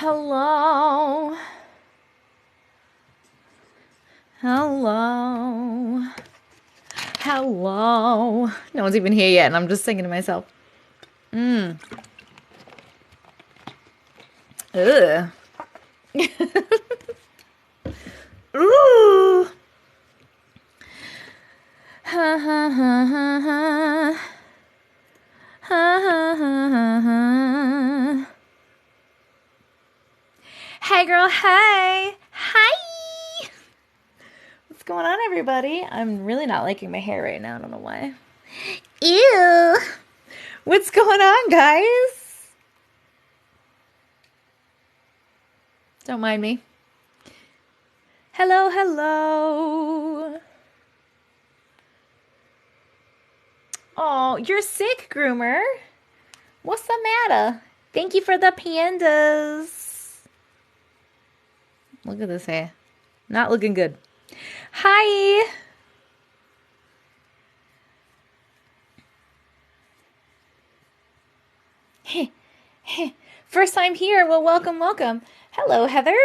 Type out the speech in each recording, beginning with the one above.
Hello. Hello. Hello. No one's even here yet, and I'm just singing to myself. Ugh. Ooh. Ha ha ha ha ha. Ha ha ha ha ha. Hey girl, hey. Hi. What's going on, everybody? I'm really not liking my hair right now. I don't know why. Ew. What's going on, guys? Don't mind me. Hello, hello. Oh, you're sick, groomer. What's the matter? Thank you for the pandas. Look at this hair. Not looking good. Hi. First time here. Well, welcome, welcome. Hello, Heather.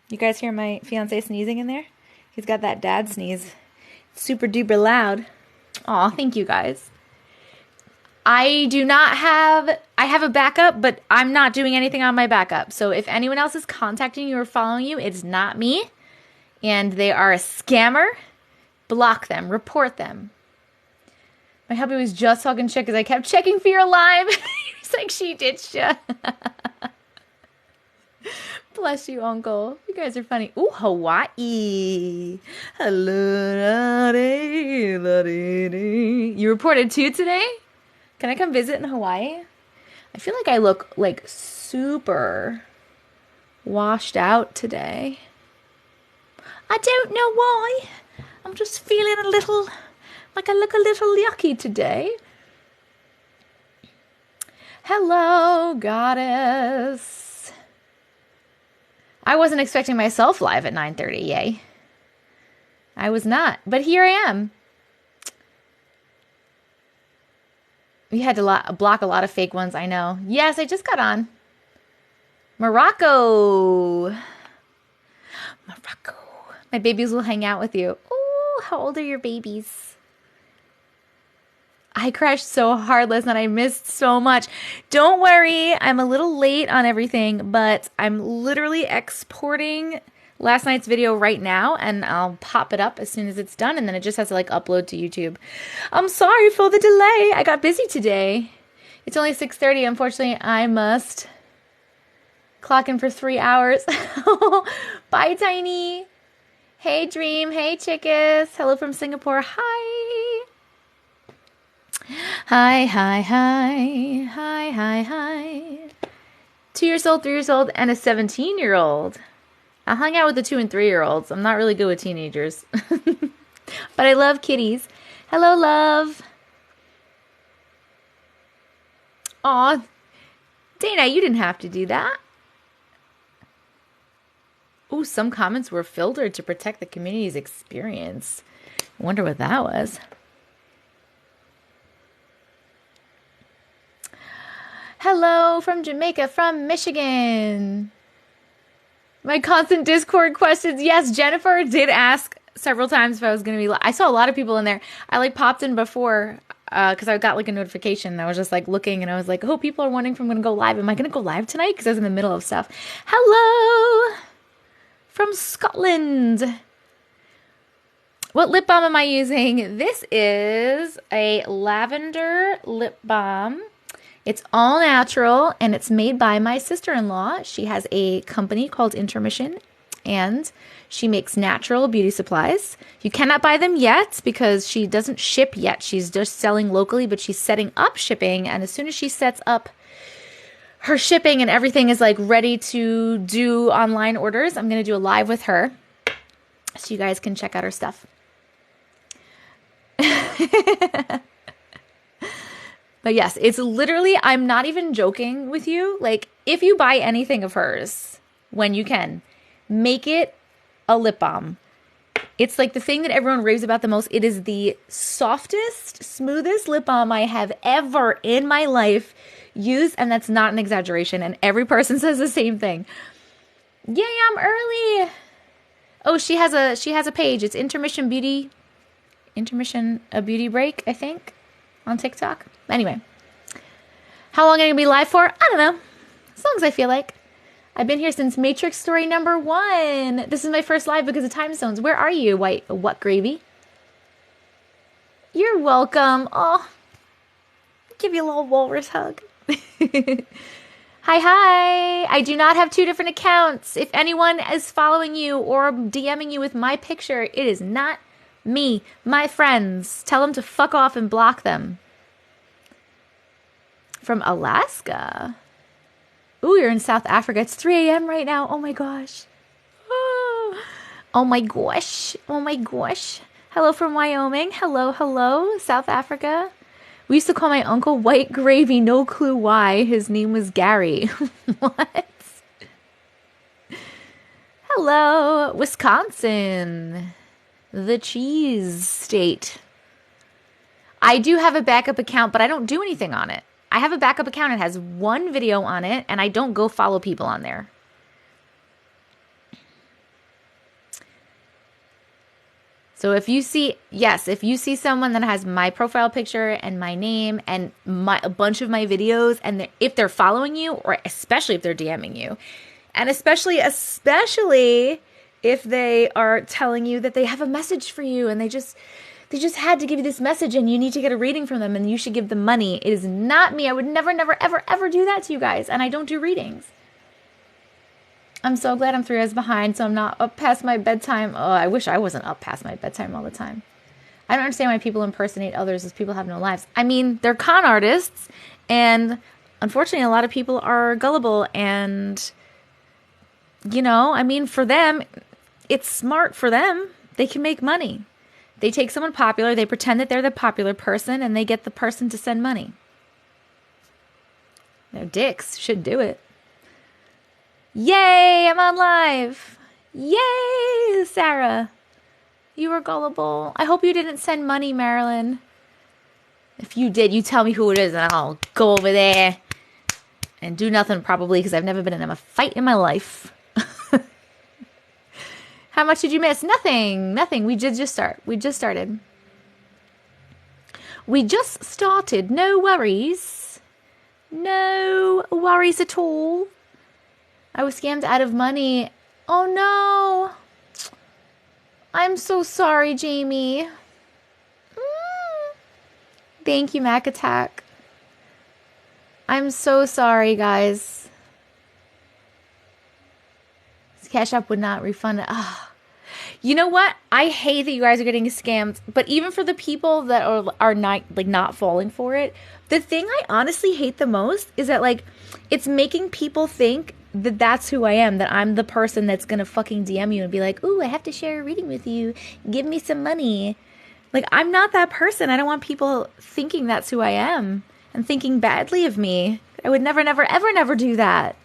You guys hear my fiance sneezing in there? He's got that dad sneeze. Super duper loud. Aw, thank you guys. I have a backup, but I'm not doing anything on my backup. So if anyone else is contacting you or following you, it's not me. And they are a scammer. Block them. Report them. My hubby was just talking shit because I kept checking for your live. He's like, she ditched you. Bless you, uncle. You guys are funny. Ooh, Hawaii. Hello. You reported too today? Can I come visit in Hawaii? I feel like I look like super washed out today. I don't know why. I'm just feeling a little, like I look a little yucky today. Hello, goddess. I wasn't expecting myself live at 9:30, yay. I was not, but here I am. We had to block a lot of fake ones, I know. Yes, I just got on. Morocco. Morocco. My babies will hang out with you. Ooh, how old are your babies? I crashed so hard last night. I missed so much. Don't worry. I'm a little late on everything, but I'm literally exporting last night's video right now, and I'll pop it up as soon as it's done, and then it just has to like upload to YouTube. I'm sorry for the delay. I got busy today. It's only 6:30. Unfortunately, I must clock in for 3 hours. Bye, Tiny. Hey, Dream. Hey, Chickus. Hello from Singapore. Hi. Hi, hi, hi. Hi, hi, hi. 2 years old, 3 years old, and a 17-year-old. I'll hang out with the 2 and 3-year-olds. I'm not really good with teenagers. But I love kitties. Hello, love. Aw. Dana, you didn't have to do that. Ooh, some comments were filtered to protect the community's experience. I wonder what that was. Hello from Jamaica, from Michigan. My constant Discord questions. Yes, Jennifer did ask several times if I was going to be live. I saw a lot of people in there. I like popped in before because I got like a notification. And I was just like looking and I was like, oh, people are wondering if I'm going to go live. Am I going to go live tonight? Because I was in the middle of stuff. Hello from Scotland. What lip balm am I using? This is a lavender lip balm. It's all natural, and it's made by my sister-in-law. She has a company called Intermission, and she makes natural beauty supplies. You cannot buy them yet because she doesn't ship yet. She's just selling locally, but she's setting up shipping, and as soon as she sets up her shipping and everything is like ready to do online orders, I'm going to do a live with her so you guys can check out her stuff. But yes, it's literally, I'm not even joking with you. Like, if you buy anything of hers, when you can, make it a lip balm. It's like the thing that everyone raves about the most. It is the softest, smoothest lip balm I have ever in my life used, and that's not an exaggeration. And every person says the same thing. Yay, I'm early. Oh, she has a page. It's Intermission a beauty break, I think, on TikTok. Anyway, how long am I going to be live for? I don't know. As long as I feel like. I've been here since Matrix story number 1. This is my first live because of time zones. Where are you, what gravy? You're welcome. Oh, give you a little walrus hug. Hi. I do not have 2 different accounts. If anyone is following you or DMing you with my picture, it is not me. My friends. Tell them to fuck off and block them. From Alaska. Ooh, you're in South Africa. It's 3 a.m. right now. Oh my gosh. Oh my gosh. Oh my gosh. Hello from Wyoming. Hello, South Africa. We used to call my uncle White Gravy. No clue why. His name was Gary. What? Hello, Wisconsin. The cheese state. I do have a backup account, but I don't do anything on it. I have a backup account. It has 1 video on it, and I don't go follow people on there. So if you see someone that has my profile picture and my name and a bunch of my videos, and if they're following you, or especially if they're DMing you, and especially if they are telling you that they have a message for you and they just had to give you this message and you need to get a reading from them and you should give them money. It is not me. I would never, ever do that to you guys. And I don't do readings. I'm so glad I'm 3 hours behind, so I'm not up past my bedtime. Oh, I wish I wasn't up past my bedtime all the time. I don't understand why people impersonate others as people have no lives. I mean, they're con artists, and unfortunately, a lot of people are gullible. And, I mean, for them, it's smart for them. They can make money. They take someone popular, they pretend that they're the popular person, and they get the person to send money. They're dicks. Should do it. Yay, I'm on live. Yay, Sarah. You were gullible. I hope you didn't send money, Marilyn. If you did, you tell me who it is, and I'll go over there and do nothing, probably, because I've never been in a fight in my life. How much did you miss? Nothing. We just started. We just started. No worries. No worries at all. I was scammed out of money. Oh no. I'm so sorry, Jamie. Thank you, Mac Attack. I'm so sorry, guys. Cash App would not refund it. You know what? I hate that you guys are getting scammed. But even for the people that are not falling for it, the thing I honestly hate the most is that it's making people think that that's who I am. That I'm the person that's gonna fucking DM you and be like, "Ooh, I have to share a reading with you. Give me some money." I'm not that person. I don't want people thinking that's who I am and thinking badly of me. I would never, ever do that.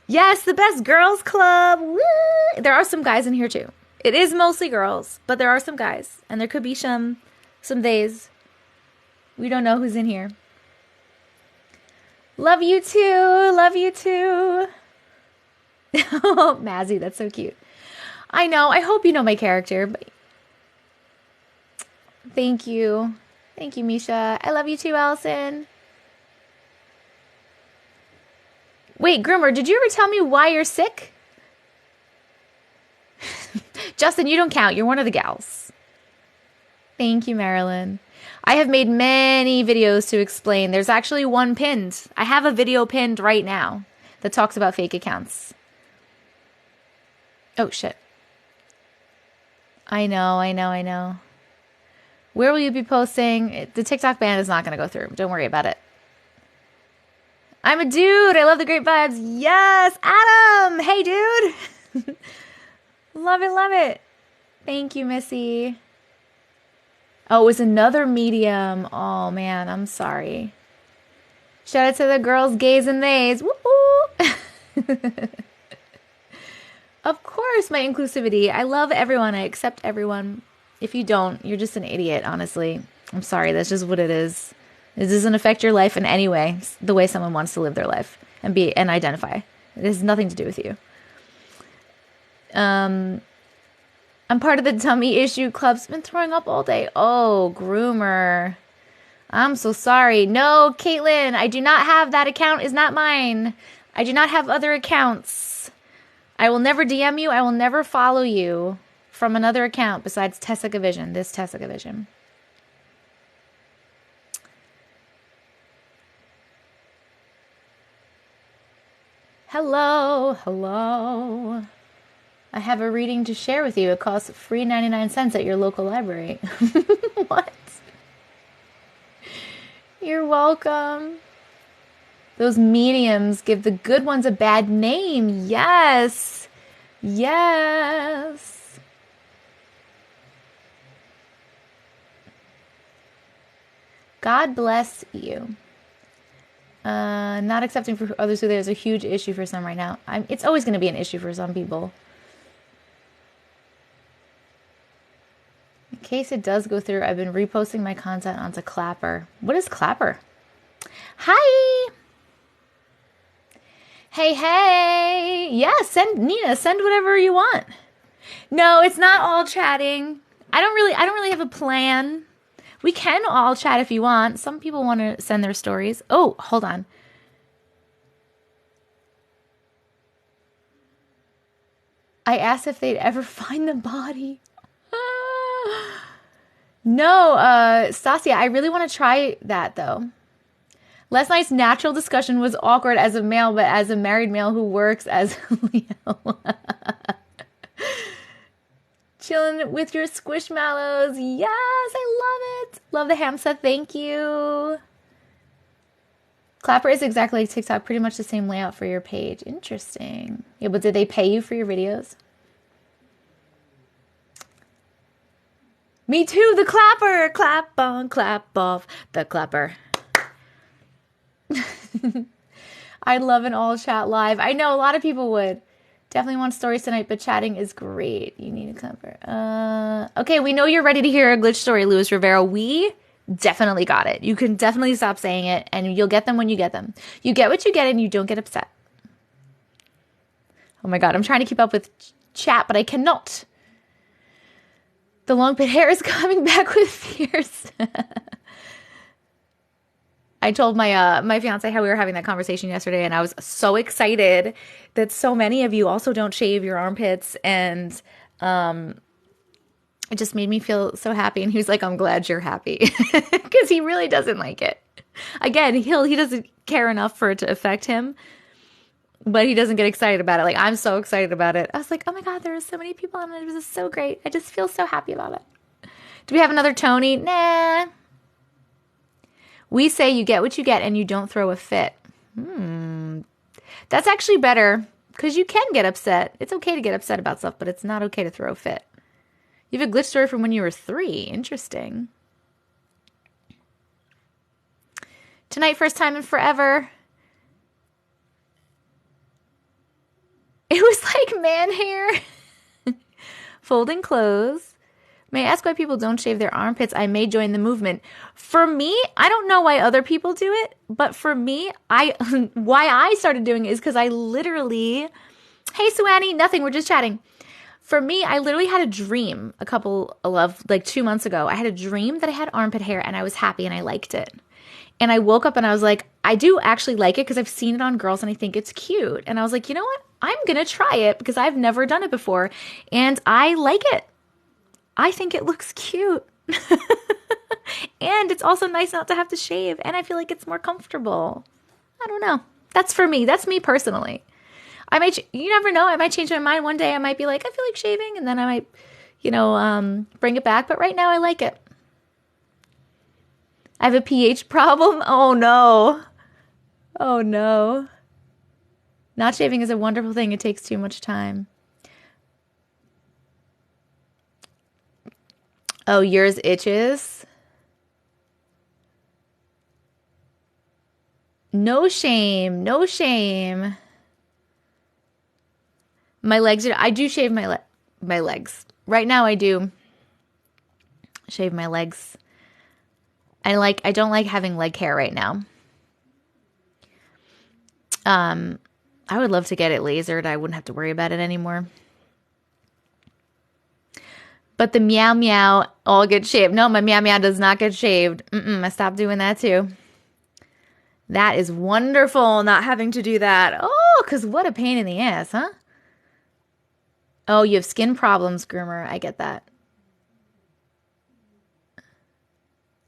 Yes, the best girls club. Woo! There are some guys in here too. It is mostly girls, but there are some guys, and there could be some days. We don't know who's in here. Love you too. Love you too. Oh, Mazzy, that's so cute. I know. I hope you know my character. But thank you. Thank you, Misha. I love you too, Allison. Wait, Groomer, did you ever tell me why you're sick? Justin, you don't count. You're one of the gals. Thank you, Marilyn. I have made many videos to explain. There's actually one pinned. I have a video pinned right now that talks about fake accounts. Oh, shit. I know. Where will you be posting? The TikTok ban is not going to go through. Don't worry about it. I'm a dude. I love the great vibes. Yes, Adam. Hey, dude. Love it. Thank you, Missy. Oh, it was another medium. Oh, man, I'm sorry. Shout out to the girls, gays, and theys. Woo-hoo. Of course, my inclusivity. I love everyone. I accept everyone. If you don't, you're just an idiot, honestly. I'm sorry. That's just what it is. It doesn't affect your life in any way, the way someone wants to live their life and be and identify. It has nothing to do with you. I'm part of the tummy issue club's been throwing up all day. Oh, groomer. I'm so sorry. No, Caitlin, I do not have that account is not mine. I do not have other accounts. I will never DM you. I will never follow you from another account besides TessicaVision, this TessicaVision. Hello, hello. I have a reading to share with you. It costs free 99 cents at your local library. What? You're welcome. Those mediums give the good ones a bad name. Yes. Yes. God bless you. Not accepting for others who there's a huge issue for some right now. It's always going to be an issue for some people. In case it does go through, I've been reposting my content onto Clapper. What is Clapper? Hi. Hey, hey. Yeah, Nina, send whatever you want. No, it's not all chatting. I don't really have a plan. We can all chat if you want. Some people want to send their stories. Oh, hold on. I asked if they'd ever find the body. No, Stasia, I really want to try that though. Last night's natural discussion was awkward as a male, but as a married male who works as Leo. Chilling with your squishmallows. Yes, I love it. Love the hamster. Thank you. Clapper is exactly like TikTok. Pretty much the same layout for your page. Interesting. Yeah, but did they pay you for your videos? Me too, the clapper. Clap on, clap off, the clapper. I'd love an all chat live. I know a lot of people would. Definitely want stories tonight, but chatting is great. You need a clapper. Okay, we know you're ready to hear a glitch story, Luis Rivera. We definitely got it. You can definitely stop saying it, and you'll get them when you get them. You get what you get, and you don't get upset. Oh my God, I'm trying to keep up with chat, but I cannot. The long pit hair is coming back with fierce. I told my fiance how we were having that conversation yesterday, and I was so excited that so many of you also don't shave your armpits, and it just made me feel so happy. And he was like, "I'm glad you're happy," because he really doesn't like it. Again, he doesn't care enough for it to affect him, but he doesn't get excited about it. Like, I'm so excited about it. I was like, "Oh my God, there are so many people, and it was so great. I just feel so happy about it." Do we have another Tony? Nah. We say you get what you get and you don't throw a fit. That's actually better because you can get upset. It's okay to get upset about stuff, but it's not okay to throw a fit. You have a glitch story from when you were 3. Interesting. Tonight, first time in forever. It was like man hair. Folding clothes. May I ask why people don't shave their armpits? I may join the movement. For me, I don't know why other people do it, but for me, why I started doing it is because I literally, hey, Suanny, nothing, we're just chatting. For me, I literally had a dream 2 months ago. I had a dream that I had armpit hair and I was happy and I liked it. And I woke up and I was like, I do actually like it because I've seen it on girls and I think it's cute. And I was like, you know what? I'm going to try it because I've never done it before and I like it. I think it looks cute. And it's also nice not to have to shave. And I feel like it's more comfortable. I don't know. That's for me. That's me personally. You never know. I might change my mind one day. I might be like, I feel like shaving. And then I might, bring it back. But right now I like it. I have a pH problem. Oh no. Oh no. Not shaving is a wonderful thing. It takes too much time. Oh, yours itches? No shame. No shame. My legs, I do shave my legs. Right now I do shave my legs. I don't like having leg hair right now. I would love to get it lasered. I wouldn't have to worry about it anymore. But the meow meow all get shaved. No, my meow meow does not get shaved. I stopped doing that too. That is wonderful, not having to do that. Oh, because what a pain in the ass, huh? Oh, you have skin problems, groomer. I get that.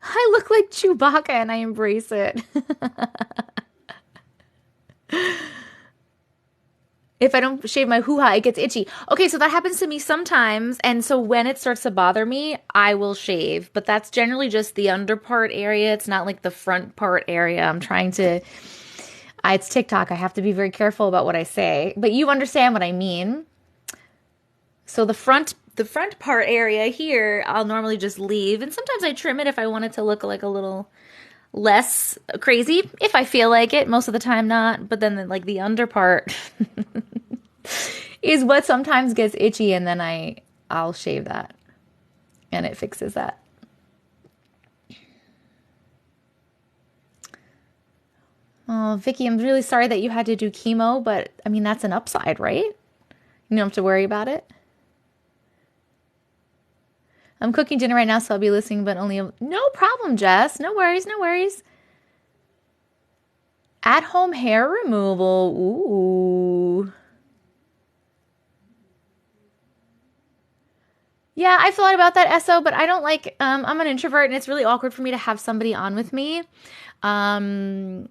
I look like Chewbacca and I embrace it. If I don't shave my hoo-ha, it gets itchy. Okay, so that happens to me sometimes. And so when it starts to bother me, I will shave. But that's generally just the under part area. It's not like the front part area. I'm trying to... it's TikTok. I have to be very careful about what I say. But you understand what I mean. So the front part area here, I'll normally just leave. And sometimes I trim it if I want it to look like a little less crazy. If I feel like it. Most of the time not. But then like the under part... is what sometimes gets itchy, and then I'll shave that and it fixes that. Oh, Vicky, I'm really sorry that you had to do chemo, but I mean, that's an upside, right? You don't have to worry about it. I'm cooking dinner right now, so I'll be listening, but only... No problem, Jess. No worries, no worries. At-home hair removal. Ooh. Yeah, I thought about that, Esso, but I don't like, I'm an introvert and it's really awkward for me to have somebody on with me. And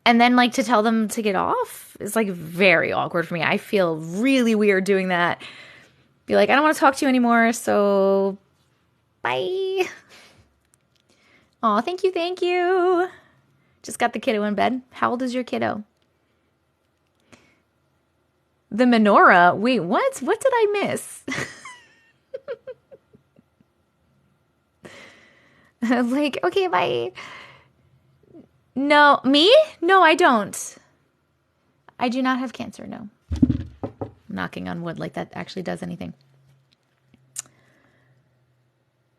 then like to tell them to get off is like very awkward for me. I feel really weird doing that. Be like, I don't want to talk to you anymore, so bye. Oh, thank you, thank you. Just got the kiddo in bed. How old is your kiddo? The menorah? Wait, what? What did I miss? Like, okay, bye. No, me? No, I don't. I do not have cancer, no. I'm knocking on wood like that actually does anything.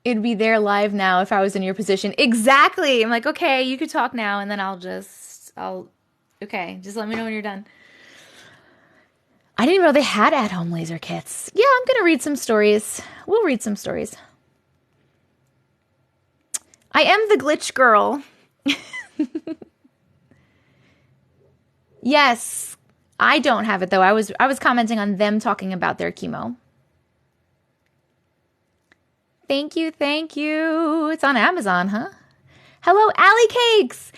It'd be there live now if I was in your position. Exactly. I'm like, okay, you could talk now, and then okay, just let me know when you're done. I didn't even know they had at-home laser kits. Yeah, I'm going to read some stories. We'll read some stories. I am the glitch girl. Yes, I don't have it though. I was commenting on them talking about their chemo. Thank you, thank you. It's on Amazon, huh? Hello, Allie Cakes.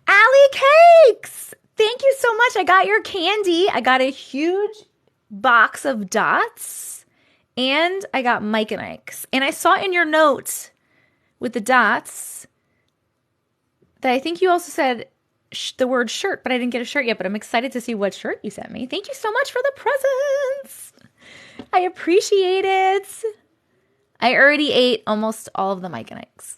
Allie Cakes. Thank you so much. I got your candy. I got a huge box of dots, and I got Mike and Ike's. And I saw in your note with the dots that I think you also said the word shirt, but I didn't get a shirt yet, but I'm excited to see what shirt you sent me. Thank you so much for the presents. I appreciate it. I already ate almost all of the Mike and Ike's.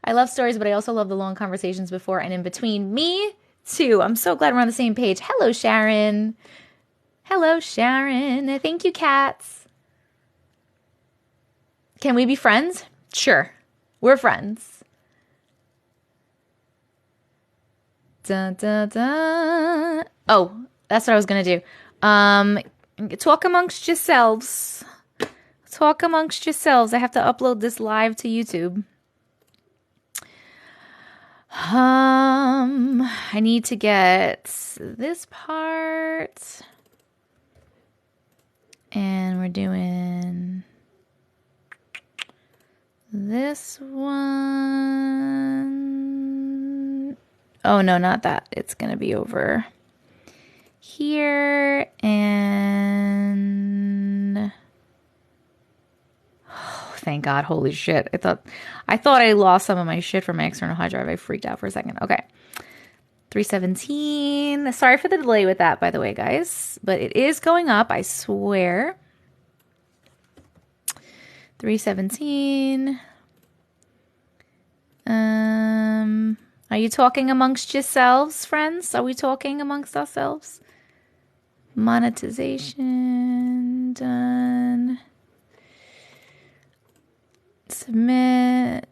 I love stories, but I also love the long conversations before and in between. Me too. I'm so glad we're on the same page. Hello, Sharon. Hello, Sharon. Thank you, cats. Can we be friends? Sure. We're friends. Dun, dun, dun. Oh, that's what I was going to do. Talk amongst yourselves. Talk amongst yourselves. I have to upload this live to YouTube. I need to get this part. And we're doing this one. Oh, no, not that. It's going to be over here. And oh, thank God. Holy shit. I thought I lost some of my shit from my external hard drive. I freaked out for a second. Okay. 317. Sorry for the delay with that, by the way, guys. But it is going up, I swear. 317. Are you talking amongst yourselves, friends? Are we talking amongst ourselves? Monetization done. Submit.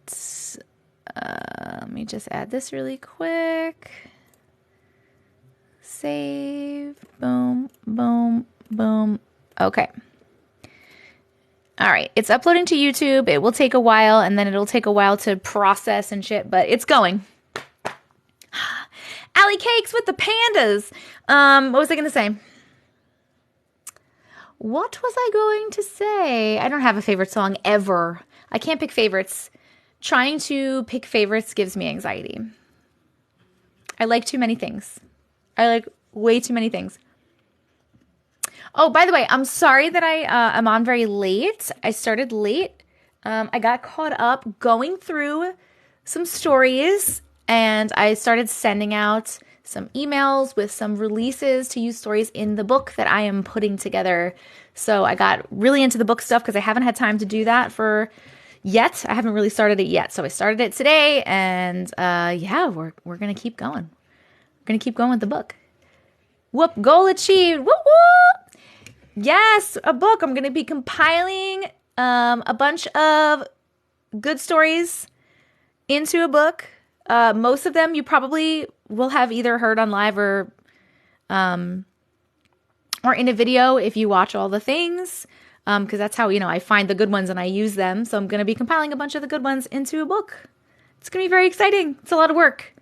Let me just add this really quick. Save. Boom, boom, boom. Okay. All right. It's uploading to YouTube. It will take a while, and then it'll take a while to process and shit, but it's going. Allie Cakes with the pandas. What was I going to say? What was I going to say? I don't have a favorite song ever. I can't pick favorites. Trying to pick favorites gives me anxiety. I like too many things. I like way too many things. Oh, by the way, I'm sorry that I'm on very late. I started late. I got caught up going through some stories, and I started sending out some emails with some releases to use stories in the book that I am putting together. So I got really into the book stuff because I haven't had time to do that yet. I haven't really started it yet. So I started it today, and yeah, we're going to keep going. We're going to keep going with the book. Whoop, goal achieved. Whoop, whoop. Yes, a book. I'm going to be compiling a bunch of good stories into a book. Most of them you probably will have either heard on live or in a video if you watch all the things. Because that's how, I find the good ones and I use them. So I'm going to be compiling a bunch of the good ones into a book. It's going to be very exciting. It's a lot of work,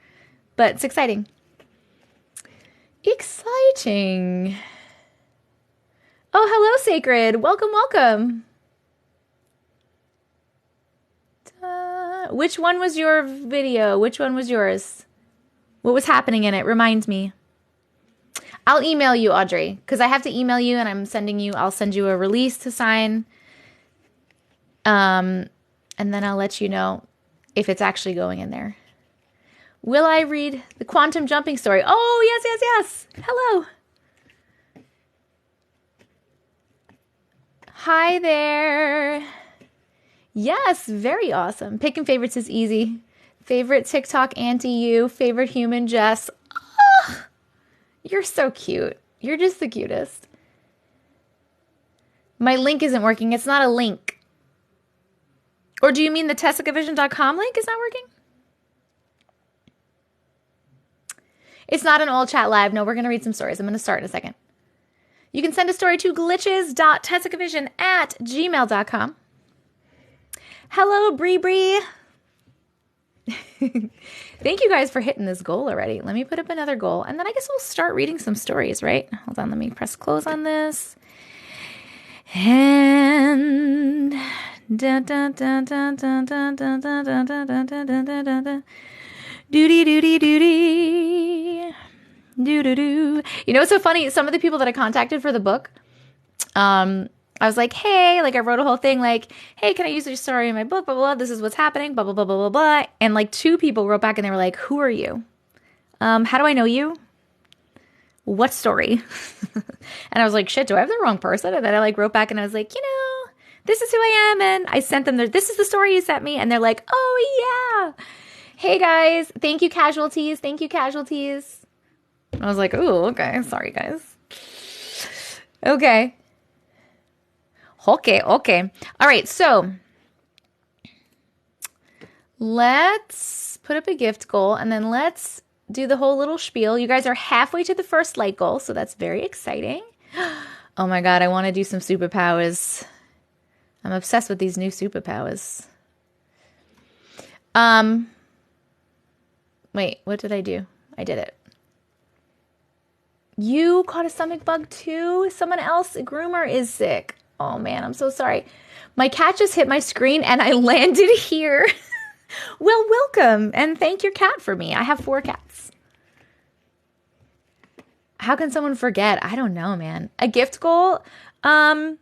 but it's exciting. Exciting. Oh, hello, Sacred. Welcome, welcome. Which one was your video? Which one was yours? What was happening in it? Remind me. I'll email you, Audrey, because I have to email you, and I'll send you a release to sign. And then I'll let you know if it's actually going in there. Will I read the quantum jumping story? Oh, yes, yes, yes. Hello. Hi there. Yes, very awesome. Picking favorites is easy. Favorite TikTok Auntie you. Favorite human Jess. Oh, you're so cute. You're just the cutest. My link isn't working. It's not a link. Or do you mean the TessicaVision.com link is not working? It's not an all chat live. No, we're going to read some stories. I'm going to start in a second. You can send a story to glitches.tessicavision@gmail.com. Hello, Bree Bree. Thank you guys for hitting this goal already. Let me put up another goal, and then I guess we'll start reading some stories, right? Hold on, let me press close on this. And doody doody doody doo-doo-doo. What's so funny? Some of the people that I contacted for the book, I was like, hey, I wrote a whole thing hey, can I use your story in my book? Blah, blah, blah. This is what's happening. Blah, blah, blah, blah, blah, blah. And 2 people wrote back and they were like, who are you? How do I know you? What story? And I was like, shit, do I have the wrong person? And then I wrote back and I was like, this is who I am. And I sent them this is the story you sent me. And they're like, oh yeah. Hey guys. Thank you, casualties. Thank you, casualties. I was like, ooh, okay. Sorry, guys. Okay. Okay. All right, so let's put up a gift goal, and then let's do the whole little spiel. You guys are halfway to the first light goal, so that's very exciting. Oh my God, I want to do some superpowers. I'm obsessed with these new superpowers. Wait, what did I do? I did it. You caught a stomach bug too? Someone else, a groomer, is sick. Oh man, I'm so sorry. My cat just hit my screen and I landed here. Well, welcome and thank your cat for me. I have 4 cats. How can someone forget? I don't know, man. A gift goal? That's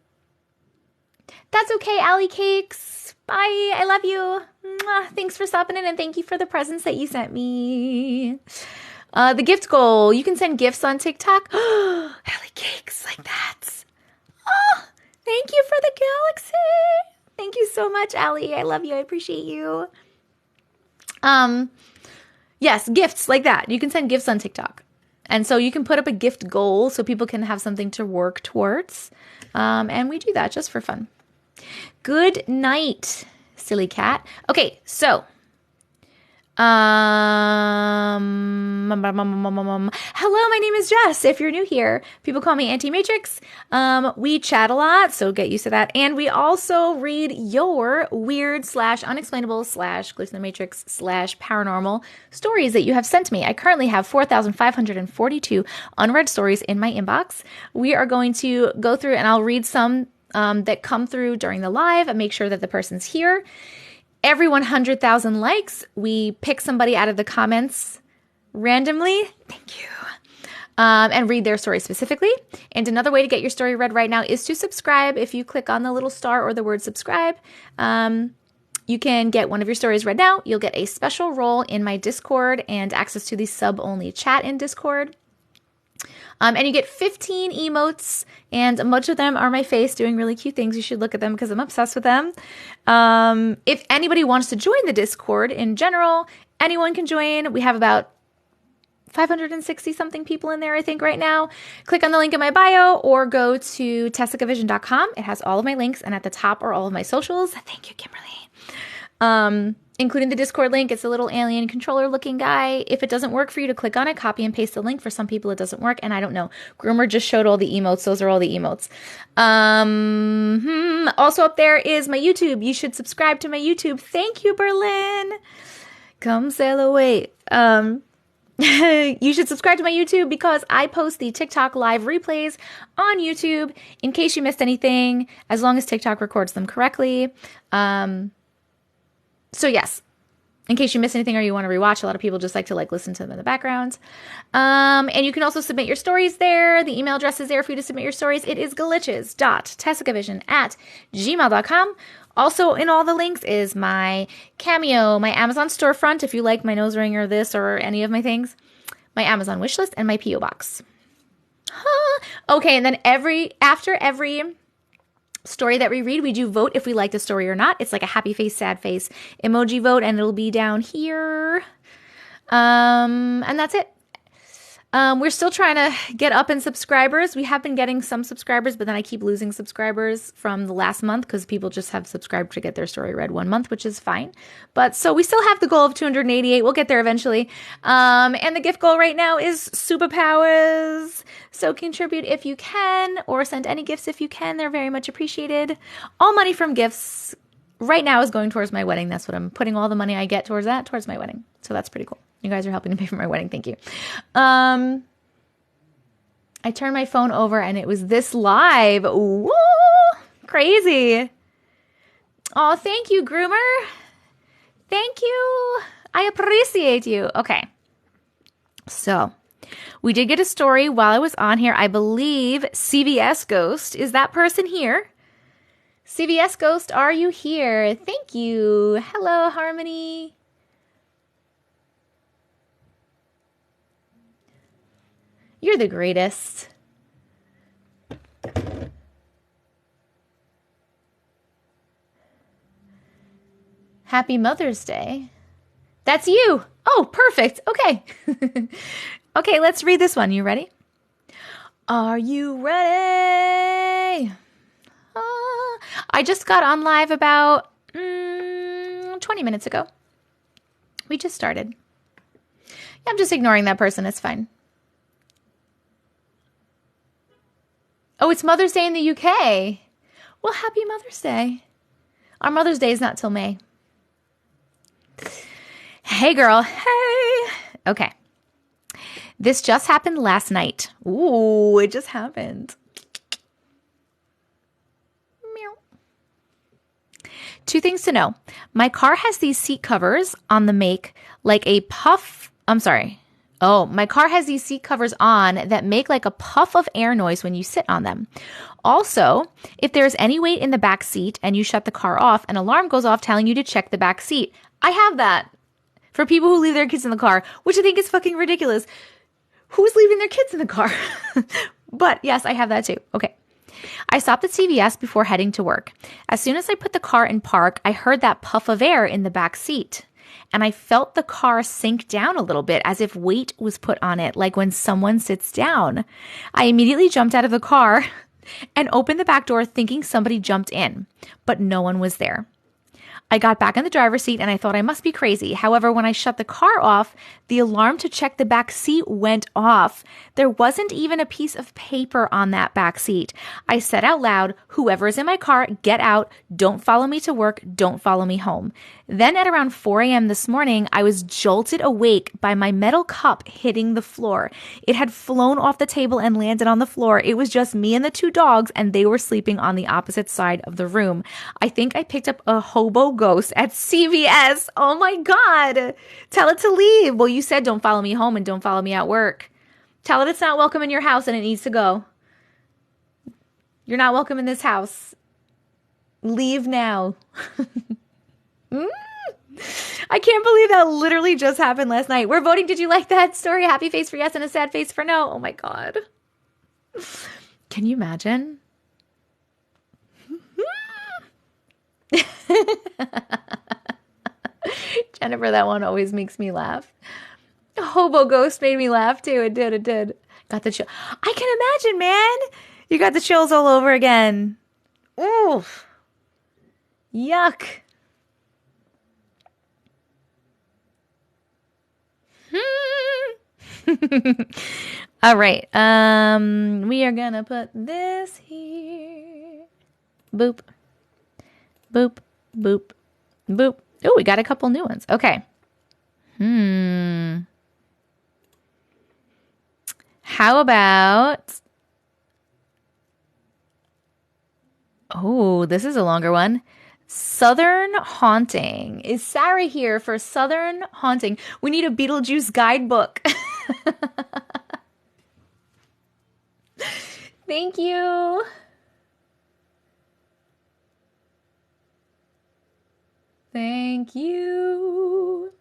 okay, Allie Cakes. Bye. I love you. Mwah. Thanks for stopping in and thank you for the presents that you sent me. The gift goal. You can send gifts on TikTok. Allie Cakes like that. Oh, thank you for the galaxy. Thank you so much, Allie. I love you. I appreciate you. Yes, gifts like that. You can send gifts on TikTok. And so you can put up a gift goal so people can have something to work towards. And we do that just for fun. Good night, silly cat. Okay, so hello, my name is Jess. If you're new here, people call me Auntie Matrix. We chat a lot, so get used to that. And we also read your weird / unexplainable / glitch in the matrix / paranormal stories that you have sent me. I currently have 4,542 unread stories in my inbox. We are going to go through and I'll read some that come through during the live and make sure that the person's here. Every 100,000 likes, we pick somebody out of the comments randomly. Thank you. And read their story specifically. And another way to get your story read right now is to subscribe. If you click on the little star or the word subscribe, you can get one of your stories read now. You'll get a special role in my Discord and access to the sub-only chat in Discord. And you get 15 emotes, and much of them are my face doing really cute things. You should look at them because I'm obsessed with them. If anybody wants to join the Discord in general, anyone can join. We have about 560 something people in there, I think, right now. Click on the link in my bio or go to TessicaVision.com. It has all of my links, and at the top are all of my socials. Thank you, Kimberly. Including the Discord link. It's a little alien controller looking guy. If it doesn't work for you to click on it, copy and paste the link. For some people, it doesn't work. And I don't know. Groomer just showed all the emotes. Those are all the emotes. Also up there is my YouTube. You should subscribe to my YouTube. Thank you, Berlin. Come sail away. You should subscribe to my YouTube because I post the TikTok live replays on YouTube in case you missed anything, as long as TikTok records them correctly. So yes, in case you miss anything or you want to rewatch, a lot of people just like to listen to them in the background. And you can also submit your stories there. The email address is there for you to submit your stories. It is glitches.tessicavision@gmail.com. Also in all the links is my Cameo, my Amazon storefront, if you like my nose ring or this or any of my things, my Amazon wishlist, and my P.O. box. Okay, and then after every story that we read, we do vote if we like the story or not. It's like a happy face, sad face emoji vote, and it'll be down here. And that's it. We're still trying to get up in subscribers. We have been getting some subscribers, but then I keep losing subscribers from the last month because people just have subscribed to get their story read 1 month, which is fine. But so we still have the goal of 288. We'll get there eventually. And the gift goal right now is superpowers. So contribute if you can, or send any gifts if you can. They're very much appreciated. All money from gifts right now is going towards my wedding. That's what I'm putting all the money I get towards my wedding. So that's pretty cool. You guys are helping to pay for my wedding. Thank you. I turned my phone over and it was this live. Woo! Crazy. Oh, thank you, Groomer. Thank you. I appreciate you. Okay. So we did get a story while I was on here. I believe CVS Ghost. Is that person here? CVS Ghost, are you here? Thank you. Hello, Harmony. You're the greatest. Happy Mother's Day. That's you. Oh, perfect. Okay. Okay, let's read this one. You ready? Are you ready? I just got on live about 20 minutes ago. We just started. Yeah, I'm just ignoring that person. It's fine. Oh, it's Mother's Day in the UK. Well, happy Mother's Day. Our Mother's Day is not till May. Hey, girl. Hey. Okay. This just happened last night. Ooh, it just happened. Meow. 2 things to know. My car has these seat covers on the make like a puff. I'm sorry. Oh, my car has these seat covers on that make like a puff of air noise when you sit on them. Also, if there's any weight in the back seat and you shut the car off, an alarm goes off telling you to check the back seat. I have that for people who leave their kids in the car, which I think is fucking ridiculous. Who's leaving their kids in the car? But yes, I have that too. Okay. I stopped at CVS before heading to work. As soon as I put the car in park, I heard that puff of air in the back seat. and I felt the car sink down a little bit as if weight was put on it, like when someone sits down. I immediately jumped out of the car and opened the back door thinking somebody jumped in, but no one was there. I got back in the driver's seat and I thought I must be crazy. However, when I shut the car off, the alarm to check the back seat went off. There wasn't even a piece of paper on that back seat. I said out loud, "Whoever is in my car, get out. Don't follow me to work. Don't follow me home." Then at around 4 a.m. this morning, I was jolted awake by my metal cup hitting the floor. It had flown off the table and landed on the floor. It was just me and the 2 dogs, and they were sleeping on the opposite side of the room. I think I picked up a hobo ghost at CVS. Oh my God. Tell it to leave. Well, you said don't follow me home and don't follow me at work. Tell it it's not welcome in your house and it needs to go. You're not welcome in this house. Leave now. I can't believe that literally just happened last night. We're voting. Did you like that story? Happy face for yes and a sad face for no. Oh my God. Can you imagine? Jennifer, that one always makes me laugh. Hobo ghost made me laugh too. It did. Got the chill. I can imagine, man. You got the chills all over again. Ooh. Yuck. All right. We are gonna put this here. Boop. Boop. Boop. Boop. Oh, we got a couple new ones. Okay. How about... Oh, this is a longer one. Southern Haunting. Is Sarah here for Southern Haunting? We need a Beetlejuice guidebook. Thank you. Thank you.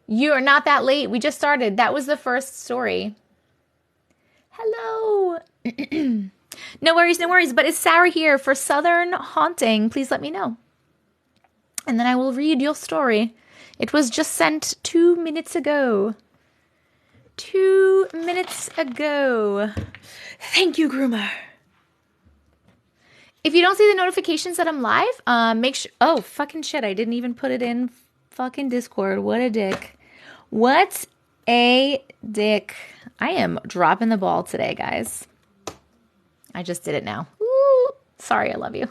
You are not that late. We just started. That was the first story. Hello. No worries, no worries. But is Sarah here for Southern Haunting? Please let me know. And then I will read your story. It was just sent 2 minutes ago. 2 minutes ago. Thank you, Groomer. If you don't see the notifications that I'm live, make sure... Oh, fucking shit. I didn't even put it in fucking Discord. What a dick. What a dick. I am dropping the ball today, guys. I just did it now. Ooh, sorry, I love you.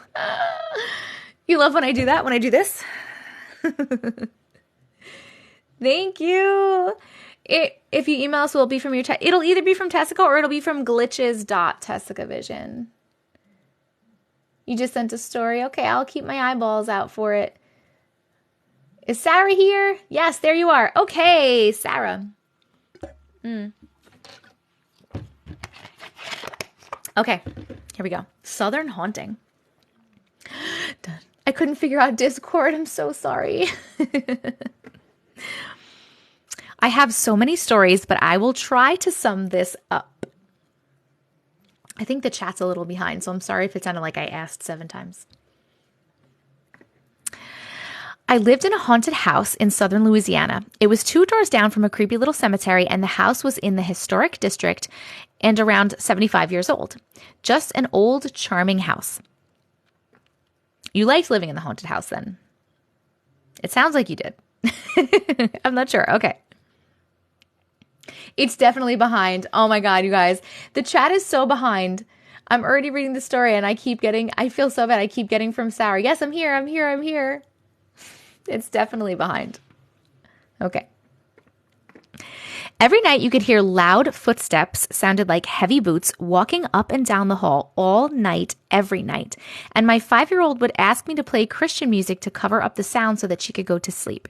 You love when I do that, when I do this? Thank you. If you email us, will it be from your... It'll either be from Tessica or it'll be from glitches.TessicaVision. You just sent a story. Okay, I'll keep my eyeballs out for it. Is Sarah here? Yes, there you are. Okay, Sarah. Okay, here we go. Southern Haunting. Done. I couldn't figure out Discord. I'm so sorry. I have so many stories, but I will try to sum this up. I think the chat's a little behind, so I'm sorry if it sounded like I asked 7 times. I lived in a haunted house in southern Louisiana. It was 2 doors down from a creepy little cemetery, and the house was in the historic district and around 75 years old. Just an old, charming house. You liked living in the haunted house then? It sounds like you did. I'm not sure. Okay. It's definitely behind. Oh my God, you guys. The chat is so behind. I'm already reading the story and I feel so bad. I keep getting from Sarah. Yes, I'm here. It's definitely behind. Okay. Every night you could hear loud footsteps, sounded like heavy boots, walking up and down the hall all night, every night. And my 5-year-old would ask me to play Christian music to cover up the sound so that she could go to sleep.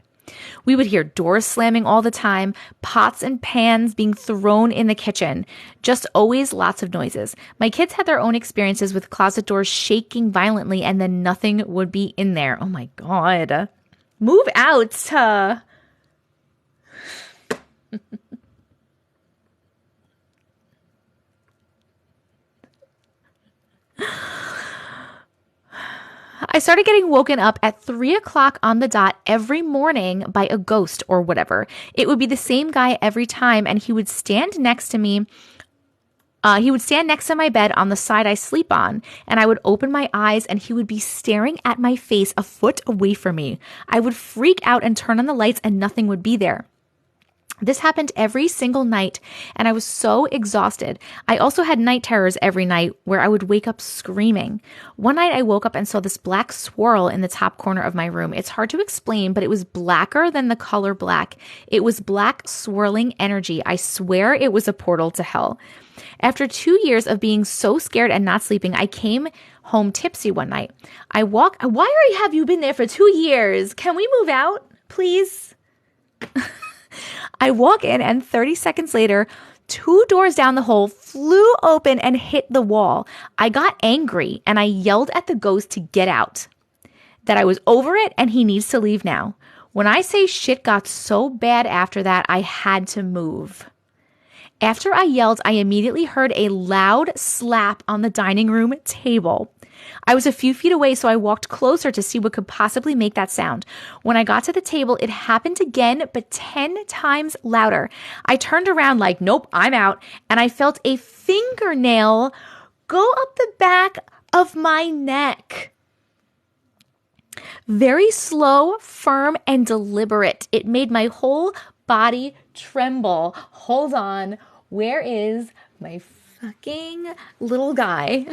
We would hear doors slamming all the time, pots and pans being thrown in the kitchen. Just always lots of noises. My kids had their own experiences with closet doors shaking violently and then nothing would be in there. Oh my God. Move out. I started getting woken up at 3 o'clock on the dot every morning by a ghost or whatever. It would be the same guy every time, and he would stand next to me. He would stand next to my bed on the side I sleep on, and I would open my eyes and he would be staring at my face a foot away from me. I would freak out and turn on the lights and nothing would be there. This happened every single night, and I was so exhausted. I also had night terrors every night where I would wake up screaming. One night I woke up and saw this black swirl in the top corner of my room. It's hard to explain, but it was blacker than the color black. It was black swirling energy. I swear it was a portal to hell. After 2 years of being so scared and not sleeping, I came home tipsy one night. Have you been there for 2 years? Can we move out, please? I walk in and 30 seconds later, 2 doors down the hall flew open and hit the wall. I got angry and I yelled at the ghost to get out, that I was over it and he needs to leave now. When I say shit got so bad after that, I had to move. After I yelled, I immediately heard a loud slap on the dining room table. I was a few feet away, so I walked closer to see what could possibly make that sound. When I got to the table, it happened again, but 10 times louder. I turned around like, nope, I'm out, and I felt a fingernail go up the back of my neck. Very slow, firm, and deliberate. It made my whole body tremble. Hold on. Where is my fucking little guy?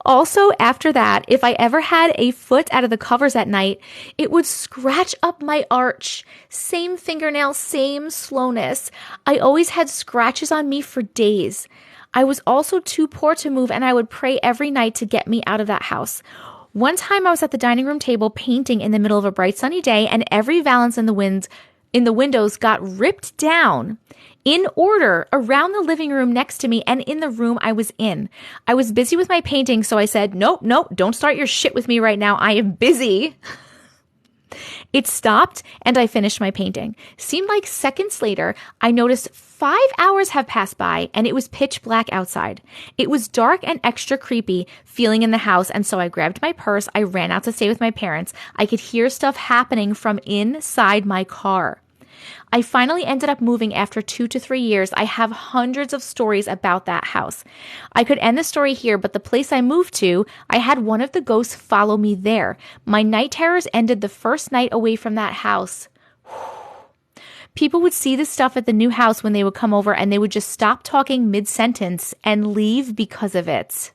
Also, after that, if I ever had a foot out of the covers at night, it would scratch up my arch. Same fingernail, same slowness. I always had scratches on me for days. I was also too poor to move, and I would pray every night to get me out of that house. One time I was at the dining room table painting in the middle of a bright sunny day, and every valance in the windows got ripped down in order around the living room next to me and in the room I was in. I was busy with my painting, so I said, nope, don't start your shit with me right now. I am busy. It stopped and I finished my painting. Seemed like seconds later, I noticed 5 hours have passed by and it was pitch black outside. It was dark and extra creepy feeling in the house, and so I grabbed my purse. I ran out to stay with my parents. I could hear stuff happening from inside my car. I finally ended up moving after 2 to 3 years. I have hundreds of stories about that house. I could end the story here, but the place I moved to, I had one of the ghosts follow me there. My night terrors ended the first night away from that house. People would see the stuff at the new house when they would come over, and they would just stop talking mid-sentence and leave because of it.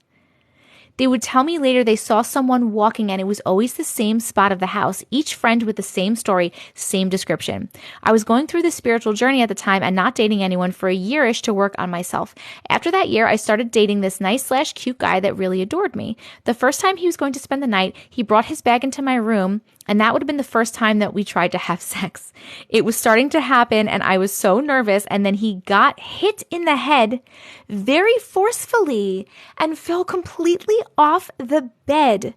They would tell me later they saw someone walking, and it was always the same spot of the house, each friend with the same story, same description. I was going through this spiritual journey at the time and not dating anyone for a year-ish to work on myself. After that year, I started dating this nice/cute guy that really adored me. The first time he was going to spend the night, he brought his bag into my room, and that would have been the first time that we tried to have sex. It was starting to happen, and I was so nervous, and then he got hit in the head very forcefully and fell completely off the bed,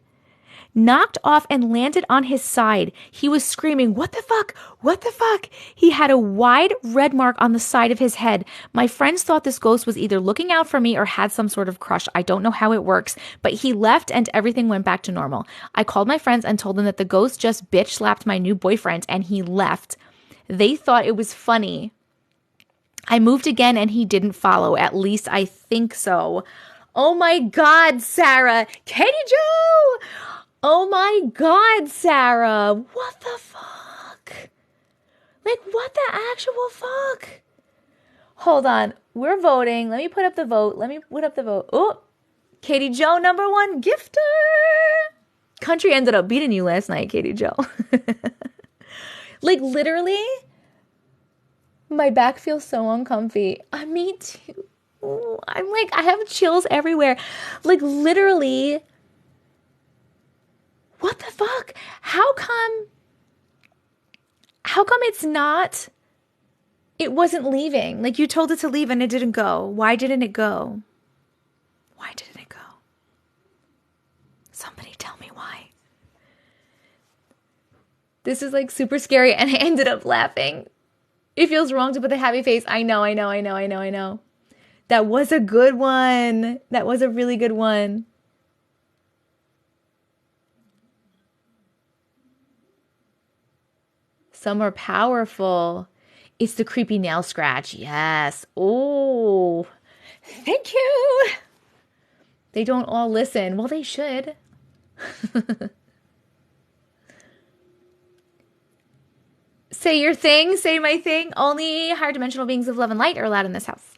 knocked off and landed on his side. He was screaming, "What the fuck? What the fuck?" He had a wide red mark on the side of his head. My friends thought this ghost was either looking out for me or had some sort of crush. I don't know how it works, but he left and everything went back to normal. I called my friends and told them that the ghost just bitch slapped my new boyfriend and he left. They thought it was funny. I moved again and he didn't follow. At least I think so. Oh my God, Sarah. Katie Joe! Oh my God, Sarah. What the fuck? Like, what the actual fuck? Hold on. We're voting. Let me put up the vote. Oh, Katie Joe, #1 gifter. Country ended up beating you last night, Katie Joe. Like, literally, my back feels so uncomfy. Me too. Ooh, I'm like, I have chills everywhere. Like, literally, what the fuck? How come it wasn't leaving? Like, you told it to leave and it didn't go. Why didn't it go? Somebody tell me why. This is like super scary and I ended up laughing. It feels wrong to put the happy face. I know. That was a good one. That was a really good one. Some are powerful. It's the creepy nail scratch. Yes. Oh, thank you. They don't all listen. Well, they should. Say your thing. Say my thing. Only higher dimensional beings of love and light are allowed in this house.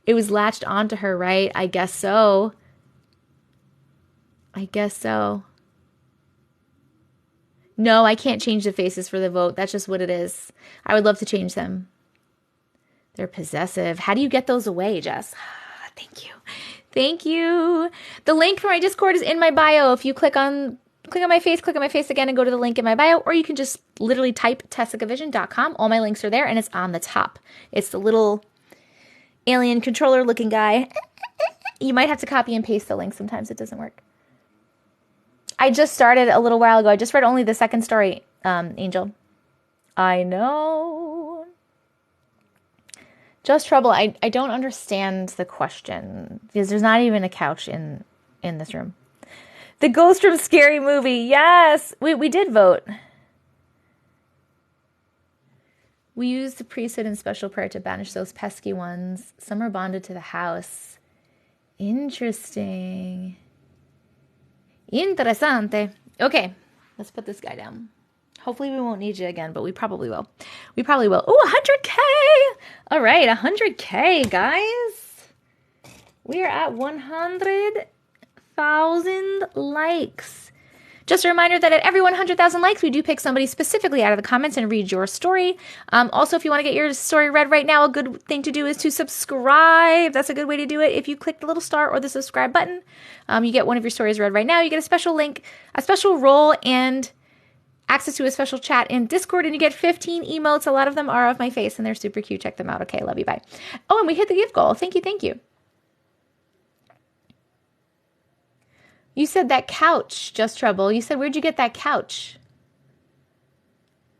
It was latched onto her, right? I guess so. I guess so. No, I can't change the faces for the vote. That's just what it is. I would love to change them. They're possessive. How do you get those away, Jess? Thank you. Thank you. The link for my Discord is in my bio. If you click on my face again and go to the link in my bio, or you can just literally type TessicaVision.com. All my links are there and it's on the top. It's the little alien controller looking guy. You might have to copy and paste the link. Sometimes it doesn't work. I just started a little while ago. I just read only the second story, Angel. I know. Just trouble. I don't understand the question because there's not even a couch in this room. The ghost from Scary Movie. Yes, we did vote. We used the priesthood and special prayer to banish those pesky ones. Some are bonded to the house. Interesting. Interessante. Okay, let's put this guy down. Hopefully we won't need you again, but we probably will. We probably will. Oh, 100K! All right, 100K, guys. We are at 100,000 likes. Just a reminder that at every 100,000 likes, we do pick somebody specifically out of the comments and read your story. Also, if you want to get your story read right now, a good thing to do is to subscribe. That's a good way to do it. If you click the little star or the subscribe button, you get one of your stories read right now. You get a special link, a special role, and access to a special chat in Discord, and you get 15 emotes. A lot of them are of my face, and they're super cute. Check them out. Okay, love you. Bye. Oh, and we hit the gift goal. Thank you. Thank you. You said that couch, Just Trouble. You said, where'd you get that couch?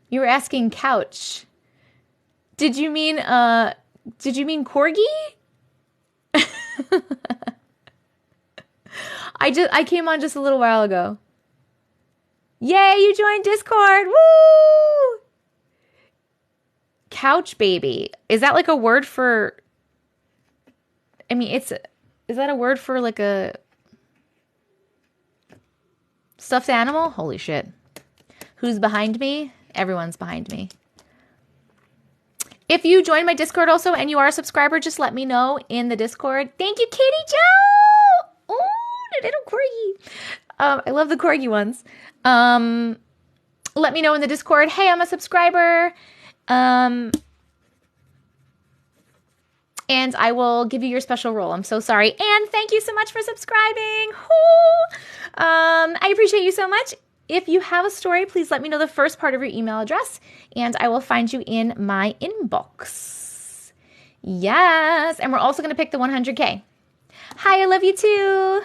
You were asking couch. Did you mean corgi? I came on just a little while ago. Yay, you joined Discord. Woo! Couch baby. Is that like a word for, I mean, is that a word for like a stuffed animal? Holy shit. Who's behind me? Everyone's behind me. If you join my Discord also and you are a subscriber, just let me know in the Discord. Thank you, Katie Joe! Oh, the little corgi. I love the corgi ones. Let me know in the Discord, hey, I'm a subscriber. And I will give you your special role. I'm so sorry. And thank you so much for subscribing. I appreciate you so much. If you have a story, please let me know the first part of your email address, and I will find you in my inbox. Yes. And we're also going to pick the 100K. Hi, I love you too.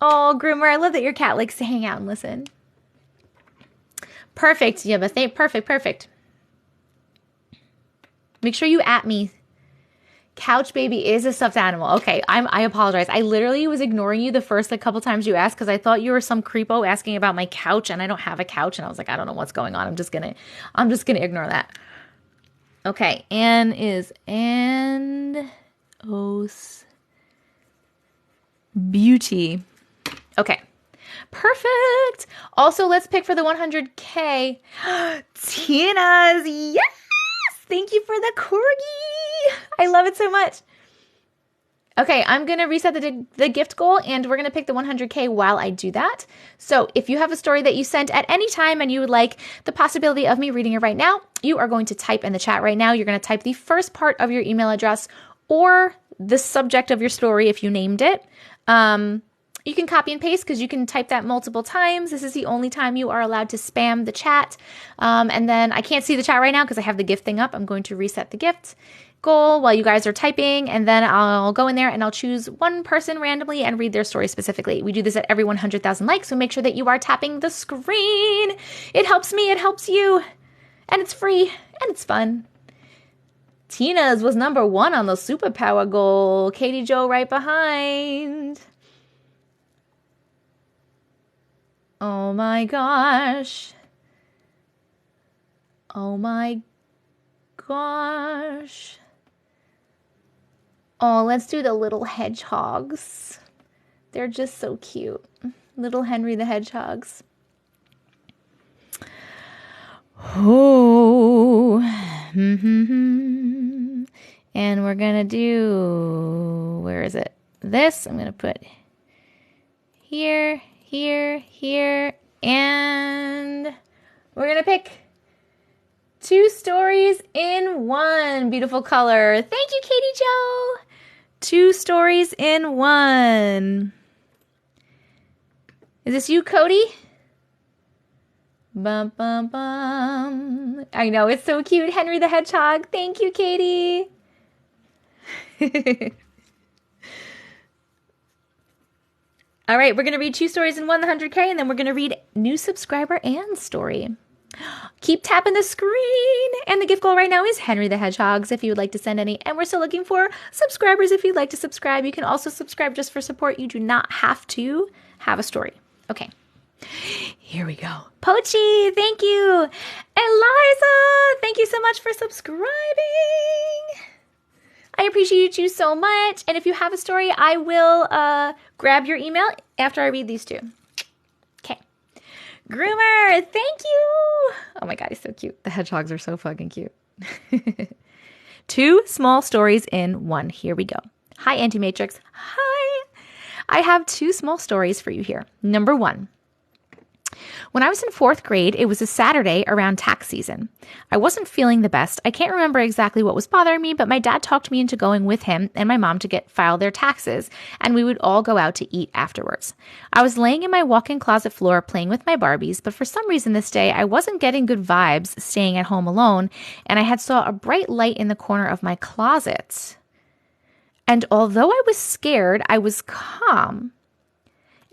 Oh, Groomer, I love that your cat likes to hang out and listen. Perfect. Yeah, but perfect. Make sure you at me. Couch baby is a stuffed animal. Okay, I apologize. I literally was ignoring you the first couple times you asked because I thought you were some creepo asking about my couch, and I don't have a couch, and I was like, I don't know what's going on. I'm just gonna ignore that. Okay, Anne is Os Beauty. Okay, perfect. Also, let's pick for the 100K. Tina's, yes! Thank you for the corgi. I love it so much. Okay, I'm going to reset the gift goal, and we're going to pick the 100K while I do that. So if you have a story that you sent at any time and you would like the possibility of me reading it right now, you are going to type in the chat right now. You're going to type the first part of your email address or the subject of your story if you named it. You can copy and paste because you can type that multiple times. This is the only time you are allowed to spam the chat. And then I can't see the chat right now because I have the gift thing up. I'm going to reset the gift goal while you guys are typing, and then I'll go in there and I'll choose one person randomly and read their story specifically. We do this at every 100,000 likes, so make sure that you are tapping the screen. It helps me, it helps you, and it's free, and it's fun. Tina's was number 1 on the superpower goal. Katie Joe right behind. Oh my gosh. Oh my gosh. Oh, let's do the little hedgehogs. They're just so cute. Little Henry the Hedgehogs. Oh. And we're going to do, where is it? This, I'm going to put here, here, here, and we're going to pick 2 stories in 1. Beautiful color. Thank you, Katie Jo. 2 stories in 1. Is this you, Cody? Bum, bum, bum. I know, it's so cute. Henry the Hedgehog. Thank you, Katie. All right, we're going to read 2 stories in 1, the 100K, and then we're going to read new subscriber Anne's story. Keep tapping the screen. And the gift goal right now is Henry the Hedgehogs if you would like to send any. And we're still looking for subscribers if you'd like to subscribe. You can also subscribe just for support. You do not have to have a story. Okay. Here we go. Pochi, thank you. Eliza, thank you so much for subscribing. I appreciate you so much. And if you have a story, I will grab your email after I read these 2. Okay. Groomer, thank you. Oh my God, he's so cute. The hedgehogs are so fucking cute. 2 small stories in 1. Here we go. Hi, Auntie Matrix. Hi. I have 2 small stories for you here. Number 1. When I was in 4th grade, it was a Saturday around tax season. I wasn't feeling the best. I can't remember exactly what was bothering me, but my dad talked me into going with him and my mom to file their taxes, and we would all go out to eat afterwards. I was laying in my walk-in closet floor playing with my Barbies, but for some reason this day, I wasn't getting good vibes staying at home alone, and I had saw a bright light in the corner of my closet. And although I was scared, I was calm.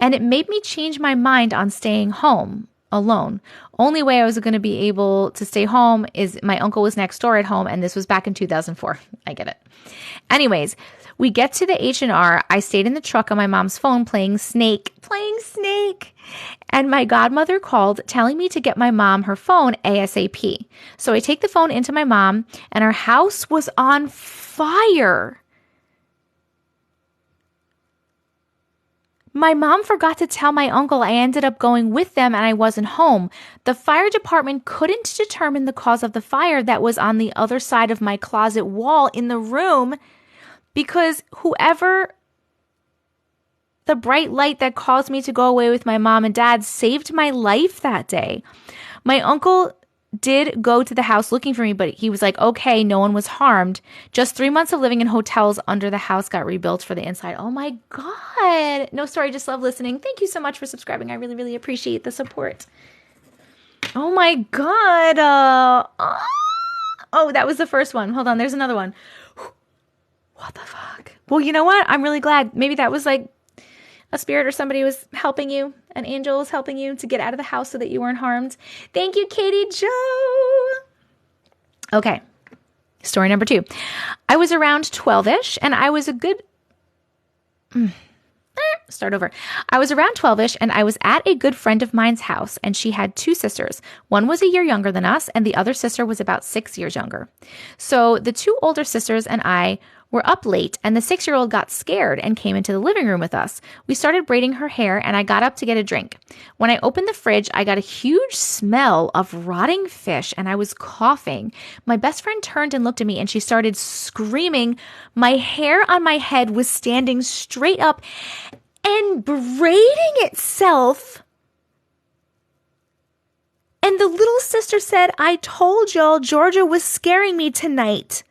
And it made me change my mind on staying home alone. Only way I was going to be able to stay home is my uncle was next door at home, and this was back in 2004. I get it. Anyways, we get to the H&R. I stayed in the truck on my mom's phone playing Snake. And my godmother called telling me to get my mom her phone ASAP. So I take the phone into my mom, and our house was on fire. My mom forgot to tell my uncle I ended up going with them and I wasn't home. The fire department couldn't determine the cause of the fire that was on the other side of my closet wall in the room because whoever the bright light that caused me to go away with my mom and dad saved my life that day. My uncle did go to the house looking for me, but he was like, okay, no one was harmed. Just 3 months of living in hotels under the house got rebuilt for the inside. Oh my God. No story, just love listening. Thank you so much for subscribing. I really, really appreciate the support. Oh my God. Oh, that was the first one. Hold on, there's another one. What the fuck? Well, you know what? I'm really glad. Maybe that was like a spirit or somebody was helping you. An angel was helping you to get out of the house so that you weren't harmed. Thank you, Katie Jo. Okay. Story number 2. I was around 12-ish and I was a good... Start over. I was around 12-ish and I was at a good friend of mine's house and she had 2 sisters. One was a year younger than us and the other sister was about 6 years younger. So the 2 older sisters and I were up late and the 6-year-old got scared and came into the living room with us. We started braiding her hair and I got up to get a drink. When I opened the fridge, I got a huge smell of rotting fish and I was coughing. My best friend turned and looked at me and she started screaming. My hair on my head was standing straight up and braiding itself. And the little sister said, I told y'all Georgia was scaring me tonight.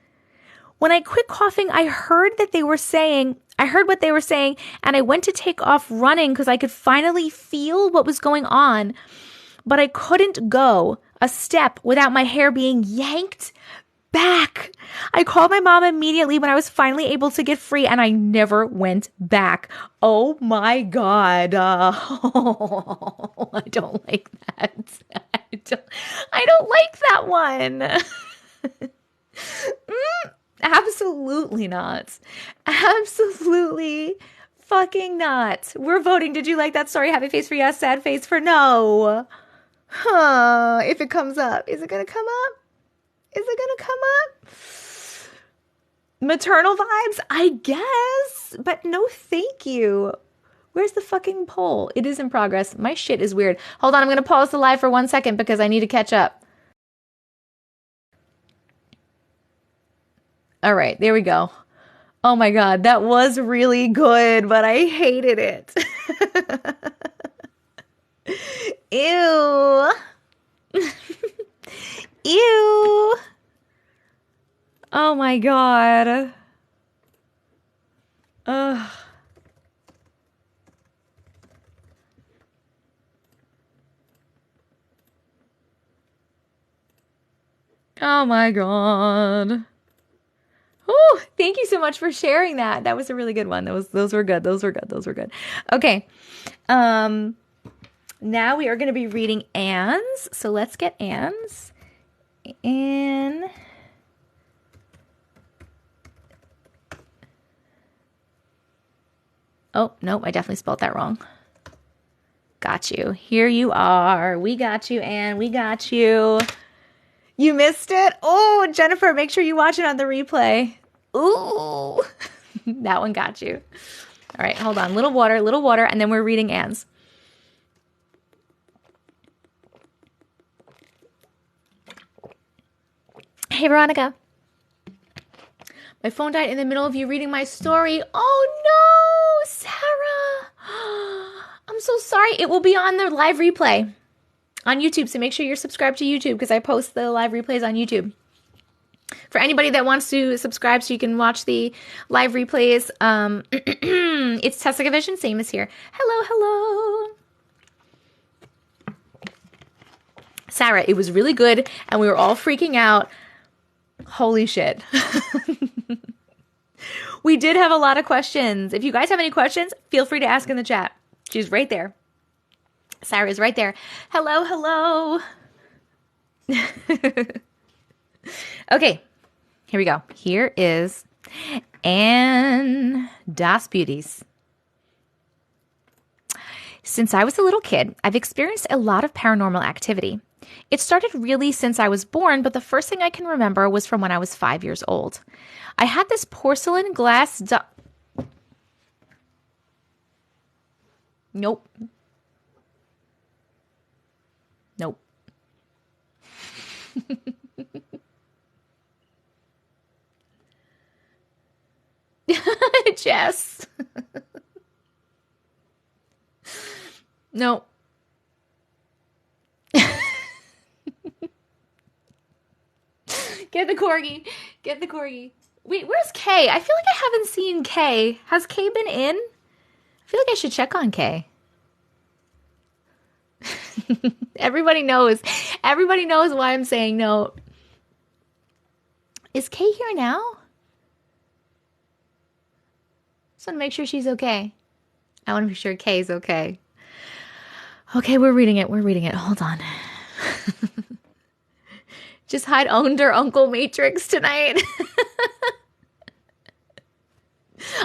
When I quit coughing, I heard what they were saying, and I went to take off running because I could finally feel what was going on. But I couldn't go a step without my hair being yanked back. I called my mom immediately when I was finally able to get free, and I never went back. Oh my God. I don't like that. I don't like that one. Absolutely not. Absolutely fucking not. We're voting. Did you like that story? Happy face for yes, sad face for no. If it comes up. Is it going to come up? Is it gonna come up? Maternal vibes? I guess. But no thank you. Where's the fucking poll? It is in progress. My shit is weird. Hold on, I'm gonna pause the live for 1 second because I need to catch up. All right, there we go. Oh my God, that was really good, but I hated it. Ew. Ew. Oh my God. Ugh. Oh my God. Oh, thank you so much for sharing that. That was a really good one. Those were good. Those were good. Okay. Now we are going to be reading Anne's. So let's get Anne's. And oh, nope, I definitely spelled that wrong. Got you. Here you are. We got you, Anne. We got you. You missed it? Oh, Jennifer, make sure you watch it on the replay. Ooh, that one got you. All right, hold on. Little water, and then we're reading Anne's. Hey, Veronica. My phone died in the middle of you reading my story. Oh, no, Sarah. I'm so sorry. It will be on the live replay on YouTube, so make sure you're subscribed to YouTube because I post the live replays on YouTube. For anybody that wants to subscribe so you can watch the live replays, it's TessicaVision, same as here. Hello. Sarah, it was really good, and we were all freaking out. Holy shit. We did have a lot of questions. If you guys have any questions, feel free to ask in the chat. She's right there. Sarah's right there. Hello. Okay, here we go. Here is Anne Das Beauties. Since I was a little kid, I've experienced a lot of paranormal activity. It started really since I was born, but the first thing I can remember was from when I was 5 years old. I had this porcelain glass doll. Nope. Jess. No. Get the corgi. Wait, where's Kay? I feel like I haven't seen Kay. Has Kay been in? I feel like I should check on Kay. Everybody knows why I'm saying no. Is Kay here now? Just want to make sure she's okay. I want to be sure Kay's okay. Okay, we're reading it. Hold on. Just hide under Uncle Matrix tonight.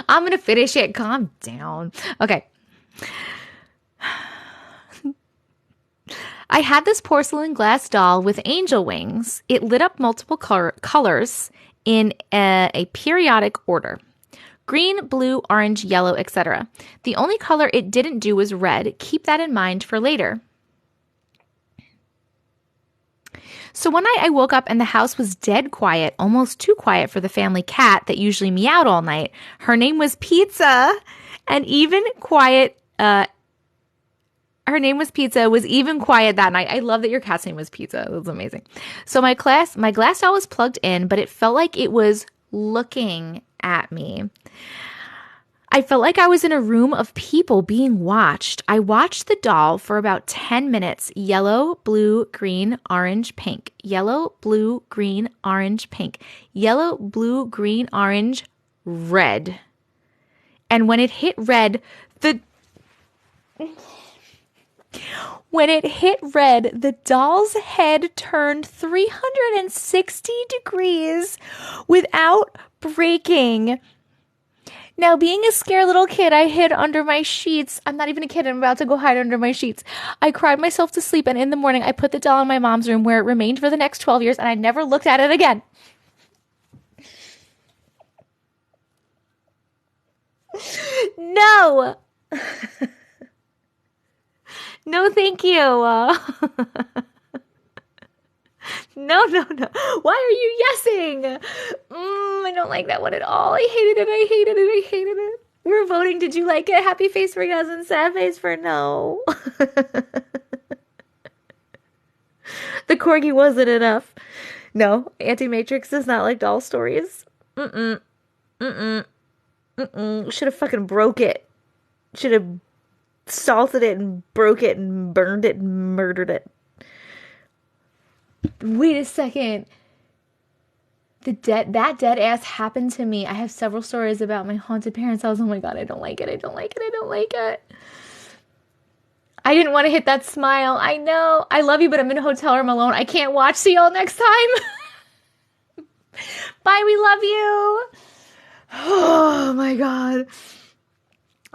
I'm going to finish it. Calm down. Okay. I had this porcelain glass doll with angel wings. It lit up multiple colors in a periodic order. Green, blue, orange, yellow, etc. The only color it didn't do was red. Keep that in mind for later. So one night I woke up and the house was dead quiet, almost too quiet for the family cat that usually meowed all night. Her name was Pizza, and even quiet. Her name was Pizza, was even quiet that night. I love that your cat's name was Pizza. That was amazing. So my glass doll was plugged in, but it felt like it was looking at me. I felt like I was in a room of people being watched. I watched the doll for about 10 minutes. Yellow, blue, green, orange, pink. Yellow, blue, green, orange, pink. Yellow, blue, green, orange, red. And when it hit red, the doll's head turned 360 degrees without breaking. Now, being a scared little kid, I hid under my sheets. I'm not even a kid. I'm about to go hide under my sheets. I cried myself to sleep, and in the morning, I put the doll in my mom's room where it remained for the next 12 years, and I never looked at it again. No. No, thank you. No. Why are you yesing? I don't like that one at all. I hated it. We're voting. Did you like it? Happy face for yes and sad face for no. The corgi wasn't enough. No, Auntie Matrix does not like doll stories. Should have fucking broke it. Should have salted it and broke it and burned it and murdered it. Wait a second. That dead ass happened to me. I have several stories about my haunted parents' house. Oh my god, I don't like it. I didn't want to hit that smile. I know. I love you, but I'm in a hotel room alone. I can't watch. See y'all next time. Bye, we love you. Oh my god.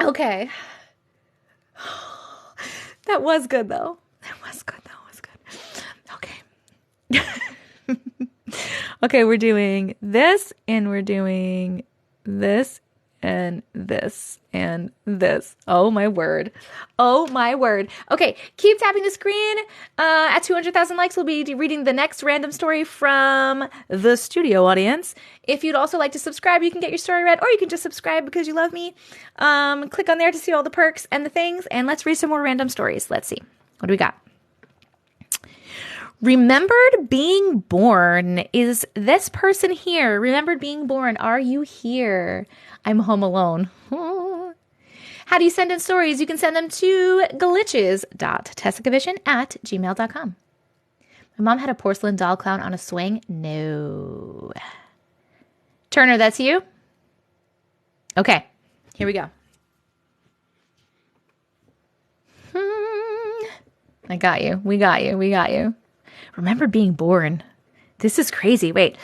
Okay. That was good though. Okay. Okay, we're doing this, and we're doing this, and this, and this. Oh my word. Okay, keep tapping the screen. At 200,000 likes, we'll be reading the next random story from the studio audience. If you'd also like to subscribe, you can get your story read, or you can just subscribe because you love me. Click on there to see all the perks and the things, and let's read some more random stories. Let's see. What do we got? Remembered being born. Is this person here? Remembered being born. Are you here? I'm home alone. How do you send in stories? You can send them to glitches.tessicavision@gmail.com. My mom had a porcelain doll clown on a swing. No. Turner, that's you? Okay, here we go. I got you. We got you. Remember being born. This is crazy. Wait,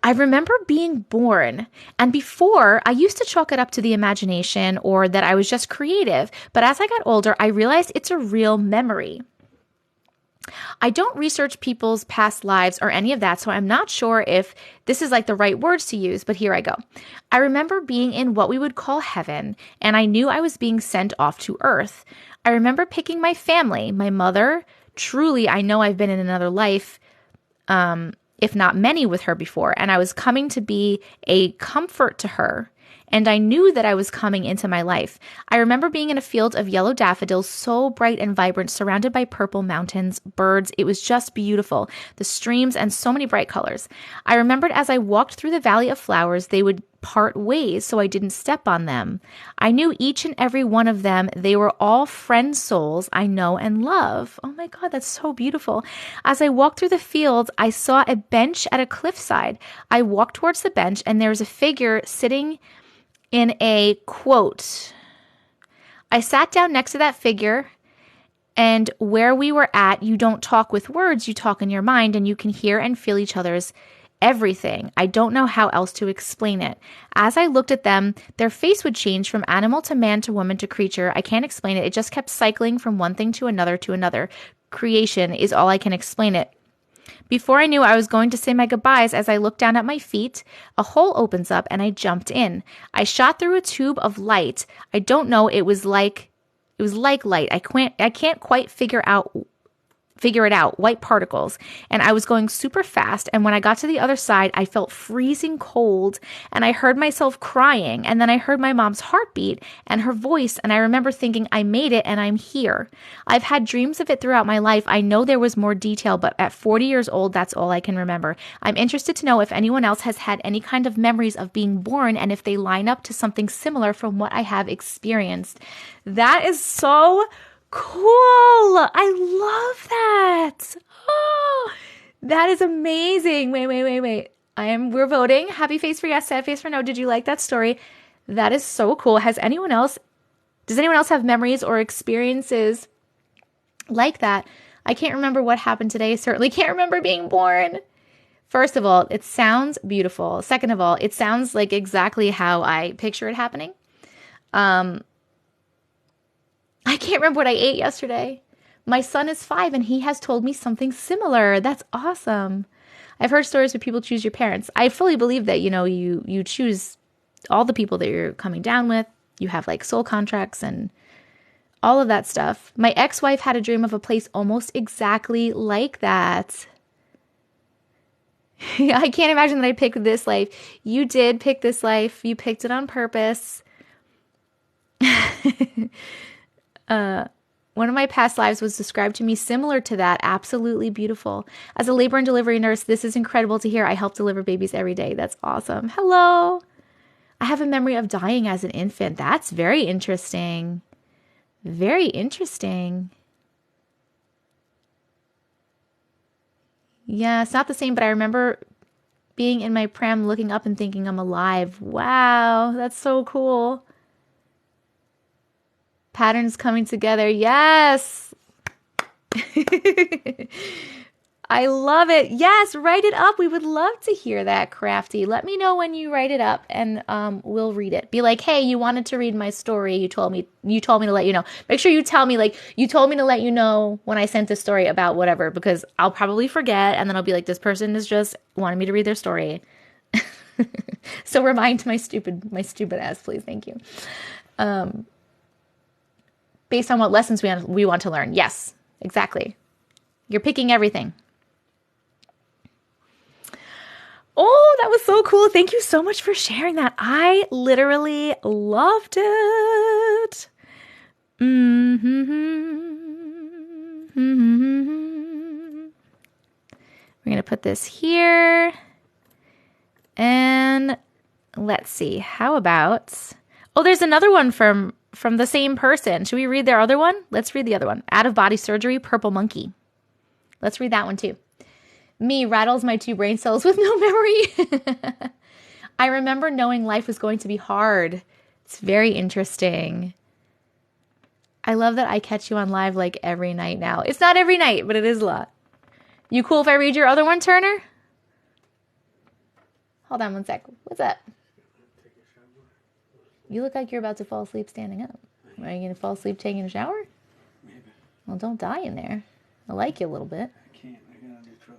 I remember being born. And before, I used to chalk it up to the imagination or that I was just creative. But as I got older, I realized it's a real memory. I don't research people's past lives or any of that, so I'm not sure if this is like the right words to use, but here I go. I remember being in what we would call heaven, and I knew I was being sent off to earth. I remember picking my family, my mother. Truly, I know I've been in another life, if not many, with her before, and I was coming to be a comfort to her, and I knew that I was coming into my life. I remember being in a field of yellow daffodils, so bright and vibrant, surrounded by purple mountains, birds. It was just beautiful, the streams, and so many bright colors. I remembered as I walked through the valley of flowers, they would part ways so I didn't step on them. I knew each and every one of them. They were all friend souls I know and love. Oh my God, that's so beautiful. As I walked through the fields, I saw a bench at a cliffside. I walked towards the bench, and there was a figure sitting in a quote. I sat down next to that figure, and where we were at, you don't talk with words, you talk in your mind, and you can hear and feel each other's everything. I don't know how else to explain it. As I looked at them, their face would change from animal to man to woman to creature. I can't explain it. It just kept cycling from one thing to another to another. Creation is all I can explain it. Before I knew, I was going to say my goodbyes. As I looked down at my feet, a hole opens up and I jumped in. I shot through a tube of light. I don't know. It was like light. I can't quite figure it out, white particles, and I was going super fast, and when I got to the other side, I felt freezing cold, and I heard myself crying, and then I heard my mom's heartbeat and her voice, and I remember thinking, I made it, and I'm here. I've had dreams of it throughout my life. I know there was more detail, but at 40 years old, that's all I can remember. I'm interested to know if anyone else has had any kind of memories of being born, and if they line up to something similar from what I have experienced. That is so cool. I love that. Oh, that is amazing. Wait. We're voting. Happy face for yes, sad face for no. Did you like that story? That is so cool. Does anyone else have memories or experiences like that? I can't remember what happened today. Certainly can't remember being born. First of all, it sounds beautiful. Second of all, it sounds like exactly how I picture it happening. I can't remember what I ate yesterday. My son is 5 and he has told me something similar. That's awesome. I've heard stories where people choose your parents. I fully believe that, you choose all the people that you're coming down with. You have like soul contracts and all of that stuff. My ex-wife had a dream of a place almost exactly like that. I can't imagine that I picked this life. You did pick this life. You picked it on purpose. One of my past lives was described to me similar to that. Absolutely beautiful. As a labor and delivery nurse, this is incredible to hear. I help deliver babies every day. That's awesome. Hello. I have a memory of dying as an infant. That's very interesting. Very interesting. Yeah, it's not the same, but I remember being in my pram looking up and thinking I'm alive. Wow, that's so cool. Patterns coming together. Yes. I love it. Yes, write it up. We would love to hear that, Crafty. Let me know when you write it up and we'll read it. Be like, hey, you wanted to read my story. You told me to let you know. Make sure you tell me, like, you told me to let you know when I sent a story about whatever, because I'll probably forget and then I'll be like, this person is just wanting me to read their story. So remind my stupid ass, please. Thank you. Based on what lessons we want to learn. Yes, exactly. You're picking everything. Oh, that was so cool. Thank you so much for sharing that. I literally loved it. We're going to put this here. And let's see. How about... Oh, there's another one from the same person. Should we read their other one? Let's read the other one. Out of body surgery, purple monkey. Let's read that one too. Me rattles my 2 brain cells with no memory. I remember knowing life was going to be hard. It's very interesting. I love that I catch you on live like every night now. It's not every night, but it is a lot. You cool if I read your other one, Turner? Hold on one sec. What's up? You look like you're about to fall asleep standing up. Are you going to fall asleep taking a shower? Maybe. Well, don't die in there. I like you a little bit. I can't. I got a new truck.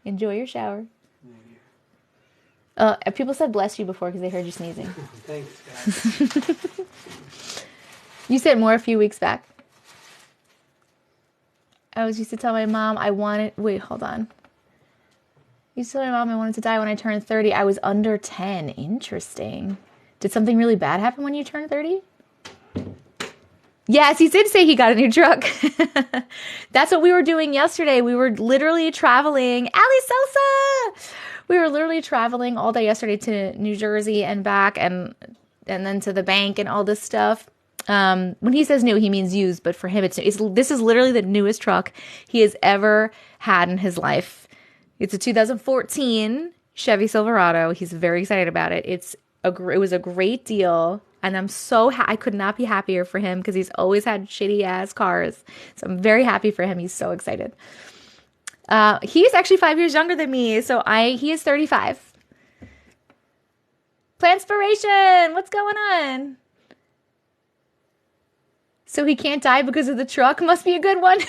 Enjoy your shower. Maybe. People said bless you before because they heard you sneezing. Thanks, guys. You said more a few weeks back. I used to tell my mom I wanted... Wait, hold on. I used to tell my mom I wanted to die when I turned 30. I was under 10. Interesting. Did something really bad happen when you turned 30? Yes, he did say he got a new truck. That's what we were doing yesterday. We were literally traveling. Ali Sosa! We were literally traveling all day yesterday to New Jersey and back and then to the bank and all this stuff. When he says new, he means used, but for him, this is literally the newest truck he has ever had in his life. It's a 2014 Chevy Silverado. He's very excited about it. It was a great deal. And I'm I could not be happier for him because he's always had shitty ass cars. So I'm very happy for him. He's so excited. He's actually 5 years younger than me. So he is 35. Planspiration, what's going on? So he can't die because of the truck? Must be a good one.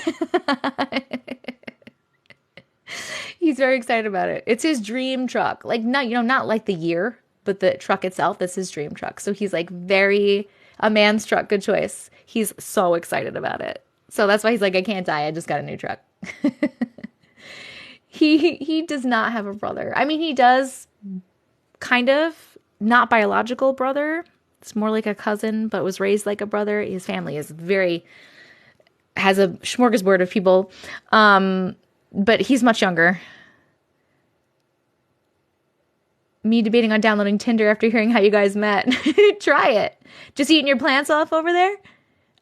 He's very excited about it. It's his dream truck. Like, not like the year, but the truck itself, that's his dream truck. So he's like a man's truck. Good choice. He's so excited about it. So that's why he's like, I can't die. I just got a new truck. He does not have a brother. I mean, he does kind of, not biological brother. It's more like a cousin, but was raised like a brother. His family has a smorgasbord of people. But he's much younger. Me debating on downloading Tinder after hearing how you guys met. Try it. Just eating your plants off over there.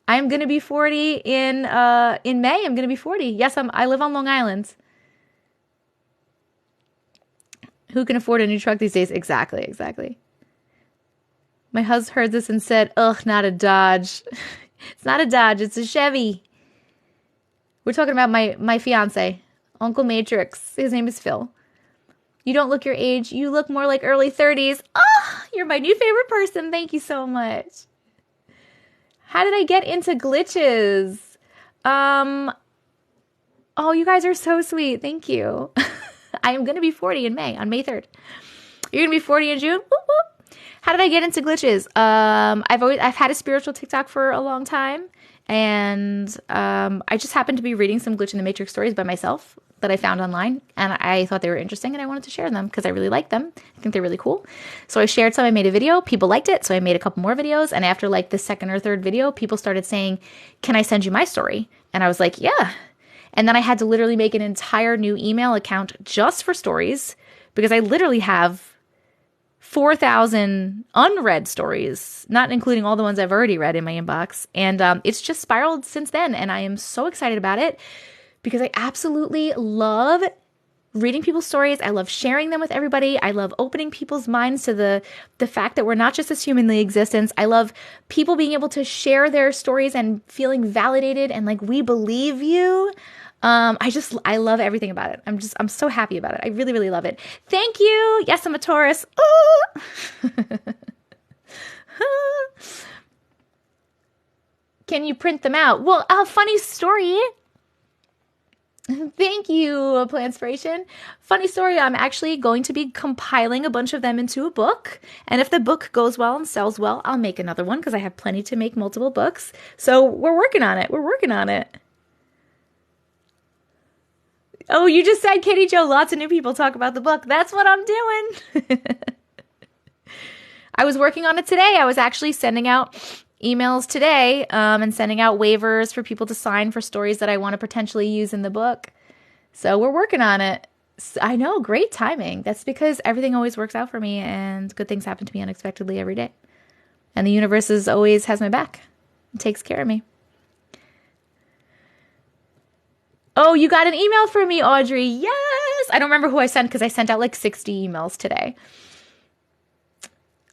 I'm going to be 40 in May. I'm going to be 40. Yes, I live on Long Island. Who can afford a new truck these days? Exactly. My husband heard this and said, ugh, not a Dodge. It's not a Dodge. It's a Chevy. We're talking about my fiance, Uncle Matrix. His name is Phil. You don't look your age. You look more like early 30s. Oh, You're my new favorite person. Thank you so much. How did I get into glitches? Oh, you guys are so sweet. Thank you. I am going to be 40 in May, on May 3rd. You're going to be 40 in June? Whoop, whoop. How did I get into glitches? I've had a spiritual TikTok for a long time, and I just happened to be reading some Glitch in the Matrix stories by myself that I found online, and I thought they were interesting, and I wanted to share them because I really like them. I think they're really cool. So I shared some. I made a video. People liked it, so I made a couple more videos, and after like the second or third video, people started saying, "Can I send you my story?" And I was like, "Yeah." And then I had to literally make an entire new email account just for stories because I literally have 4,000 unread stories, not including all the ones I've already read in my inbox. And it's just spiraled since then. And I am so excited about it because I absolutely love reading people's stories. I love sharing them with everybody. I love opening people's minds to the fact that we're not just this humanly existence. I love people being able to share their stories and feeling validated and like, we believe you. I love everything about it. I'm so happy about it. I really, really love it. Thank you. Yes, I'm a Taurus. Can you print them out? Well, a funny story. Thank you, Planspiration. Funny story, I'm actually going to be compiling a bunch of them into a book. And if the book goes well and sells well, I'll make another one because I have plenty to make multiple books. So we're working on it. We're working on it. Oh, you just said, Katie Jo, lots of new people talk about the book. That's what I'm doing. I was working on it today. I was actually sending out emails today and sending out waivers for people to sign for stories that I want to potentially use in the book. So we're working on it. I know, great timing. That's because everything always works out for me and good things happen to me unexpectedly every day. And the universe always has my back and takes care of me. Oh, you got an email from me, Audrey. Yes. I don't remember who I sent because I sent out like 60 emails today.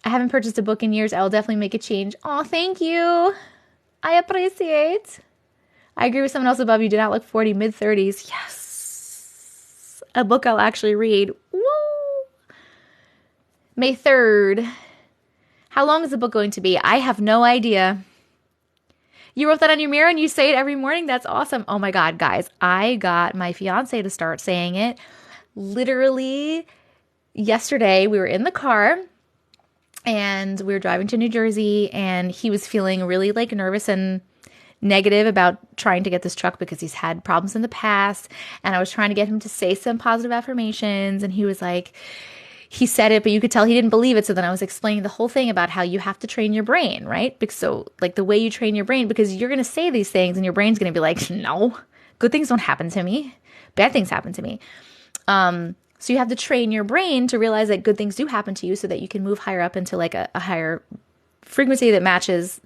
I haven't purchased a book in years. I will definitely make a change. Oh, thank you. I appreciate. I agree with someone else above. You did not look 40, mid-30s. Yes. A book I'll actually read. Woo. May 3rd. How long is the book going to be? I have no idea. You wrote that on your mirror and you say it every morning? That's awesome. Oh my God, guys. I got my fiance to start saying it. Literally yesterday, we were in the car and we were driving to New Jersey and he was feeling really like nervous and negative about trying to get this truck because he's had problems in the past. And I was trying to get him to say some positive affirmations and he was like, he said it, but you could tell he didn't believe it. So then I was explaining the whole thing about how you have to train your brain, right? Because so like the way you train your brain, because you're going to say these things and your brain's going to be like, no, good things don't happen to me. Bad things happen to me. So you have to train your brain to realize that good things do happen to you so that you can move higher up into like a higher frequency that matches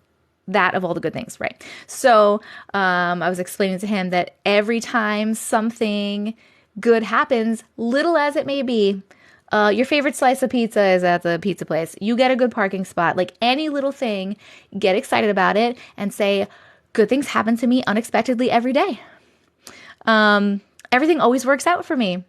that of all the good things, right? So I was explaining to him that every time something good happens, little as it may be, your favorite slice of pizza is at the pizza place. You get a good parking spot. Like any little thing, get excited about it and say, good things happen to me unexpectedly every day. Everything always works out for me.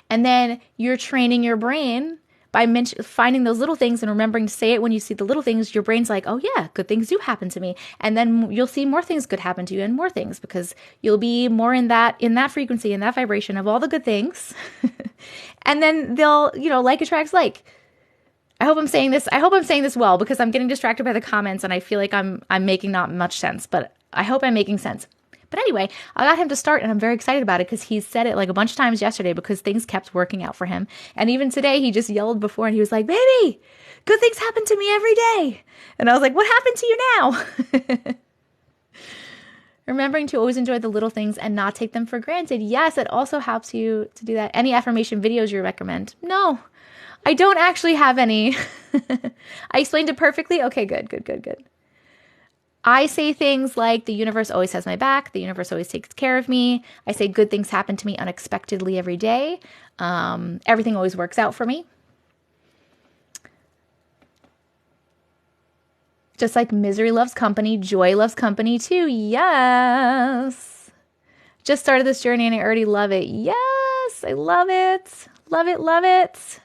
And then you're training your brain by finding those little things and remembering to say it when you see the little things. Your brain's like, oh yeah, good things do happen to me. And then you'll see more things could happen to you and more things because you'll be more in that frequency, in that vibration of all the good things. And then they'll, like attracts like. I hope I'm saying this well because I'm getting distracted by the comments and I feel like I'm making not much sense, but I hope I'm making sense. But anyway, I got him to start and I'm very excited about it because he said it like a bunch of times yesterday because things kept working out for him. And even today, he just yelled before and he was like, baby, good things happen to me every day. And I was like, what happened to you now? Remembering to always enjoy the little things and not take them for granted. Yes, it also helps you to do that. Any affirmation videos you recommend? No, I don't actually have any. I explained it perfectly. Okay, good. I say things like the universe always has my back. The universe always takes care of me. I say good things happen to me unexpectedly every day. Everything always works out for me. Just like misery loves company, joy loves company too. Yes. Just started this journey and I already love it. Yes, I love it. Love it.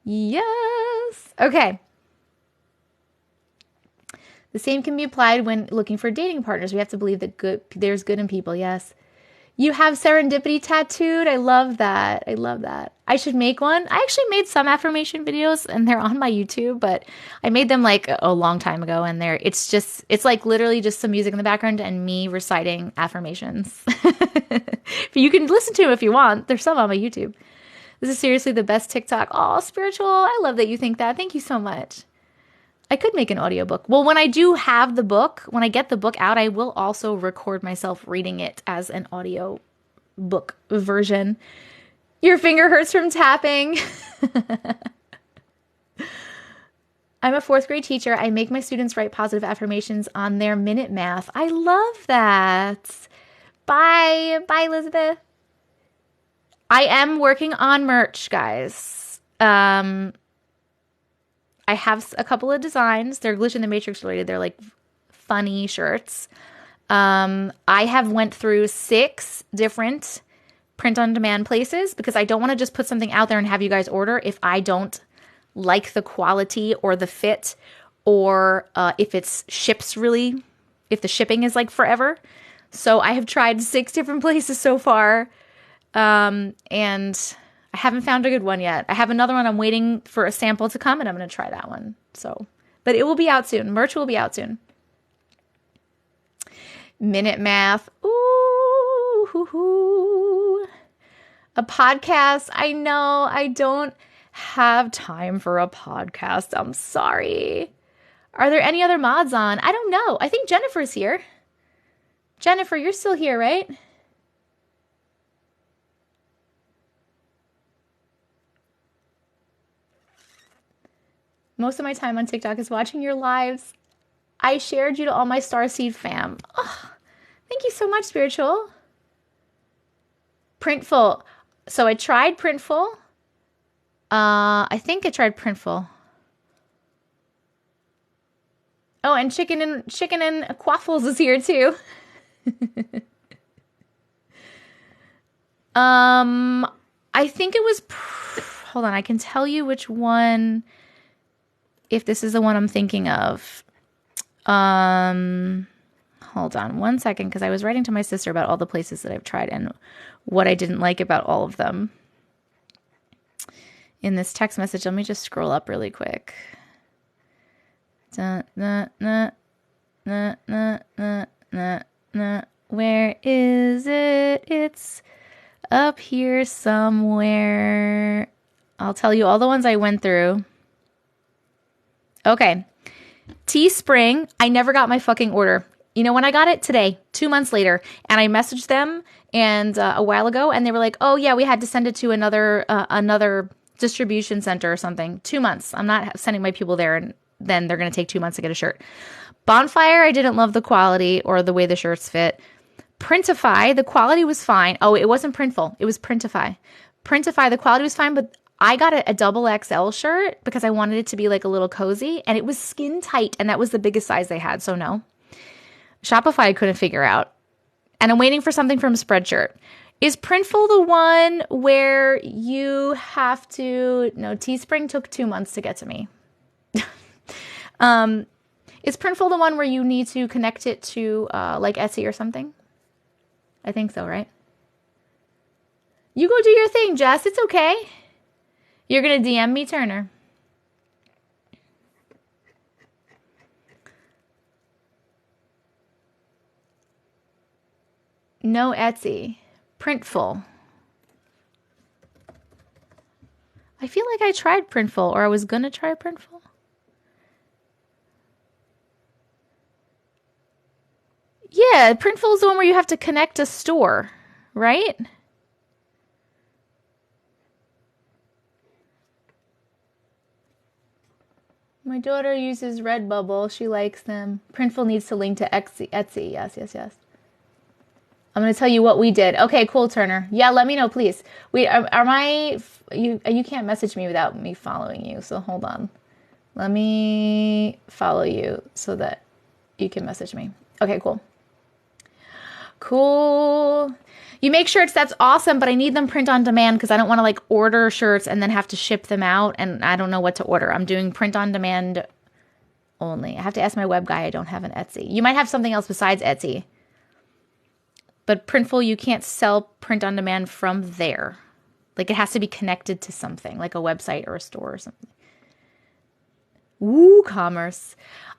Yes. Okay. The same can be applied when looking for dating partners. We have to believe that there's good in people. Yes. You have serendipity tattooed. I love that. I love that. I should make one. I actually made some affirmation videos and they're on my YouTube, but I made them like a long time ago and it's like literally just some music in the background and me reciting affirmations. But you can listen to them if you want. There's some on my YouTube. This is seriously the best TikTok. Oh, spiritual. I love that you think that. Thank you so much. I could make an audiobook. Well, when I do have the book, when I get the book out, I will also record myself reading it as an audio book version. Your finger hurts from tapping. I'm a 4th grade teacher. I make my students write positive affirmations on their minute math. I love that. Bye. Bye, Elizabeth. I am working on merch, guys. I have a couple of designs. They're Glitch in the Matrix related. They're like funny shirts. I have went through 6 different print-on-demand places because I don't want to just put something out there and have you guys order if I don't like the quality or the fit or if the shipping is like forever. So I have tried 6 different places so far, and I haven't found a good one yet. I have another one. I'm waiting for a sample to come, and I'm going to try that one. So, but it will be out soon. Merch will be out soon. Minute math. Ooh, hoo, hoo. A podcast. I know I don't have time for a podcast. I'm sorry. Are there any other mods on? I don't know. I think Jennifer's here. Jennifer, you're still here, right? Most of my time on TikTok is watching your lives. I shared you to all my Starseed fam. Oh, thank you so much, Spiritual. Printful. So I tried Printful. I think I tried Printful. Oh, and chicken and quaffles is here too. I think it was. Hold on, I can tell you which one. If this is the one I'm thinking of. Hold on one second, because I was writing to my sister about all the places that I've tried and what I didn't like about all of them. In this text message, let me just scroll up really quick. Where is it? It's up here somewhere. I'll tell you all the ones I went through. Okay. Teespring, I never got my fucking order. You know when I got it? Today, 2 months later. And I messaged them and a while ago, and they were like, oh, yeah, we had to send it to another distribution center or something. 2 months. I'm not sending my people there, and then they're going to take 2 months to get a shirt. Bonfire, I didn't love the quality or the way the shirts fit. Printify, the quality was fine. Oh, it wasn't Printful. It was Printify. Printify, the quality was fine, but I got a double XL shirt because I wanted it to be like a little cozy, and it was skin tight, and that was the biggest size they had, so no. Shopify I couldn't figure out. And I'm waiting for something from Spreadshirt. Is Printful the one where you have to... No, Teespring took 2 months to get to me. Is Printful the one where you need to connect it to like Etsy or something? I think so, right? You go do your thing, Jess. It's okay. You're going to DM me, Turner. No Etsy. Printful. I feel like I tried Printful, or I was going to try Printful. Yeah, Printful is the one where you have to connect a store, right? My daughter uses Redbubble. She likes them. Printful needs to link to Etsy. Yes, yes, yes. I'm going to tell you what we did. Okay, cool, Turner. Yeah, let me know, please. You can't message me without me following you, so hold on. Let me follow you so that you can message me. Okay, cool. Cool. You make shirts, that's awesome, but I need them print on demand because I don't want to like order shirts and then have to ship them out, and I don't know what to order. I'm doing print on demand only. I have to ask my web guy. I don't have an Etsy. You might have something else besides Etsy. But Printful, you can't sell print on demand from there. Like it has to be connected to something, like a website or a store or something. WooCommerce.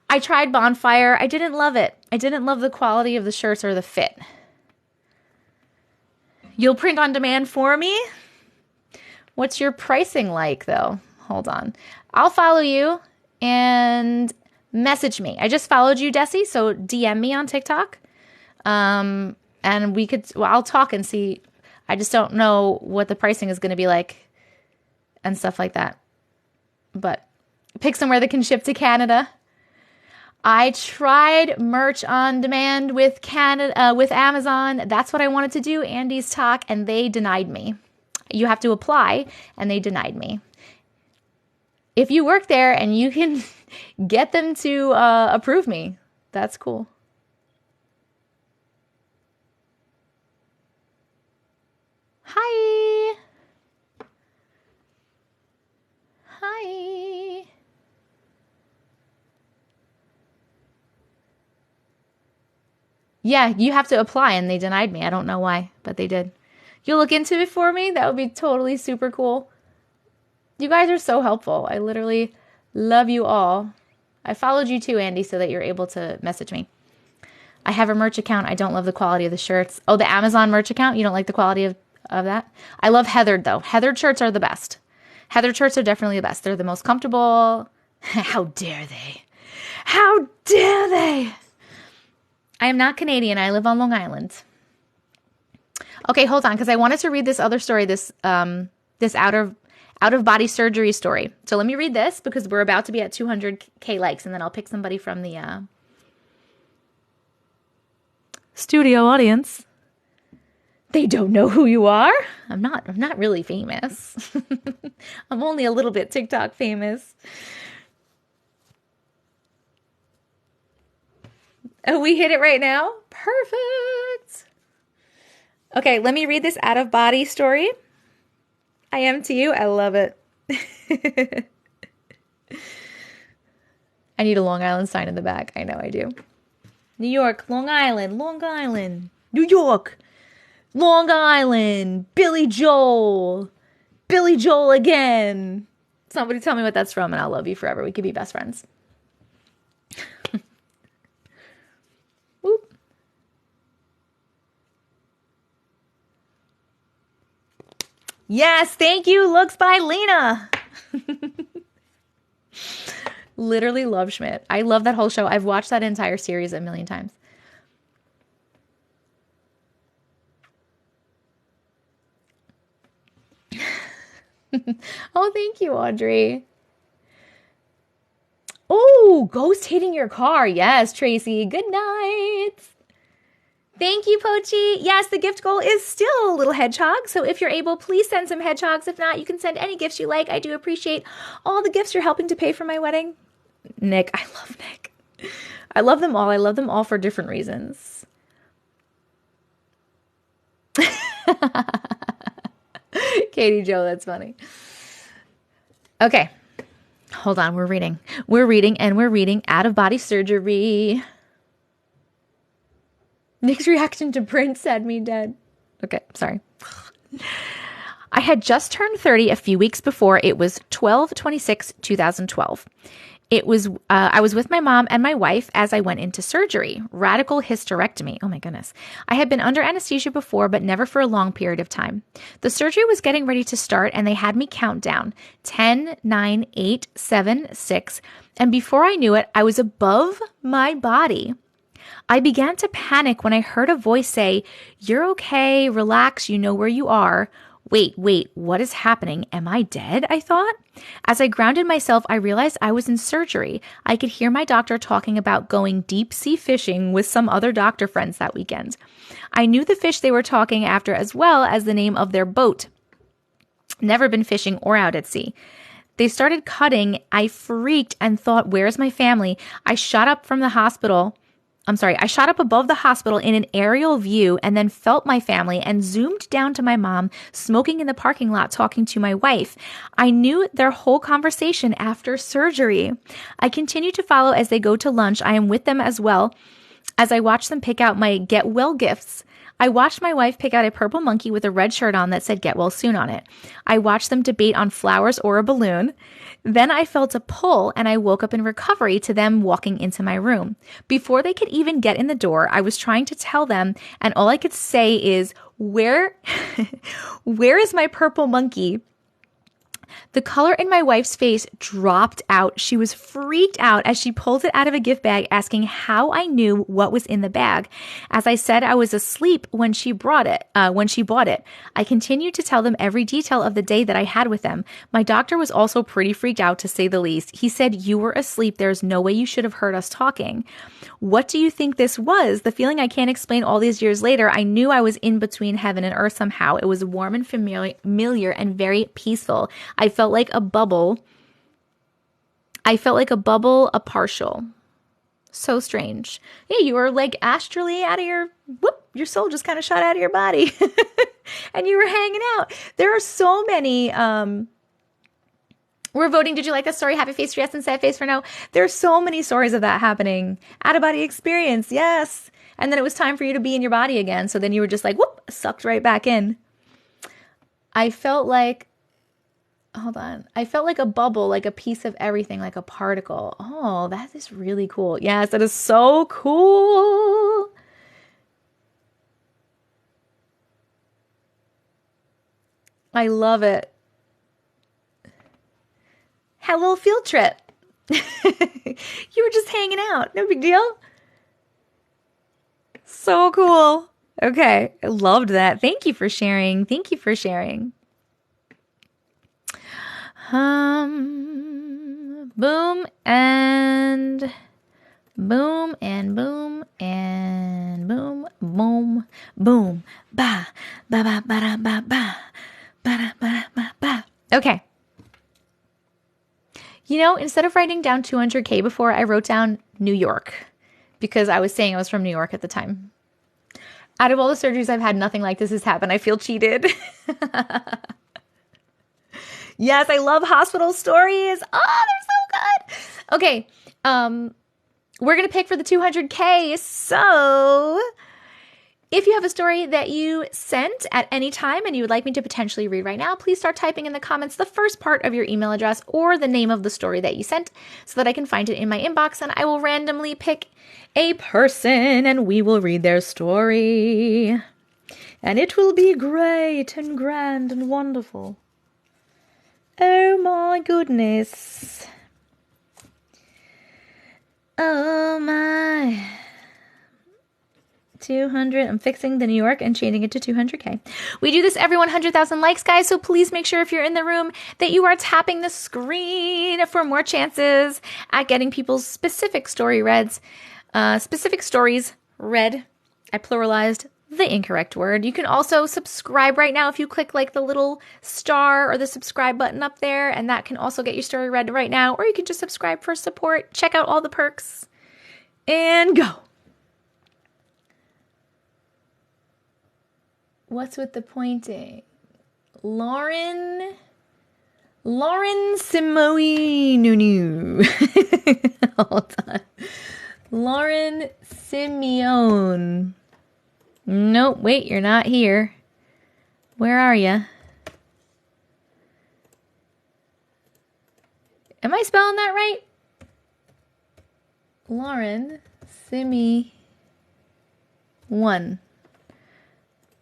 I tried Bonfire. I didn't love it. I didn't love the quality of the shirts or the fit. You'll print on demand for me? What's your pricing like, though? Hold on. I'll follow you and message me. I just followed you, Desi, so DM me on TikTok. And I'll talk and see. I just don't know what the pricing is going to be like and stuff like that. But pick somewhere that can ship to Canada. I tried merch on demand with Amazon. That's what I wanted to do, Andy's Talk, and they denied me. You have to apply, and they denied me. If you work there and you can get them to approve me, that's cool. Hi. Hi. Yeah, you have to apply, and they denied me. I don't know why, but they did. You'll look into it for me? That would be totally super cool. You guys are so helpful. I literally love you all. I followed you too, Andy, so that you're able to message me. I have a merch account. I don't love the quality of the shirts. Oh, the Amazon merch account? You don't like the quality of that? I love Heathered, though. Heathered shirts are the best. Heathered shirts are definitely the best. They're the most comfortable. How dare they? How dare they? I am not Canadian. I live on Long Island. Okay, hold on, because I wanted to read this other story, this out of body surgery story. So let me read this because we're about to be at 200K likes, and then I'll pick somebody from the studio audience. They don't know who you are. I'm not really famous. I'm only a little bit TikTok famous. Oh, we hit it right now? Perfect. Okay, let me read this out-of-body story. I am to you. I love it. I need a Long Island sign in the back. I know I do. New York, Long Island, Long Island. New York, Long Island. Billy Joel. Billy Joel again. Somebody tell me what that's from and I'll love you forever. We could be best friends. Whoop. Yes, thank you. Looks by Lena. Literally love Schmidt. I love that whole show. I've watched that entire series a million times. Oh, thank you, Audrey. Oh, ghost hitting your car. Yes, Tracy. Good night. Thank you, Pochi. Yes, the gift goal is still a little hedgehog. So if you're able, please send some hedgehogs. If not, you can send any gifts you like. I do appreciate all the gifts you're helping to pay for my wedding. Nick. I love Nick. I love them all. I love them all for different reasons. Katie Joe, that's funny. Okay. Hold on. We're reading Out of Body Surgery. Nick's reaction to Prince had me dead. Okay, sorry. I had just turned 30 a few weeks before. It was 12/26/2012. I was with my mom and my wife as I went into surgery. Radical hysterectomy. Oh my goodness. I had been under anesthesia before, but never for a long period of time. The surgery was getting ready to start and they had me count down 10, 9, 8, 7, 6. And before I knew it, I was above my body. I began to panic when I heard a voice say, "You're okay, relax, you know where you are." Wait, what is happening? Am I dead? I thought. As I grounded myself, I realized I was in surgery. I could hear my doctor talking about going deep sea fishing with some other doctor friends that weekend. I knew the fish they were talking after as well as the name of their boat. Never been fishing or out at sea. They started cutting. I freaked and thought, where's my family? I shot up from the hospital I shot up above the hospital in an aerial view and then felt my family and zoomed down to my mom smoking in the parking lot talking to my wife. I knew their whole conversation after surgery. I continue to follow as they go to lunch. I am with them as well as I watch them pick out my get well gifts. I watched my wife pick out a purple monkey with a red shirt on that said get well soon on it. I watched them debate on flowers or a balloon. Then I felt a pull and I woke up in recovery to them walking into my room. Before they could even get in the door, I was trying to tell them and all I could say is, where is my purple monkey? The color in my wife's face dropped out. She was freaked out as she pulled it out of a gift bag, asking how I knew what was in the bag. As I said, I was asleep when she bought it. I continued to tell them every detail of the day that I had with them. My doctor was also pretty freaked out, to say the least. He said, "You were asleep. There's no way you should have heard us talking." What do you think this was? The feeling I can't explain all these years later. I knew I was in between heaven and earth somehow. It was warm and familiar and very peaceful. I felt like a bubble. A partial. So strange. Yeah, you were like astrally out of your soul just kind of shot out of your body. And you were hanging out. There are so many, we're voting, did you like that story? Happy face for yes and sad face for no. There are so many stories of that happening. Out of body experience, yes. And then it was time for you to be in your body again. So then you were just like, whoop, sucked right back in. I felt like a bubble, like a piece of everything, like a particle. Oh, that is really cool. Yes, that is so cool. I love it. Had a little field trip. You were just hanging out. No big deal. So cool. Okay. I loved that. Thank you for sharing. Boom and boom and boom and boom, boom, boom, ba, ba, ba, ba, ba, ba, ba, ba, ba, ba. Okay. You know, instead of writing down 200K before, I wrote down New York because I was saying I was from New York at the time. Out of all the surgeries I've had, nothing like this has happened. I feel cheated. Yes, I love hospital stories. Oh, they're so good. Okay, we're going to pick for the 200K. So if you have a story that you sent at any time and you would like me to potentially read right now, please start typing in the comments the first part of your email address or the name of the story that you sent so that I can find it in my inbox, and I will randomly pick a person and we will read their story. And it will be great and grand and wonderful. Oh my goodness. Oh my. 200. I'm fixing the New York and changing it to 200K. We do this every 100,000 likes, guys. So please make sure if you're in the room that you are tapping the screen for more chances at getting people's specific stories read. I pluralized the incorrect word. You can also subscribe right now if you click like the little star or the subscribe button up there, and that can also get your story read right now. Or you can just subscribe for support. Check out all the perks and go. What's with the pointing? Lauren Simoe. Hold on. Lauren Simeone. Nope, wait, you're not here. Where are you? Am I spelling that right? Lauren Simeone.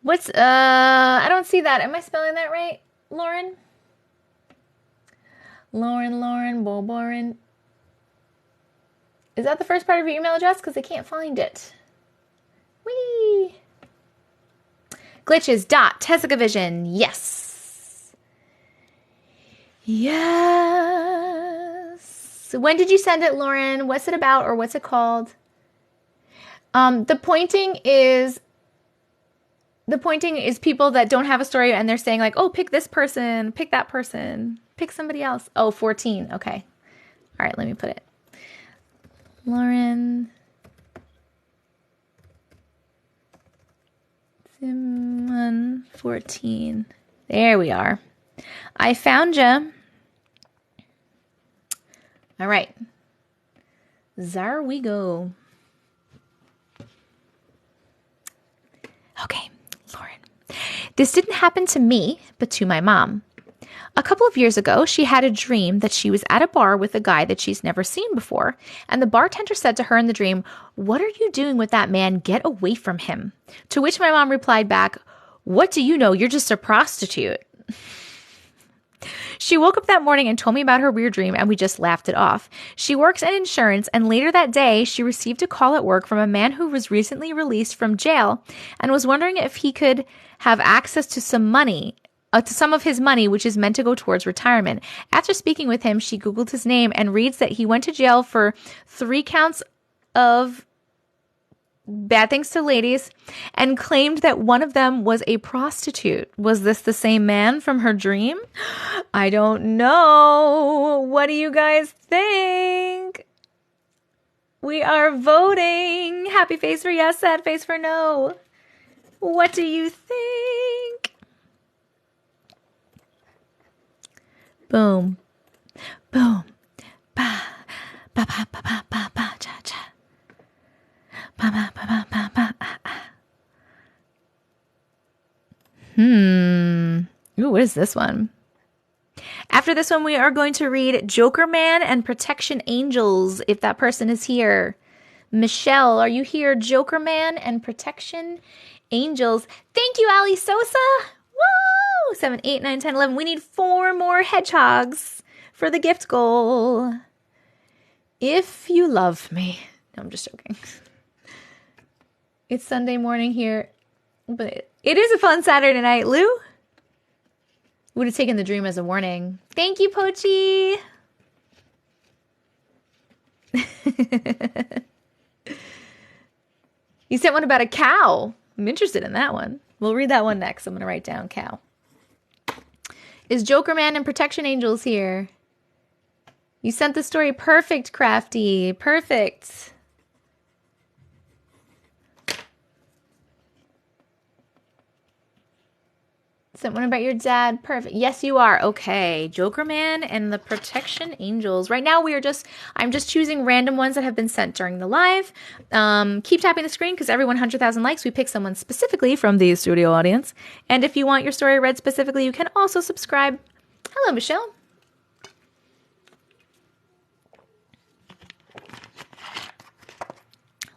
What's, I don't see that. Am I spelling that right? Lauren, Boborin. Is that the first part of your email address? Because I can't find it. Whee! Glitches. TessicaVision. Yes. Yes. When did you send it, Lauren? What's it about, or what's it called? The pointing is people that don't have a story and they're saying like, oh, pick this person, pick that person, pick somebody else. Oh, 14. Okay. All right, let me put it. Lauren Simon 14. There we are. I found you. All right. There we go. Okay, Lauren. This didn't happen to me, but to my mom. A couple of years ago, she had a dream that she was at a bar with a guy that she's never seen before, and the bartender said to her in the dream, "What are you doing with that man? Get away from him." To which my mom replied back, "What do you know? You're just a prostitute." She woke up that morning and told me about her weird dream, and we just laughed it off. She works in insurance, and later that day, she received a call at work from a man who was recently released from jail and was wondering if he could have access to some money, to some of his money, which is meant to go towards retirement. After speaking with him, she Googled his name and reads that he went to jail for 3 counts of bad things to ladies and claimed that one of them was a prostitute. Was this the same man from her dream? I don't know. What do you guys think? We are voting. Happy face for yes, sad face for no. What do you think? Boom. Boom. Ba. Ba ba ba ba ba ba cha cha. Ba ba ba ba ba ba. Ooh, what is this one? After this one, we are going to read Joker Man and Protection Angels, if that person is here. Michelle, are you here? Joker Man and Protection Angels. Thank you, Ali Sosa. Woo! 7, 8, 9, 10, 11. We need 4 more hedgehogs for the gift goal. If you love me. No, I'm just joking. It's Sunday morning here, but it is a fun Saturday night. Lou would have taken the dream as a warning. Thank you, Pochi. You sent one about a cow. I'm interested in that one. We'll read that one next. I'm going to write down cow. Is Joker Man and Protection Angels here? You sent the story. Perfect, Crafty. Perfect. Sent one about your dad. Perfect. Yes, you are. Okay. Joker Man and the Protection Angels. Right now, I'm just choosing random ones that have been sent during the live. Keep tapping the screen because every 100,000 likes, we pick someone specifically from the studio audience. And if you want your story read specifically, you can also subscribe. Hello, Michelle.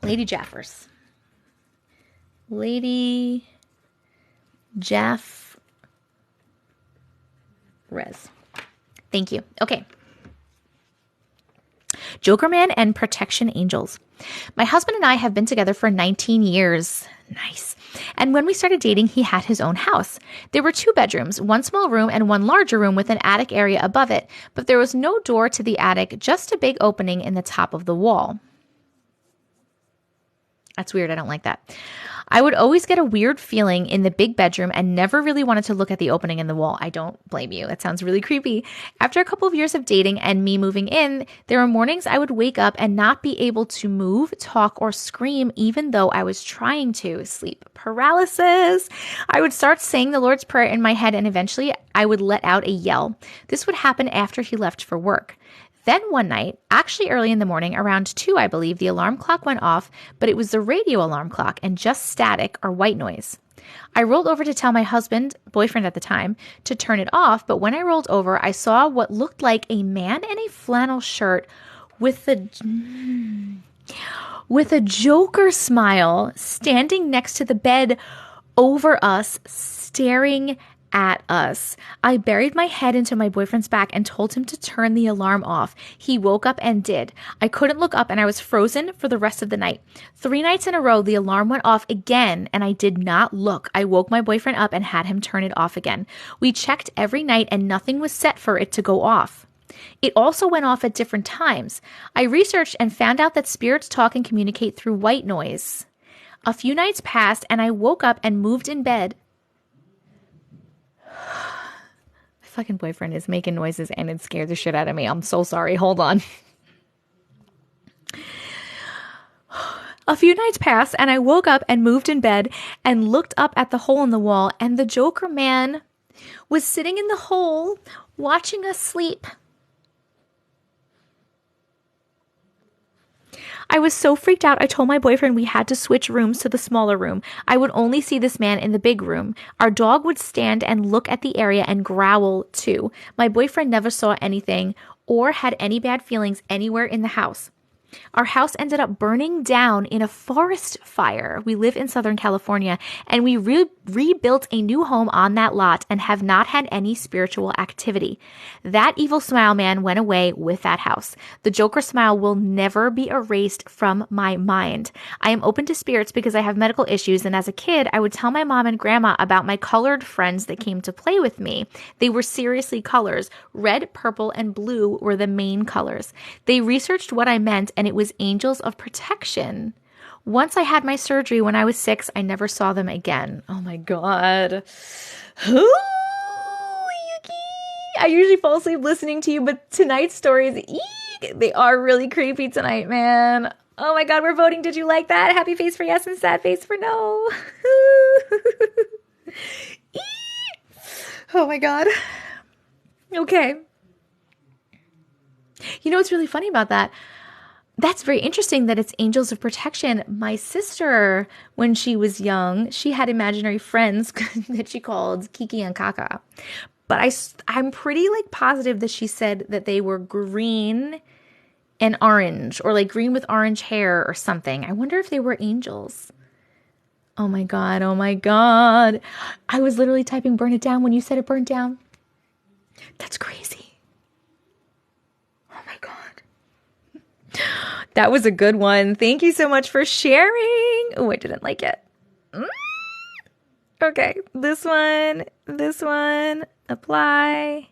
Lady Jaffers. Lady Jaff. Res. Thank you. Okay. Joker Man and Protection Angels. My husband and I have been together for 19 years. Nice. And when we started dating, he had his own house. There were 2 bedrooms, 1 small room and 1 larger room with an attic area above it, but there was no door to the attic, just a big opening in the top of the wall. That's weird. I don't like that. I would always get a weird feeling in the big bedroom and never really wanted to look at the opening in the wall. I don't blame you. That sounds really creepy. After a couple of years of dating and me moving in, there were mornings I would wake up and not be able to move, talk, or scream, even though I was trying to. Sleep paralysis. I would start saying the Lord's Prayer in my head and eventually I would let out a yell. This would happen after he left for work. Then one night, actually early in the morning, around 2, I believe, the alarm clock went off, but it was the radio alarm clock and just static or white noise. I rolled over to tell my husband, boyfriend at the time, to turn it off, but when I rolled over, I saw what looked like a man in a flannel shirt with a Joker smile standing next to the bed over us, staring at us. I buried my head into my boyfriend's back and told him to turn the alarm off. He woke up and did. I couldn't look up and I was frozen for the rest of the night. 3 nights in a row, the alarm went off again and I did not look. I woke my boyfriend up and had him turn it off again. We checked every night and nothing was set for it to go off. It also went off at different times. I researched and found out that spirits talk and communicate through white noise. A few nights passed and I woke up and moved in bed. My fucking boyfriend is making noises and it scared the shit out of me. I'm so sorry. Hold on. A few nights passed, and I woke up and moved in bed and looked up at the hole in the wall, and the Joker man was sitting in the hole watching us sleep. I was so freaked out, I told my boyfriend we had to switch rooms to the smaller room. I would only see this man in the big room. Our dog would stand and look at the area and growl too. My boyfriend never saw anything or had any bad feelings anywhere in the house. Our house ended up burning down in a forest fire. We live in Southern California, and we rebuilt a new home on that lot and have not had any spiritual activity. That evil smile man went away with that house. The Joker smile will never be erased from my mind. I am open to spirits because I have medical issues, and as a kid, I would tell my mom and grandma about my colored friends that came to play with me. They were seriously colors. Red, purple, and blue were the main colors. They researched what I meant, and it was angels of protection. Once I had my surgery when I was 6, I never saw them again. Oh my God. Ooh, Yuki. I usually fall asleep listening to you, but tonight's stories, they are really creepy tonight, man. Oh my God, we're voting. Did you like that? Happy face for yes and sad face for no. Oh my God. Okay. You know what's really funny about that? That's very interesting that it's angels of protection. My sister, when she was young, she had imaginary friends that she called Kiki and Kaka. But I'm pretty positive that she said that they were green and orange, or green with orange hair or something. I wonder if they were angels. Oh my God. Oh my God. I was literally typing burn it down when you said it burned down. That's crazy. Oh my God. That was a good one. Thank you so much for sharing. Oh, I didn't like it. Okay, this one, apply,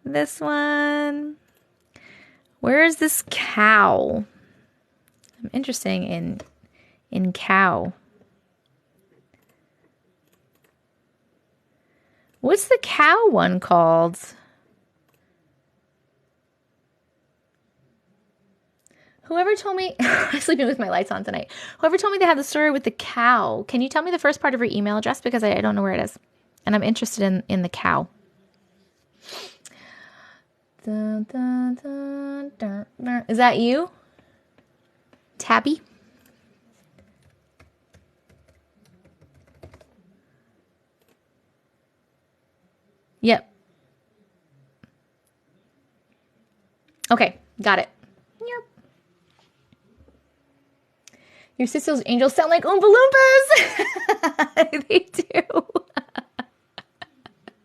this one. Where is this cow? I'm interested in cow. What's the cow one called? Whoever told me, I'm sleeping with my lights on tonight. Whoever told me they had the story with the cow, can you tell me the first part of her email address? Because I don't know where it is. And I'm interested in the cow. Dun, dun, dun, dun, dun. Is that you? Tabby? Yep. Okay, got it. Yep. Your sister's angels sound like Oompa Loompas. They do.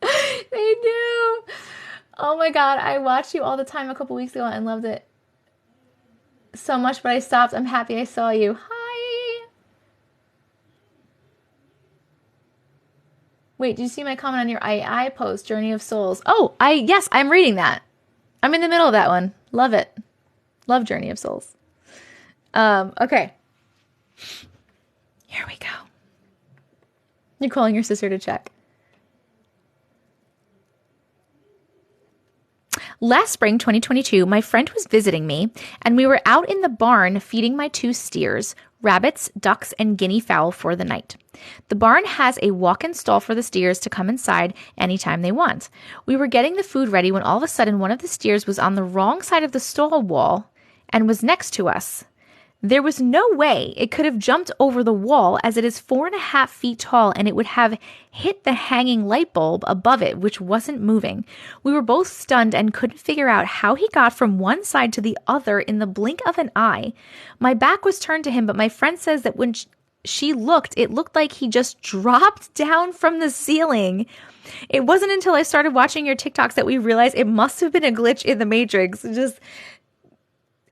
They do. Oh my God. I watched you all the time a couple weeks ago and loved it so much, but I stopped. I'm happy I saw you. Hi. Wait, did you see my comment on your II post, Journey of Souls? Oh, yes, I'm reading that. I'm in the middle of that one. Love it. Love Journey of Souls. Okay. Here we go. You're calling your sister to check. Last spring, 2022, my friend was visiting me, and we were out in the barn feeding my 2 steers, rabbits, ducks, and guinea fowl for the night. The barn has a walk-in stall for the steers to come inside anytime they want. We were getting the food ready when all of a sudden one of the steers was on the wrong side of the stall wall and was next to us. There was no way it could have jumped over the wall, as it is 4.5 feet tall, and it would have hit the hanging light bulb above it, which wasn't moving. We were both stunned and couldn't figure out how he got from one side to the other in the blink of an eye. My back was turned to him, but my friend says that when she looked, it looked like he just dropped down from the ceiling. It wasn't until I started watching your TikToks that we realized it must have been a glitch in the Matrix.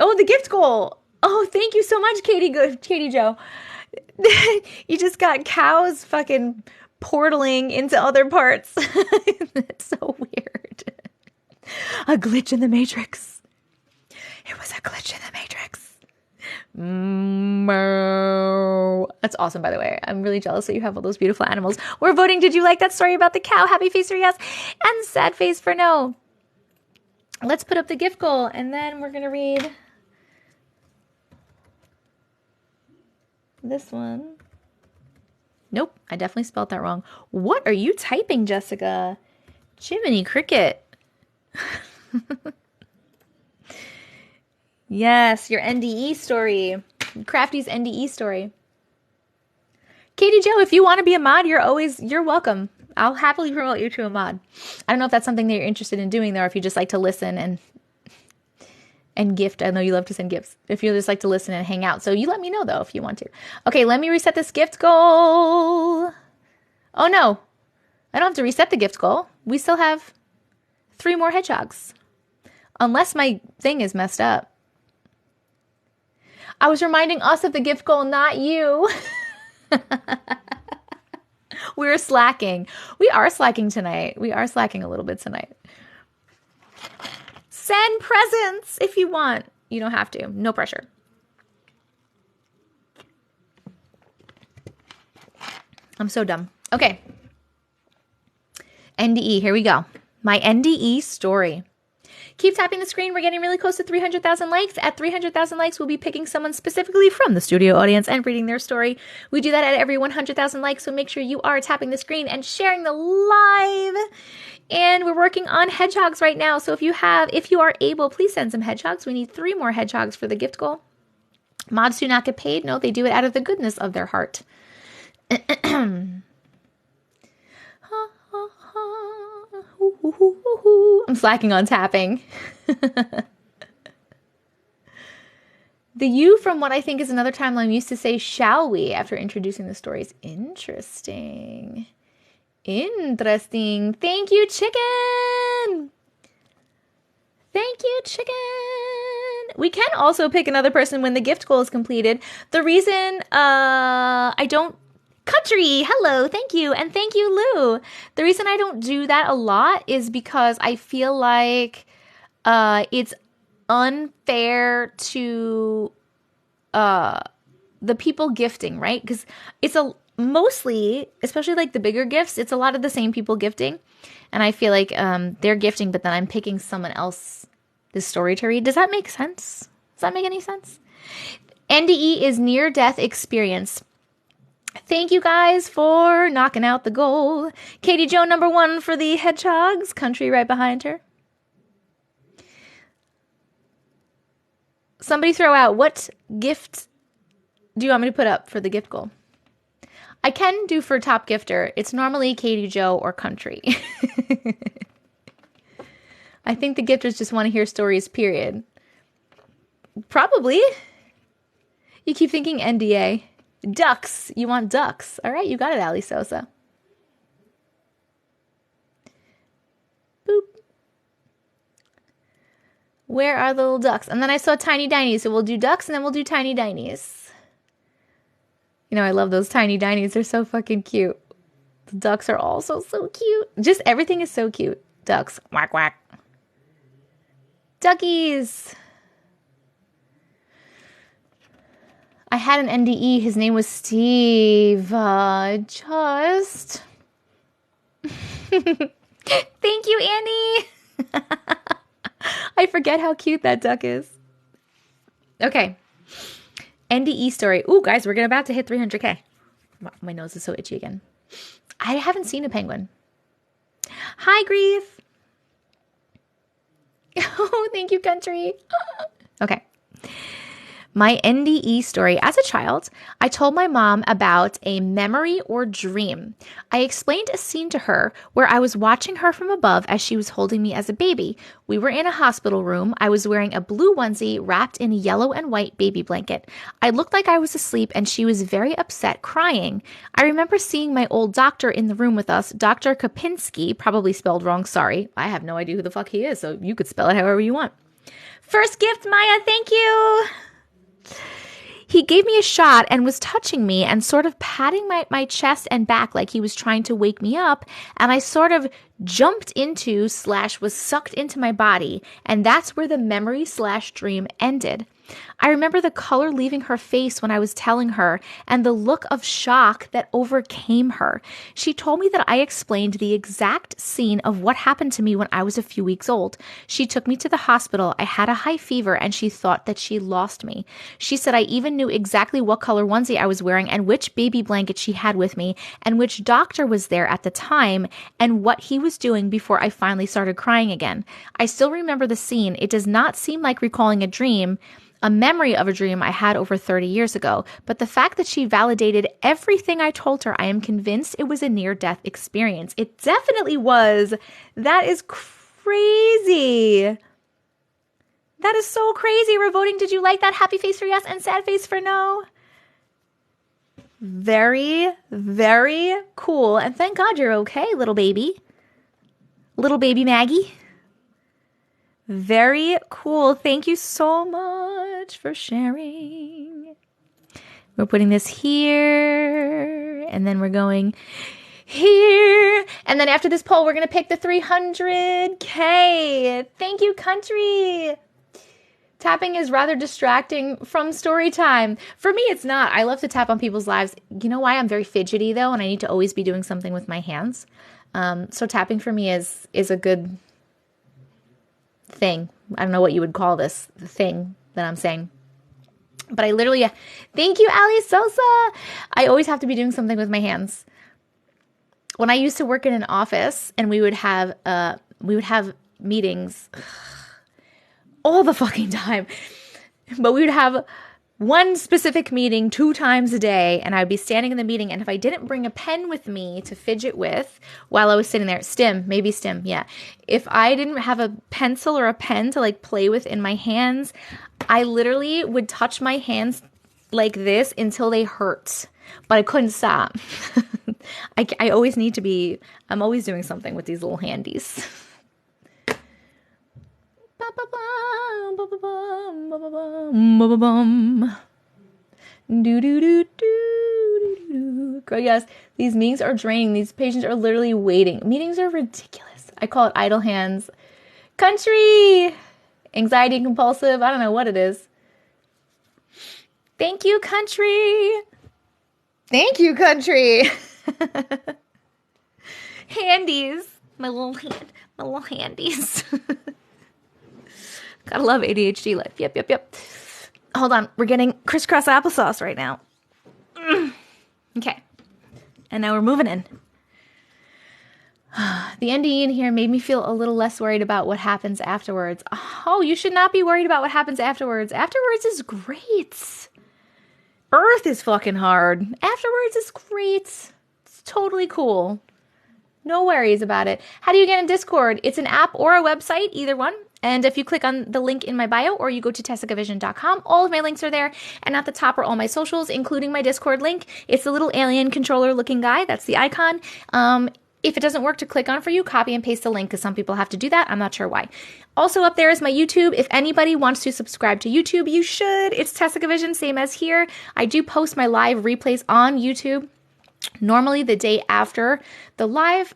Oh, the gift goal. Oh, thank you so much, Katie Joe. You just got cows fucking portaling into other parts. That's so weird. A glitch in the Matrix. It was a glitch in the Matrix. That's awesome, by the way. I'm really jealous that you have all those beautiful animals. We're voting. Did you like that story about the cow? Happy face for yes and sad face for no. Let's put up the gift goal, and then we're going to read this one. Nope, I definitely spelled that wrong. What are you typing, Jessica? Jiminy Cricket. Yes, your NDE story. Crafty's NDE story. Katie Joe, if you want to be a mod, you're welcome. I'll happily promote you to a mod. I don't know if that's something that you're interested in doing, though, or if you just like to listen and gift. I know you love to send gifts. If you just like to listen and hang out. So you let me know, though, if you want to. Okay, let me reset this gift goal. Oh, no. I don't have to reset the gift goal. We still have 3 more hedgehogs. Unless my thing is messed up. I was reminding us of the gift goal, not you. We're slacking. We are slacking tonight. We are slacking a little bit tonight. Send presents if you want. You don't have to. No pressure. I'm so dumb. Okay. NDE. Here we go. My NDE story. Keep tapping the screen. We're getting really close to 300,000 likes. At 300,000 likes, we'll be picking someone specifically from the studio audience and reading their story. We do that at every 100,000 likes, so make sure you are tapping the screen and sharing the live. And we're working on hedgehogs right now, so if you are able, please send some hedgehogs. We need 3 more hedgehogs for the gift goal. Mods do not get paid. No, they do it out of the goodness of their heart. I'm slacking on tapping. The you from what I think is another timeline used to say, shall we, after introducing the stories. Interesting. Interesting. Thank you, chicken. Thank you, chicken. We can also pick another person when the gift goal is completed. The reason I don't... Country, hello, thank you, and thank you, Lou. The reason I don't do that a lot is because I feel like it's unfair to the people gifting, right? Because it's mostly, especially like the bigger gifts, it's a lot of the same people gifting, and I feel like they're gifting, but then I'm picking someone else this story to read. Does that make sense? Does that make any sense? NDE is near-death experience. Thank you guys for knocking out the goal. Katie Joe, number 1 for the hedgehogs. Country right behind her. Somebody throw out, what gift do you want me to put up for the gift goal? I can do for top gifter. It's normally Katie Joe or Country. I think the gifters just want to hear stories, period. Probably. You keep thinking NDA. Ducks. You want ducks. All right, you got it, Ali Sosa. Boop. Where are the little ducks? And then I saw tiny dinies, so we'll do ducks and then we'll do tiny dinies. You know, I love those tiny dinies. They're so fucking cute. The ducks are also so cute. Just everything is so cute. Ducks. Quack, quack. Duckies. I had an NDE. His name was Steve. Just. Thank you, Annie. I forget how cute that duck is. Okay. NDE story. Ooh, guys, we're about to hit 300K. My nose is so itchy again. I haven't seen a penguin. Hi, Grief. Oh, thank you, Country. Okay. My NDE story. As a child, I told my mom about a memory or dream. I explained a scene to her where I was watching her from above as she was holding me as a baby. We were in a hospital room. I was wearing a blue onesie wrapped in a yellow and white baby blanket. I looked like I was asleep and she was very upset, crying. I remember seeing my old doctor in the room with us, Dr. Kopinski, probably spelled wrong, sorry. I have no idea who the fuck he is, so you could spell it however you want. First gift, Maya, thank you. He gave me a shot and was touching me and sort of patting my chest and back like he was trying to wake me up. And I sort of jumped into / was sucked into my body. And that's where the memory / dream ended. I remember the color leaving her face when I was telling her and the look of shock that overcame her. She told me that I explained the exact scene of what happened to me when I was a few weeks old. She took me to the hospital. I had a high fever and she thought that she lost me. She said I even knew exactly what color onesie I was wearing and which baby blanket she had with me and which doctor was there at the time and what he was doing before I finally started crying again. I still remember the scene. It does not seem like recalling a dream, a memory of a dream I had over 30 years ago, but the fact that she validated everything I told her, I am convinced it was a near-death experience. It definitely was. That is crazy. That is so crazy. We're voting. Did you like that? Happy face for yes and sad face for no. Very, very cool. And thank God you're okay, little baby. Little baby Maggie. Very cool. Thank you so much for sharing. We're putting this here, and then we're going here. And then after this poll, we're going to pick the 300K. Thank you, country. Tapping is rather distracting from story time. For me, it's not. I love to tap on people's lives. You know why? I'm very fidgety, though, and I need to always be doing something with my hands. So tapping for me is a good thing. I don't know what you would call this, the thing that I'm saying. But I literally, thank you, Ali Sosa. I always have to be doing something with my hands. When I used to work in an office and we would have meetings all the fucking time, but we would have one specific meeting 2 times a day, and I would be standing in the meeting, and if I didn't bring a pen with me to fidget with while I was sitting there, maybe stim, yeah. If I didn't have a pencil or a pen to like play with in my hands, I literally would touch my hands like this until they hurt, but I couldn't stop. I always need to be, I'm always doing something with these little handies. Girl, yes, these meetings are draining. These patients are literally waiting. Meetings are ridiculous. I call it idle hands. Country! Anxiety compulsive. I don't know what it is. Thank you, country. Thank you, country. Handies. My little handies. Gotta love ADHD life. Yep. Hold on. We're getting crisscross applesauce right now. Okay. And now we're moving in. The NDE in here made me feel a little less worried about what happens afterwards. Oh, you should not be worried about what happens afterwards. Afterwards is great. Earth is fucking hard. Afterwards is great. It's totally cool. No worries about it. How do you get in Discord? It's an app or a website, either one. And if you click on the link in my bio or you go to TessicaVision.com, all of my links are there. And at the top are all my socials, including my Discord link. It's the little alien controller looking guy. That's the icon. If it doesn't work to click on for you, copy and paste the link because some people have to do that. I'm not sure why. Also up there is my YouTube. If anybody wants to subscribe to YouTube, you should. It's TessicaVision, same as here. I do post my live replays on YouTube, normally the day after the live,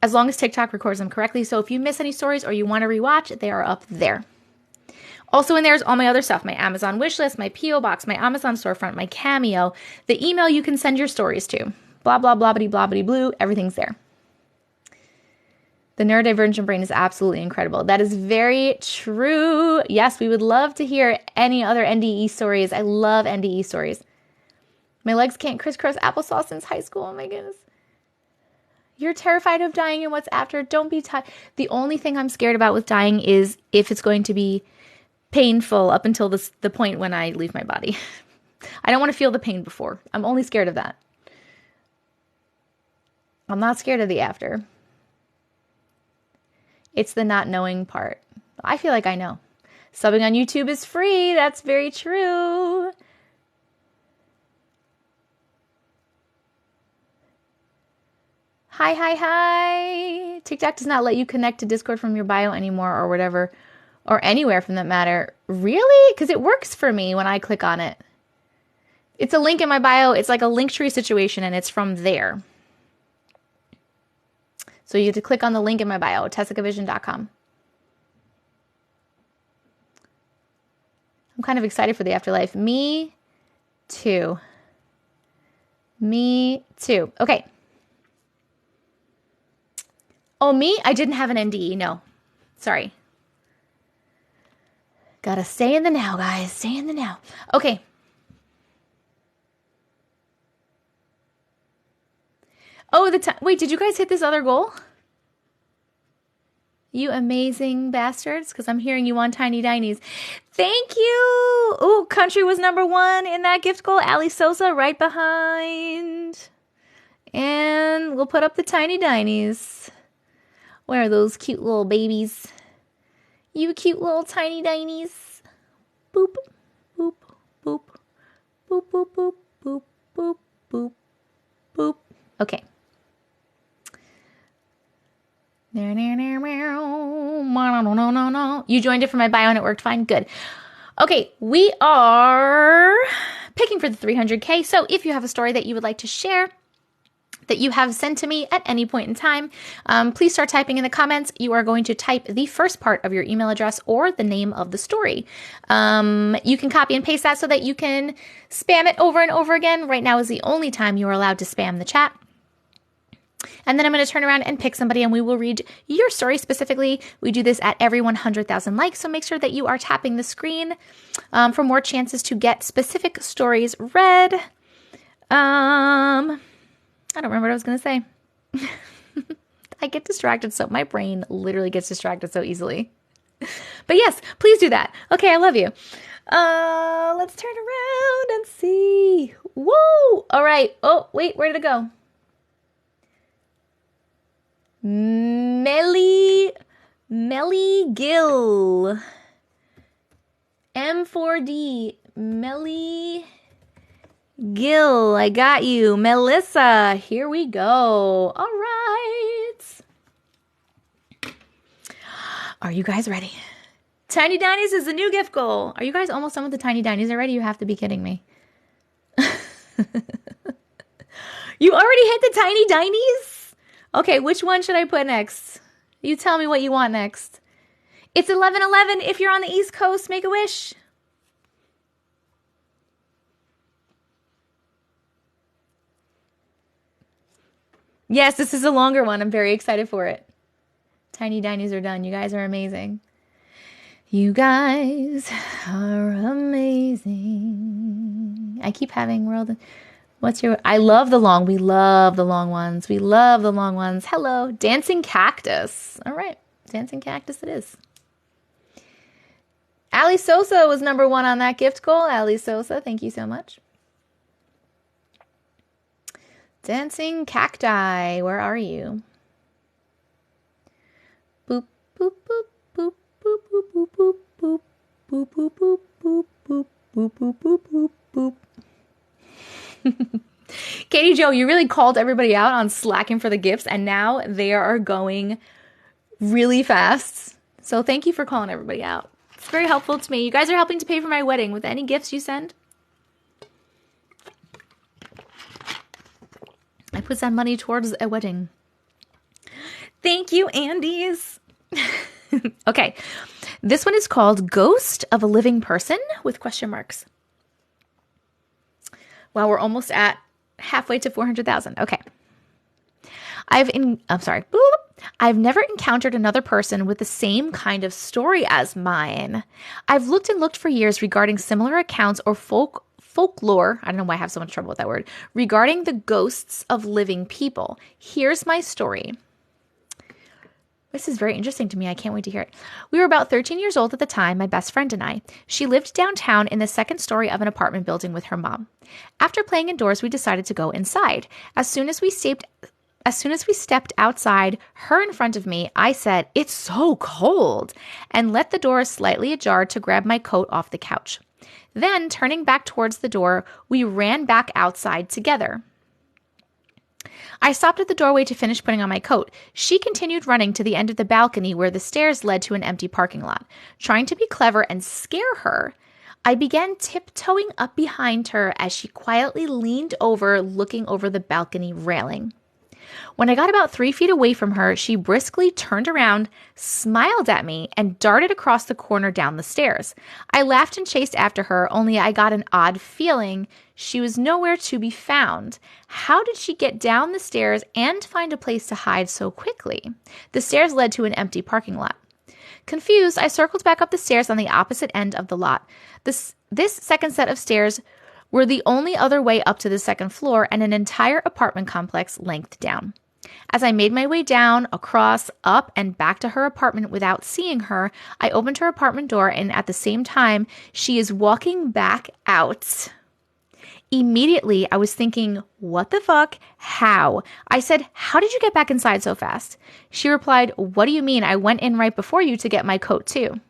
as long as TikTok records them correctly. So if you miss any stories or you want to rewatch, they are up there. Also in there is all my other stuff, my Amazon wishlist, my P.O. box, my Amazon storefront, my Cameo, the email you can send your stories to. Blah, blah, blobbity, blobbity, blue. Everything's there. The neurodivergent brain is absolutely incredible. That is very true. Yes, we would love to hear any other NDE stories. I love NDE stories. My legs can't crisscross applesauce since high school. Oh my goodness. You're terrified of dying and what's after. Don't be the only thing I'm scared about with dying is if it's going to be painful up until the point when I leave my body. I don't want to feel the pain before. I'm only scared of that. I'm not scared of the after. It's the not knowing part. I feel like I know. Subbing on YouTube is free. That's very true. Hi. TikTok does not let you connect to Discord from your bio anymore or whatever, or anywhere from that matter. Really? Because it works for me when I click on it. It's a link in my bio. It's like a Linktree situation, and it's from there. So you have to click on the link in my bio, TessicaVision.com. I'm kind of excited for the afterlife. Me too. Me too. Okay. Oh, me? I didn't have an NDE. No. Sorry. Gotta stay in the now, guys. Stay in the now. Okay. Oh, wait, did you guys hit this other goal? You amazing bastards, because I'm hearing you on Tiny Dinies. Thank you. Ooh, country was #1 in that gift goal. Ali Sosa right behind. And we'll put up the Tiny Dinies. Where are those cute little babies? You cute little Tiny Dinies. Boop, boop, boop, boop, boop, boop, boop, boop, boop, boop. Okay. You joined it for my bio and it worked fine. Good. Okay, we are picking for the 300K. So if you have a story that you would like to share that you have sent to me at any point in time, please start typing in the comments. You are going to type the first part of your email address or the name of the story. You can copy and paste that so that you can spam it over and over again. Right now is the only time you are allowed to spam the chat. And then I'm going to turn around and pick somebody and we will read your story specifically. We do this at every 100,000 likes, so make sure that you are tapping the screen for more chances to get specific stories read. I don't remember what I was going to say. I get distracted, so my brain literally gets distracted so easily. But yes, please do that. Okay, I love you. Let's turn around and see. Whoa! All right. Oh, wait, where did it go? Melly Gill. M4D. Melly Gill. I got you. Melissa. Here we go. All right. Are you guys ready? Tiny Dinies is the new gift goal. Are you guys almost done with the Tiny Dinies already? You have to be kidding me. You already hit the Tiny Dinies? Okay, which one should I put next? You tell me what you want next. It's 11:11. If you're on the East Coast, make a wish. Yes, this is a longer one. I'm very excited for it. Tiny Dinies are done. You guys are amazing. You guys are amazing. I keep having world... I love the long. We love the long ones. We love the long ones. Hello. Dancing Cactus. All right. Dancing Cactus it is. Ali Sosa was #1 on that gift goal. Ali Sosa, thank you so much. Dancing Cacti. Where are you? Boop, boop, boop, boop, boop, boop, boop, boop, boop, boop, boop, boop, boop, boop, boop, boop, boop, boop, boop. Katie Jo, you really called everybody out on slacking for the gifts, and now they are going really fast. So thank you for calling everybody out. It's very helpful to me. You guys are helping to pay for my wedding with any gifts you send. I put some money towards a wedding. Thank you, Andes. Okay. This one is called Ghost of a Living Person with question marks. Well, we're almost at halfway to 400,000. Okay. I've never encountered another person with the same kind of story as mine. I've looked and looked for years regarding similar accounts or folklore. I don't know why I have so much trouble with that word. Regarding the ghosts of living people. Here's my story. This is very interesting to me. I can't wait to hear it. We were about 13 years old at the time, my best friend and I. She lived downtown in the second story of an apartment building with her mom. After playing indoors, we decided to go inside. As soon as we stepped outside, her in front of me, I said, "It's so cold," and let the door slightly ajar to grab my coat off the couch. Then, turning back towards the door, we ran back outside together. I stopped at the doorway to finish putting on my coat. She continued running to the end of the balcony where the stairs led to an empty parking lot. Trying to be clever and scare her, I began tiptoeing up behind her as she quietly leaned over, looking over the balcony railing. When I got about 3 feet away from her, she briskly turned around, smiled at me, and darted across the corner down the stairs. I laughed and chased after her, only I got an odd feeling. She was nowhere to be found. How did she get down the stairs and find a place to hide so quickly? The stairs led to an empty parking lot. Confused, I circled back up the stairs on the opposite end of the lot. This second set of stairs were the only other way up to the second floor and an entire apartment complex length down. As I made my way down, across, up, and back to her apartment without seeing her, I opened her apartment door, and at the same time, she is walking back out. Immediately, I was thinking, what the fuck? How? I said, how did you get back inside so fast? She replied, what do you mean? I went in right before you to get my coat too.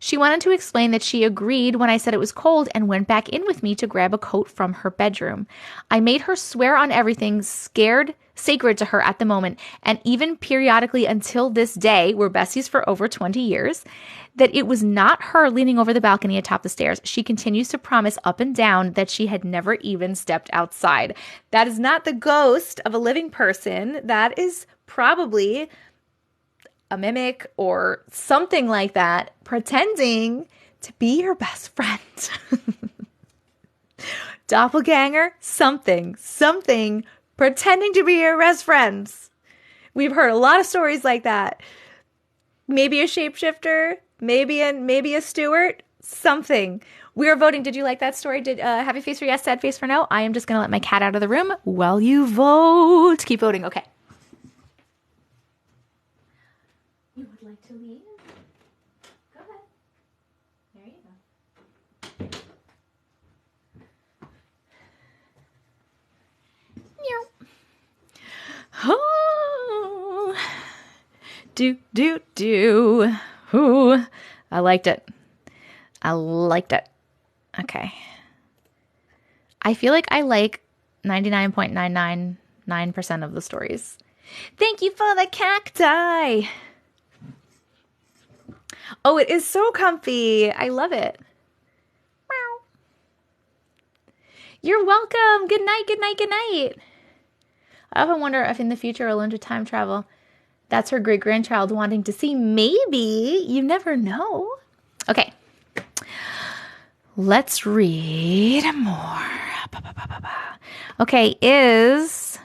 She wanted to explain that she agreed when I said it was cold and went back in with me to grab a coat from her bedroom. I made her swear on everything sacred to her at the moment, and even periodically until this day, we're besties for over 20 years, that it was not her leaning over the balcony atop the stairs. She continues to promise up and down that she had never even stepped outside. That is not the ghost of a living person. That is probably a mimic or something like that, pretending to be your best friend. Doppelganger, something, pretending to be your best friends. We've heard a lot of stories like that. Maybe a shapeshifter, maybe a steward, something. We are voting. Did you like that story? Did happy face for yes, sad face for no? I am just going to let my cat out of the room while you vote. Keep voting. Okay. You would like to leave? Go ahead. There you go. Meow. Oh. Do. Ooh. I liked it. Okay. I feel like I like 99.999% of the stories. Thank you for the cacti. Oh, it is so comfy. I love it. Meow. You're welcome. Good night. I often wonder if in the future I'll learn to time travel. That's her great-grandchild wanting to see. Maybe. You never know. Okay. Let's read more. Okay, is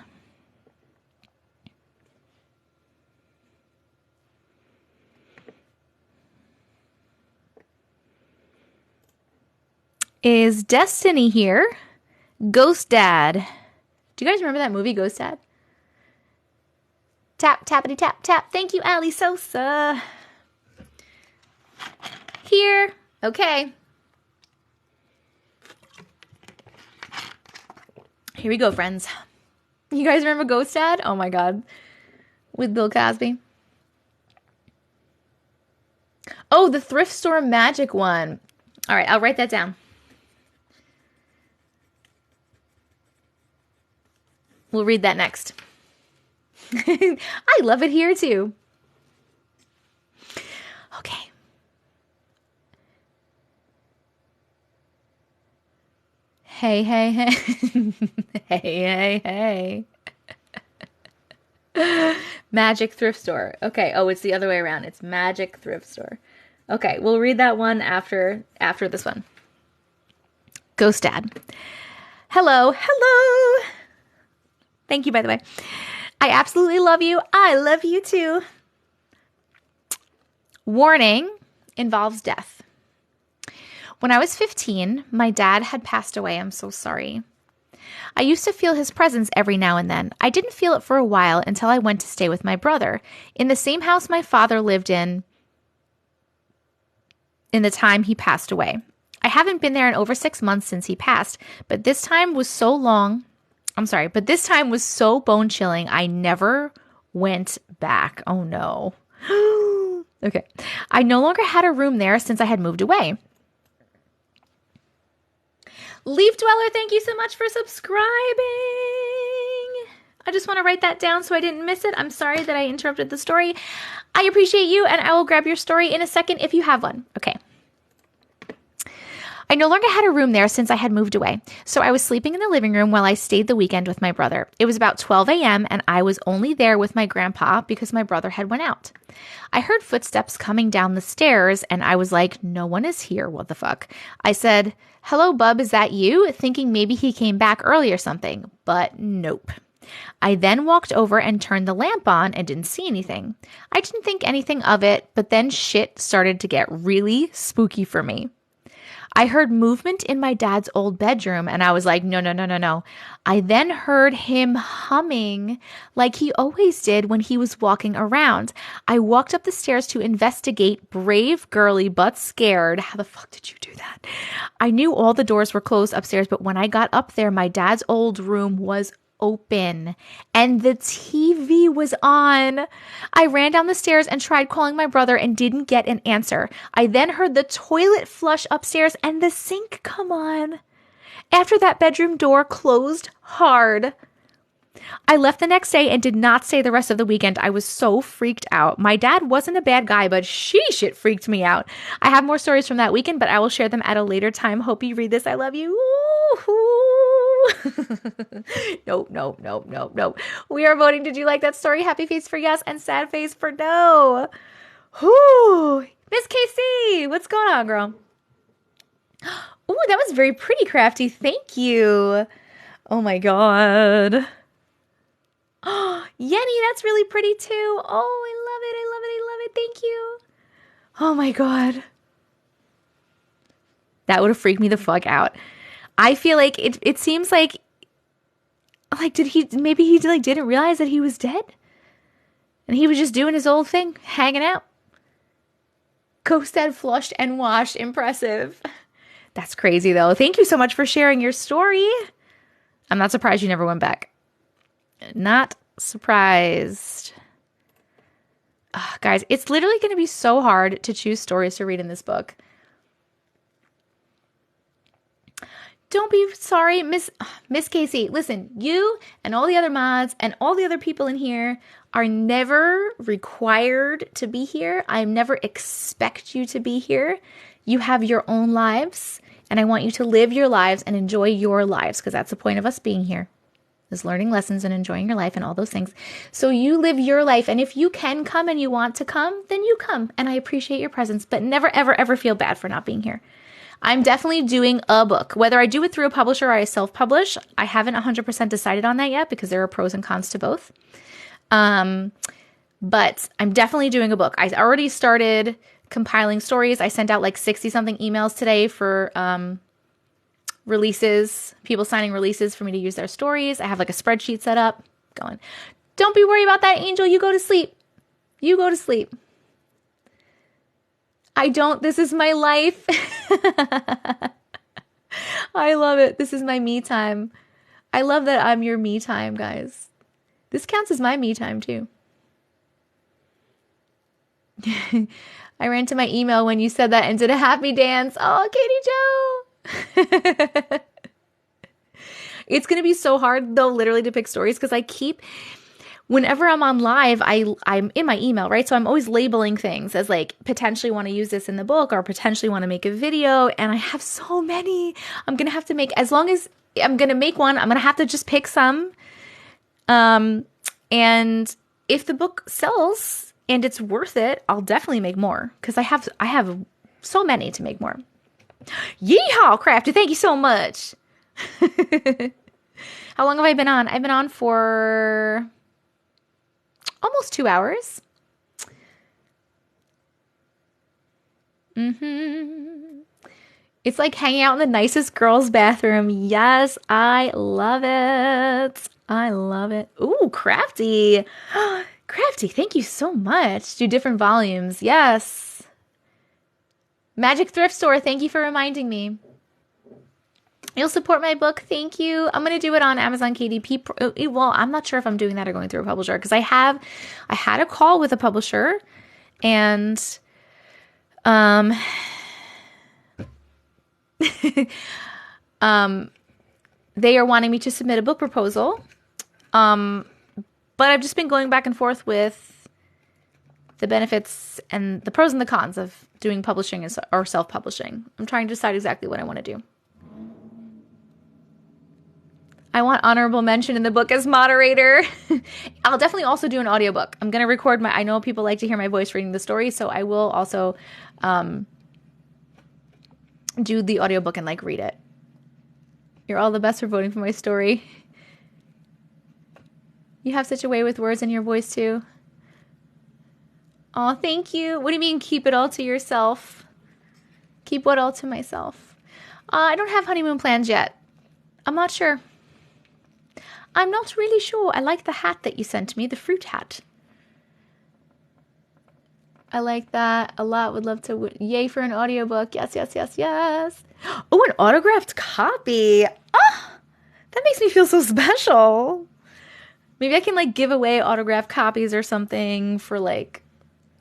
Destiny here? Ghost Dad. Do you guys remember that movie, Ghost Dad? Tap, tappity, tap, tap. Thank you, Ali Sosa. Here. Okay. Here we go, friends. You guys remember Ghost Dad? Oh my God. With Bill Cosby. Oh, the thrift store magic one. All right, I'll write that down. We'll read that next. I love it here too. Okay. Hey. hey. Magic thrift store. Okay. Oh, it's the other way around. It's magic thrift store. Okay. We'll read that one after this one. Ghost Dad. Hello. Thank you, by the way. I absolutely love you. I love you too. Warning involves death. When I was 15, my dad had passed away. I'm so sorry. I used to feel his presence every now and then. I didn't feel it for a while until I went to stay with my brother in the same house my father lived in the time he passed away. I haven't been there in over 6 months since he passed, but this time was so bone chilling, I never went back. Oh no. Okay. I no longer had a room there since I had moved away. Leaf Dweller, thank you so much for subscribing. I just want to write that down so I didn't miss it. I'm sorry that I interrupted the story. I appreciate you, and I will grab your story in a second if you have one. Okay. I no longer had a room there since I had moved away, so I was sleeping in the living room while I stayed the weekend with my brother. It was about 12 a.m. and I was only there with my grandpa because my brother had went out. I heard footsteps coming down the stairs and I was like, no one is here, what the fuck? I said, hello, bub, is that you? Thinking maybe he came back early or something, but nope. I then walked over and turned the lamp on and didn't see anything. I didn't think anything of it, but then shit started to get really spooky for me. I heard movement in my dad's old bedroom and I was like, no, no, no, no, no. I then heard him humming like he always did when he was walking around. I walked up the stairs to investigate, brave, girly, but scared. How the fuck did you do that? I knew all the doors were closed upstairs, but when I got up there, my dad's old room was open and the TV was on. I ran down the stairs and tried calling my brother and didn't get an answer. I then heard the toilet flush upstairs and the sink come on. After that bedroom door closed hard. I left the next day and did not stay the rest of the weekend. I was so freaked out. My dad wasn't a bad guy, but sheesh, it freaked me out. I have more stories from that weekend, but I will share them at a later time. Hope you read this. I love you. Nope, nope, nope, nope, nope. We are voting. Did you like that story? Happy face for yes and sad face for no. Whoo! Miss KC, what's going on, girl? Ooh, that was very pretty, Crafty. Thank you. Oh my god. Oh, Yenny, that's really pretty too. Oh, I love it. I love it. I love it. Thank you. Oh my god. That would have freaked me the fuck out. I feel like it seems like did he didn't realize that he was dead? And he was just doing his old thing, hanging out. Coasted, flushed, and washed. Impressive. That's crazy though. Thank you so much for sharing your story. I'm not surprised you never went back. Not surprised. Guys, it's literally going to be so hard to choose stories to read in this book. Don't be sorry, Miss Casey. Listen, you and all the other mods and all the other people in here are never required to be here. I never expect you to be here. You have your own lives, and I want you to live your lives and enjoy your lives, because that's the point of us being here, is learning lessons and enjoying your life and all those things. So you live your life, and if you can come and you want to come, then you come, and I appreciate your presence, but never, ever, ever feel bad for not being here. I'm definitely doing a book. Whether I do it through a publisher or I self-publish, I haven't 100% decided on that yet because there are pros and cons to both. But I'm definitely doing a book. I already started compiling stories. I sent out like 60-something emails today for releases, people signing releases for me to use their stories. I have like a spreadsheet set up going. Don't be worried about that, Angel. You go to sleep. You go to sleep. I don't. This is my life. I love it. This is my me time. I love that I'm your me time, guys. This counts as my me time, too. I ran to my email when you said that and did a happy dance. Oh, Katie Joe. It's going to be so hard, though, literally to pick stories because whenever I'm on live, I'm in my email, right? So I'm always labeling things as like potentially want to use this in the book or potentially want to make a video. And I have so many. I'm going to have to make, as long as I'm going to make one, I'm going to have to just pick some. And if the book sells and it's worth it, I'll definitely make more because I have so many to make more. Yeehaw, Crafty. Thank you so much. How long have I been on? I've been on for almost 2 hours. It's like hanging out in the nicest girl's bathroom. Yes, I love it. I love it. Ooh, Crafty. Crafty, thank you so much. Do different volumes. Yes. Magic Thrift Store, thank you for reminding me. You'll support my book. Thank you. I'm going to do it on Amazon KDP. Well, I'm not sure if I'm doing that or going through a publisher because I had a call with a publisher and they are wanting me to submit a book proposal. But I've just been going back and forth with the benefits and the pros and the cons of doing publishing or self-publishing. I'm trying to decide exactly what I want to do. I want honorable mention in the book as moderator. I'll definitely also do an audiobook. I'm going to record I know people like to hear my voice reading the story, so I will also do the audiobook and like read it. You're all the best for voting for my story. You have such a way with words in your voice too. Oh, thank you. What do you mean keep it all to yourself? Keep what all to myself? I don't have honeymoon plans yet. I'm not sure. I'm not really sure. I like the hat that you sent me, the fruit hat. I like that a lot. Would love to. Yay for an audiobook. Yes, yes, yes, yes. Oh, an autographed copy. Ah, that makes me feel so special. Maybe I can like give away autographed copies or something for like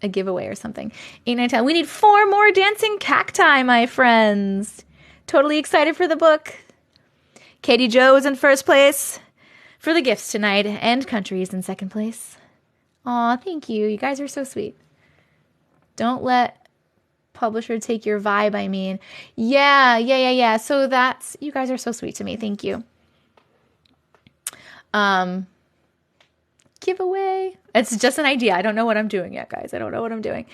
a giveaway or something. 8, 9, 10. We need 4 more dancing cacti, my friends. Totally excited for the book. Katie Jo is in first place for the gifts tonight, and Country is in second place. Aw, thank you. You guys are so sweet. Don't let publisher take your vibe, I mean. Yeah. So you guys are so sweet to me. Thank you. Giveaway. It's just an idea. I don't know what I'm doing yet, guys. I don't know what I'm doing.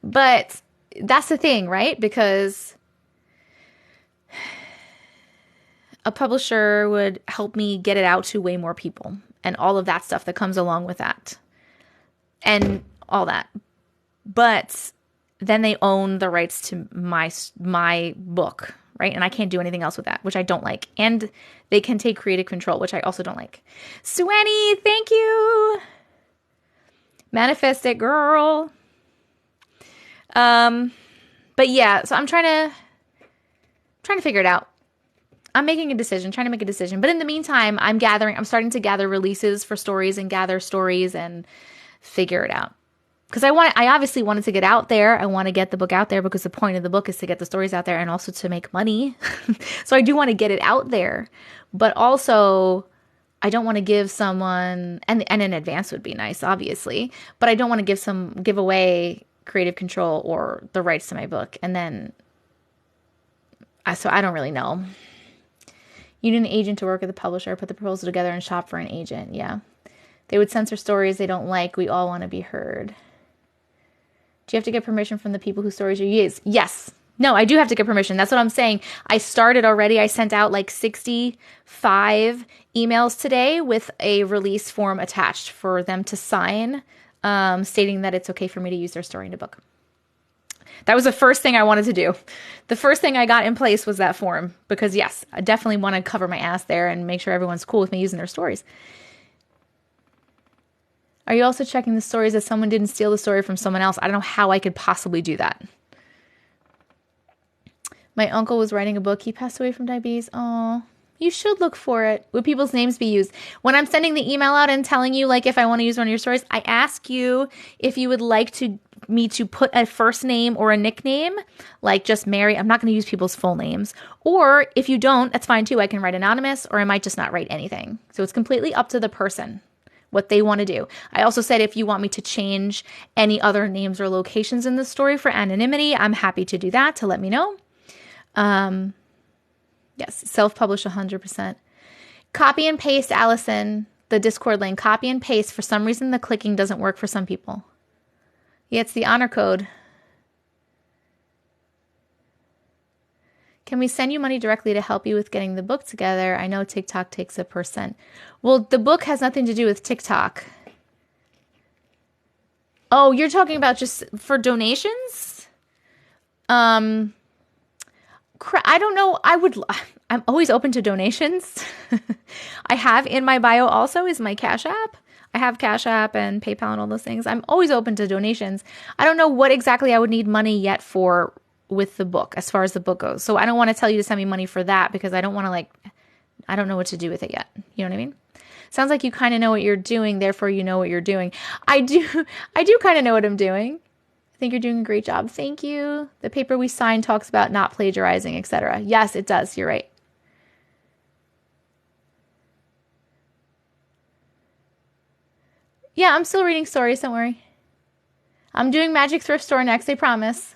But that's the thing, right? Because a publisher would help me get it out to way more people and all of that stuff that comes along with that and all that. But then they own the rights to my book, right? And I can't do anything else with that, which I don't like. And they can take creative control, which I also don't like. Swenny, thank you. Manifest it, girl. But yeah, so I'm trying to figure it out. I'm making a decision, trying to make a decision. But in the meantime, I'm starting to gather releases for stories and gather stories and figure it out. Because I obviously wanted to get out there. I want to get the book out there because the point of the book is to get the stories out there and also to make money. So I do want to get it out there. But also, I don't want to give someone, and in advance would be nice, obviously. But I don't want to give away creative control or the rights to my book. And then, so I don't really know. You need an agent to work with a publisher, put the proposal together and shop for an agent. Yeah. They would censor stories they don't like. We all want to be heard. Do you have to get permission from the people whose stories you use? Yes. No, I do have to get permission. That's what I'm saying. I started already. I sent out like 65 emails today with a release form attached for them to sign, stating that it's okay for me to use their story in a book. That was the first thing I wanted to do. The first thing I got in place was that form because, yes, I definitely want to cover my ass there and make sure everyone's cool with me using their stories. Are you also checking the stories that someone didn't steal the story from someone else? I don't know how I could possibly do that. My uncle was writing a book. He passed away from diabetes. Oh, you should look for it. Would people's names be used? When I'm sending the email out and telling you, like, if I want to use one of your stories, I ask you if you would like me to put a first name or a nickname, like just Mary. I'm not going to use people's full names. Or if you don't, that's fine too. I can write anonymous or I might just not write anything. So it's completely up to the person, what they want to do. I also said if you want me to change any other names or locations in the story for anonymity, I'm happy to do that, to let me know. Yes, self-publish 100%. Copy and paste, Allison, the Discord link. Copy and paste. For some reason, the clicking doesn't work for some people. Yeah, it's the honor code. Can we send you money directly to help you with getting the book together? I know TikTok takes a %. Well, the book has nothing to do with TikTok. Oh, you're talking about just for donations? I don't know. I'm always open to donations. I have in my bio also is my Cash App. I have Cash App and PayPal and all those things. I'm always open to donations. I don't know what exactly I would need money yet for with the book as far as the book goes. So I don't want to tell you to send me money for that because I don't want to I don't know what to do with it yet. You know what I mean? Sounds like you kind of know what you're doing, therefore you know what you're doing. I do kind of know what I'm doing. I think you're doing a great job. Thank you. The paper we signed talks about not plagiarizing, etc. Yes, it does. You're right. Yeah, I'm still reading stories. Don't worry. I'm doing Magic Thrift Store next, I promise.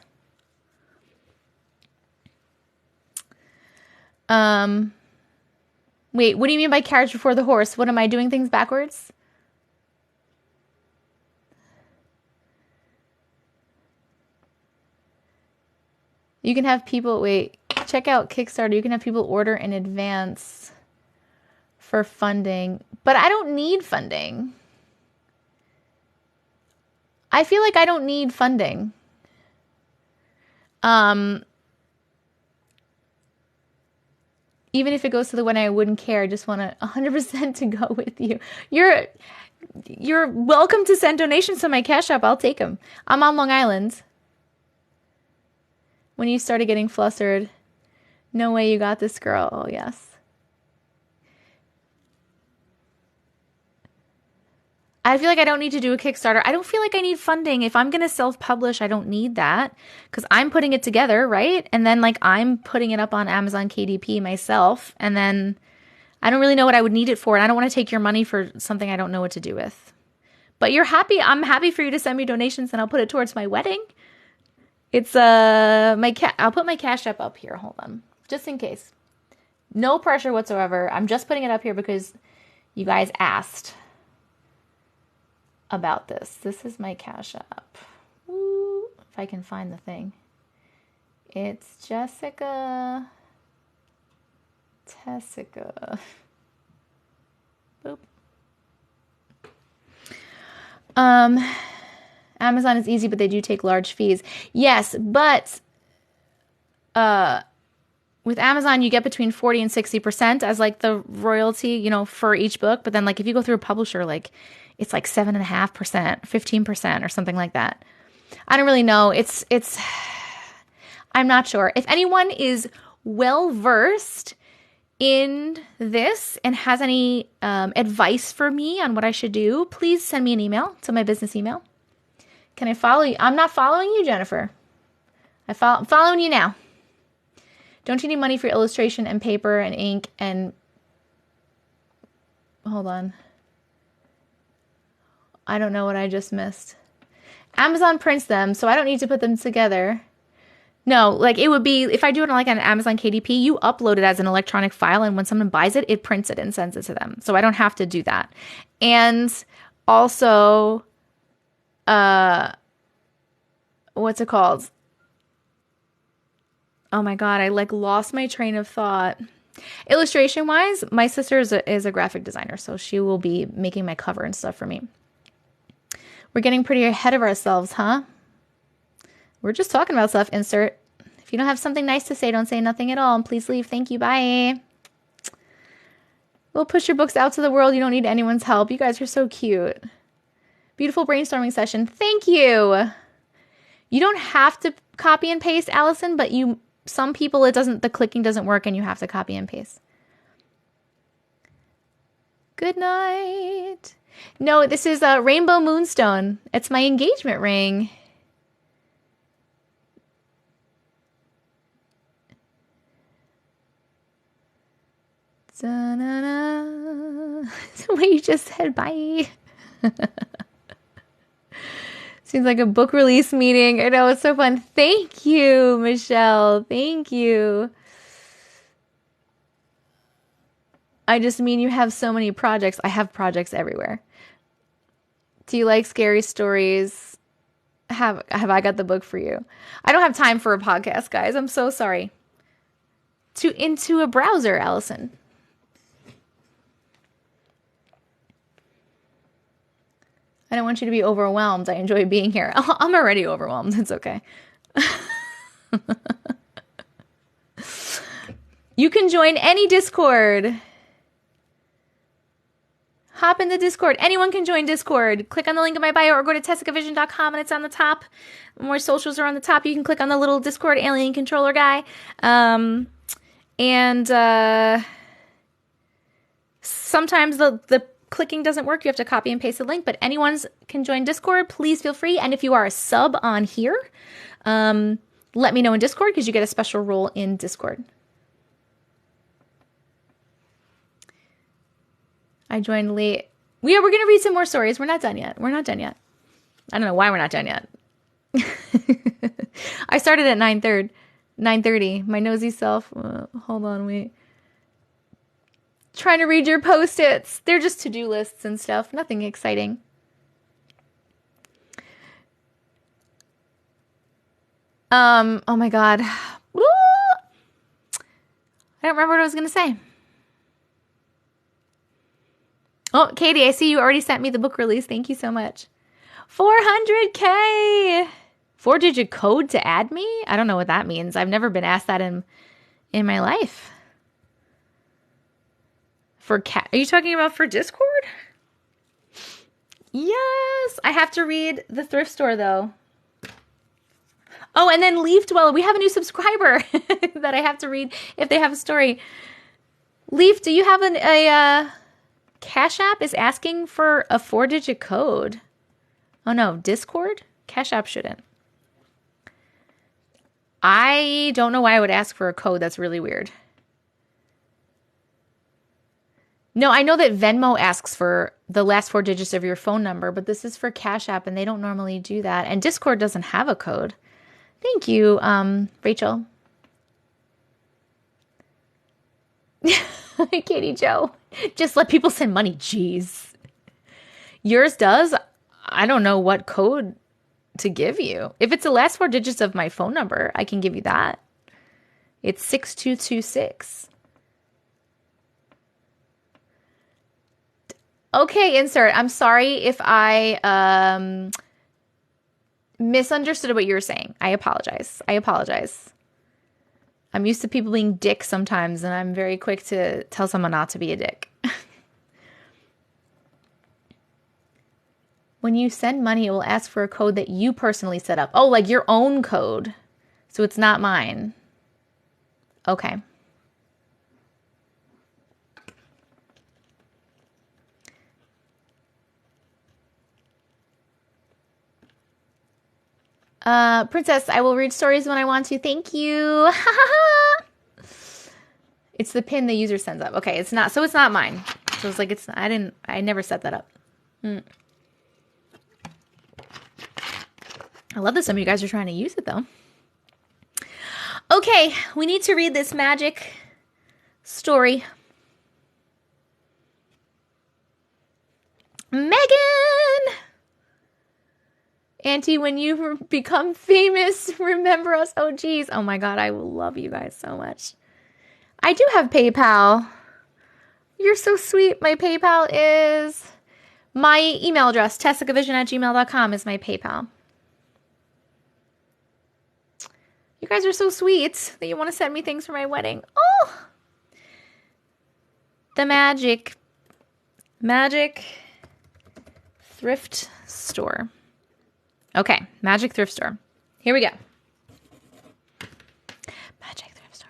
Wait, what do you mean by carriage before the horse? What am I doing things backwards? You can have people, wait, check out Kickstarter. You can have people order in advance for funding, but I don't need funding. I feel like I don't need funding. Even if it goes to the wedding, I wouldn't care. I just want to 100% to go with you. You're welcome to send donations to my Cash App. I'll take them. I'm on Long Island. When you started getting flustered, no way you got this, girl. Oh, yes. I feel like I don't need to do a Kickstarter. I don't feel like I need funding. If I'm going to self-publish, I don't need that because I'm putting it together, right? And then like I'm putting it up on Amazon KDP myself. And then I don't really know what I would need it for. And I don't want to take your money for something I don't know what to do with. But you're happy. I'm happy for you to send me donations and I'll put it towards my wedding. It's I'll put my Cash App up here. Hold on. Just in case. No pressure whatsoever. I'm just putting it up here because you guys asked about this. This is my Cash App. Woo, if I can find the thing. It's Jessica. Tessica. Boop. Amazon is easy, but they do take large fees. Yes, but with Amazon, you get between 40 and 60% as like the royalty, you know, for each book. But then like if you go through a publisher, like it's like 7.5%, 15% or something like that. I don't really know. I'm not sure. If anyone is well-versed in this and has any advice for me on what I should do, please send me an email to my business email. Can I follow you? I'm not following you, Jennifer. I'm following you now. Don't you need money for illustration and paper and ink and... Hold on. I don't know what I just missed. Amazon prints them, so I don't need to put them together. No, like it would be, if I do it on like an Amazon KDP, you upload it as an electronic file, and when someone buys it, it prints it and sends it to them. So I don't have to do that. And also, what's it called? Oh my God, I like lost my train of thought. Illustration wise, my sister is a graphic designer, so she will be making my cover and stuff for me. We're getting pretty ahead of ourselves, huh? We're just talking about stuff. Insert. If you don't have something nice to say, don't say nothing at all. And please leave. Thank you. Bye. We'll push your books out to the world. You don't need anyone's help. You guys are so cute. Beautiful brainstorming session. Thank you. You don't have to copy and paste, Allison, but some people the clicking doesn't work and you have to copy and paste. Good night. No, this is a rainbow moonstone. It's my engagement ring. The way you just said bye. Seems like a book release meeting. I know, it's so fun. Thank you, Michelle. Thank you. I just mean you have so many projects. I have projects everywhere. Do you like scary stories? Have I got the book for you? I don't have time for a podcast, guys. I'm so sorry. Into a browser, Allison. I don't want you to be overwhelmed. I enjoy being here. I'm already overwhelmed. It's okay. You can join any Discord. Hop in the Discord. Anyone can join Discord. Click on the link in my bio or go to TessicaVision.com and it's on the top. More socials are on the top. You can click on the little Discord alien controller guy. Sometimes the clicking doesn't work. You have to copy and paste the link, but anyone can join Discord. Please feel free. And if you are a sub on here, let me know in Discord because you get a special role in Discord. I joined late. We're going to read some more stories. We're not done yet. I don't know why we're not done yet. I started at 9:30. My nosy self. Hold on, wait. Trying to read your post-its. They're just to-do lists and stuff. Nothing exciting. Oh my God. Woo! I don't remember what I was going to say. Oh, Katie, I see you already sent me the book release. Thank you so much. 400K. 4-digit code to add me? I don't know what that means. I've never been asked that in my life. Are you talking about for Discord? Yes. I have to read the thrift store though. Oh, and then Leaf Dweller. We have a new subscriber that I have to read if they have a story. Leaf, do you have a Cash App is asking for a 4-digit code? Oh no, Discord? Cash App shouldn't. I don't know why I would ask for a code. That's really weird. No, I know that Venmo asks for the last 4 digits of your phone number, but this is for Cash App and they don't normally do that. And Discord doesn't have a code. Thank you, Rachel. Katie Joe. Just let people send money. Jeez. Yours does? I don't know what code to give you. If it's the last 4 digits of my phone number, I can give you that. It's 6226. Okay, insert. I'm sorry if I misunderstood what you were saying. I apologize. I'm used to people being dicks sometimes, and I'm very quick to tell someone not to be a dick. When you send money, it will ask for a code that you personally set up. Oh, like your own code. So it's not mine. Okay. Princess, I will read stories when I want to. Thank you. It's the pin the user sends up. Okay, it's not. So it's not mine. So it's like I never set that up. I love that some of you guys are trying to use it though. Okay, we need to read this magic story. Megan! Auntie, when you become famous, remember us. Oh, geez. Oh, my God. I will love you guys so much. I do have PayPal. You're so sweet. My PayPal is my email address. TessicaVision@gmail.com is my PayPal. You guys are so sweet that you want to send me things for my wedding. Oh! The magic thrift store. Okay, magic thrift store. Here we go. Magic thrift store.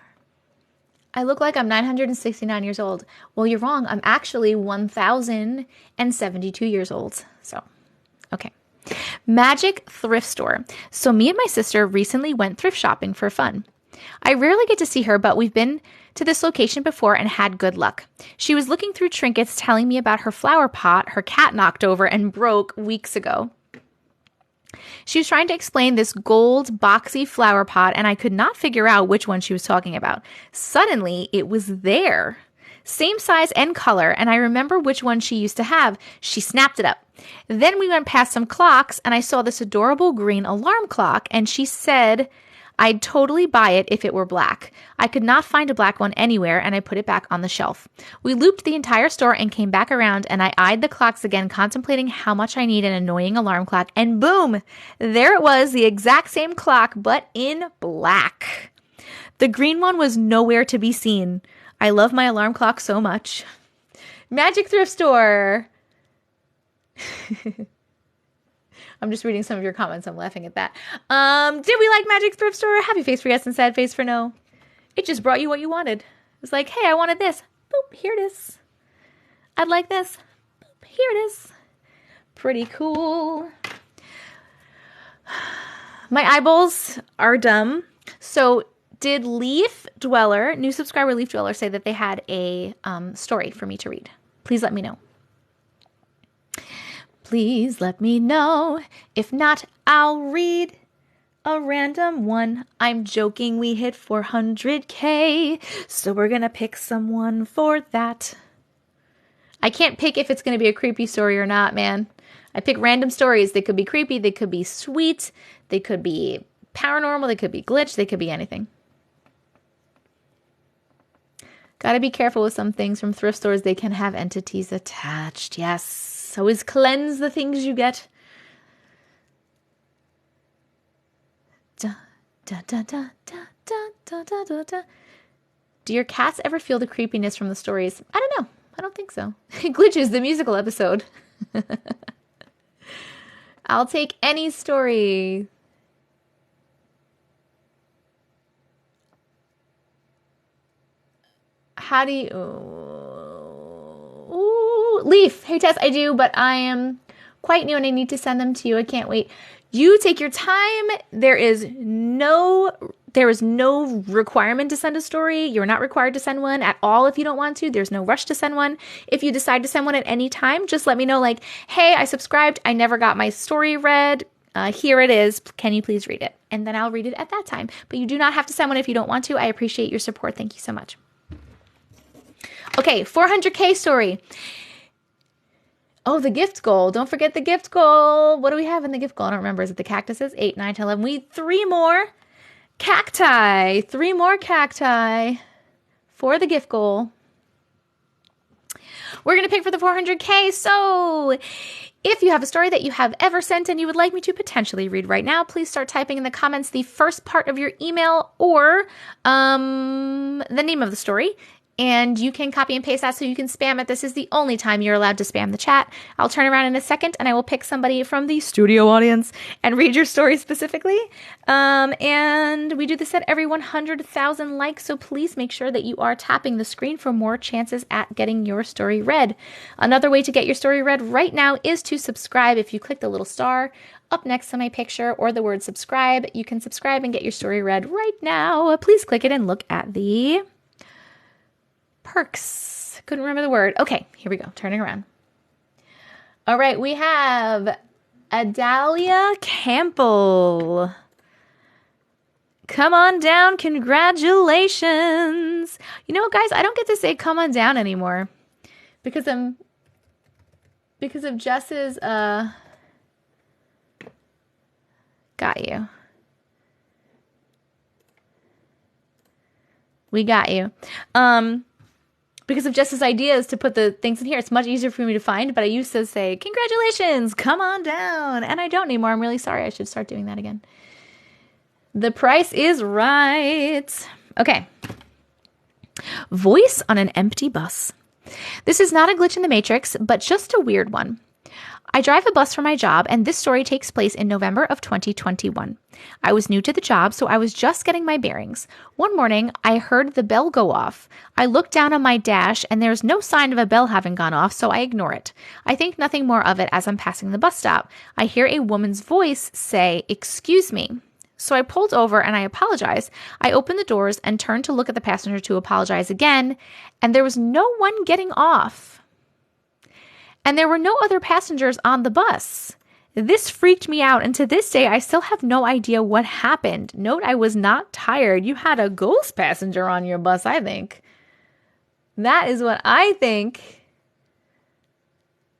I look like I'm 969 years old. Well, you're wrong. I'm actually 1,072 years old. So, okay. Magic thrift store. So me and my sister recently went thrift shopping for fun. I rarely get to see her, but we've been to this location before and had good luck. She was looking through trinkets, telling me about her flower pot her cat knocked over and broke weeks ago. She was trying to explain this gold boxy flower pot, and I could not figure out which one she was talking about. Suddenly, it was there. Same size and color, and I remember which one she used to have. She snapped it up. Then we went past some clocks, and I saw this adorable green alarm clock, and she said I'd totally buy it if it were black. I could not find a black one anywhere, and I put it back on the shelf. We looped the entire store and came back around, and I eyed the clocks again, contemplating how much I need an annoying alarm clock, and boom! There it was, the exact same clock, but in black. The green one was nowhere to be seen. I love my alarm clock so much. Magic thrift store! I'm just reading some of your comments. I'm laughing at that. Did we like Magic Thrift Store? Happy face for yes and sad face for no. It just brought you what you wanted. It was like, hey, I wanted this. Boop, here it is. I'd like this. Boop, here it is. Pretty cool. My eyeballs are dumb. So did Leaf Dweller, new subscriber Leaf Dweller, say that they had a story for me to read? Please let me know. Please let me know. If not, I'll read a random one. I'm joking, we hit 400K, so we're gonna pick someone for that. I can't pick if it's gonna be a creepy story or not, man. I pick random stories. They could be creepy, they could be sweet, they could be paranormal, they could be glitch, they could be anything. Gotta be careful with some things from thrift stores. They can have entities attached. Yes. Always cleanse the things you get. Da, da, da, da, da, da, da, da, da. Do your cats ever feel the creepiness from the stories? I don't know. I don't think so. Glitches, the musical episode. I'll take any story. How do you... Ooh, Leaf. Hey, Tess, I do, but I am quite new and I need to send them to you. I can't wait. You take your time. There is no requirement to send a story. You're not required to send one at all if you don't want to. There's no rush to send one. If you decide to send one at any time, just let me know, like, hey, I subscribed. I never got my story read. Here it is. Can you please read it? And then I'll read it at that time. But you do not have to send one if you don't want to. I appreciate your support. Thank you so much. Okay, 400K story. Oh, the gift goal. Don't forget the gift goal. What do we have in the gift goal? I don't remember. Is it the cactuses? 8, 9, 10, 11. We need 3 more cacti. 3 more cacti for the gift goal. We're going to pick for the 400K. So if you have a story that you have ever sent and you would like me to potentially read right now, please start typing in the comments the first part of your email or the name of the story. And you can copy and paste that so you can spam it. This is the only time you're allowed to spam the chat. I'll turn around in a second and I will pick somebody from the studio audience and read your story specifically. And we do this at every 100,000 likes, so please make sure that you are tapping the screen for more chances at getting your story read. Another way to get your story read right now is to subscribe. If you click the little star up next to my picture or the word subscribe, you can subscribe and get your story read right now. Please click it and look at the perks. Couldn't remember the word. Okay, here we go. Turning around. All right, we have Adalia Campbell. Come on down. Congratulations. You know, guys, I don't get to say come on down anymore because of Jess's got you. We got you. Because of Jess's ideas to put the things in here, it's much easier for me to find, but I used to say, congratulations, come on down. And I don't anymore. I'm really sorry. I should start doing that again. The price is right. Okay. Voice on an empty bus. This is not a glitch in the Matrix, but just a weird one. I drive a bus for my job, and this story takes place in November of 2021. I was new to the job, so I was just getting my bearings. One morning, I heard the bell go off. I looked down on my dash, and there's no sign of a bell having gone off, so I ignore it. I think nothing more of it as I'm passing the bus stop. I hear a woman's voice say, "Excuse me." So I pulled over and I apologized. I opened the doors and turned to look at the passenger to apologize again, and there was no one getting off. And there were no other passengers on the bus. This freaked me out, and to this day, I still have no idea what happened. Note, I was not tired. You had a ghost passenger on your bus, I think. That is what I think.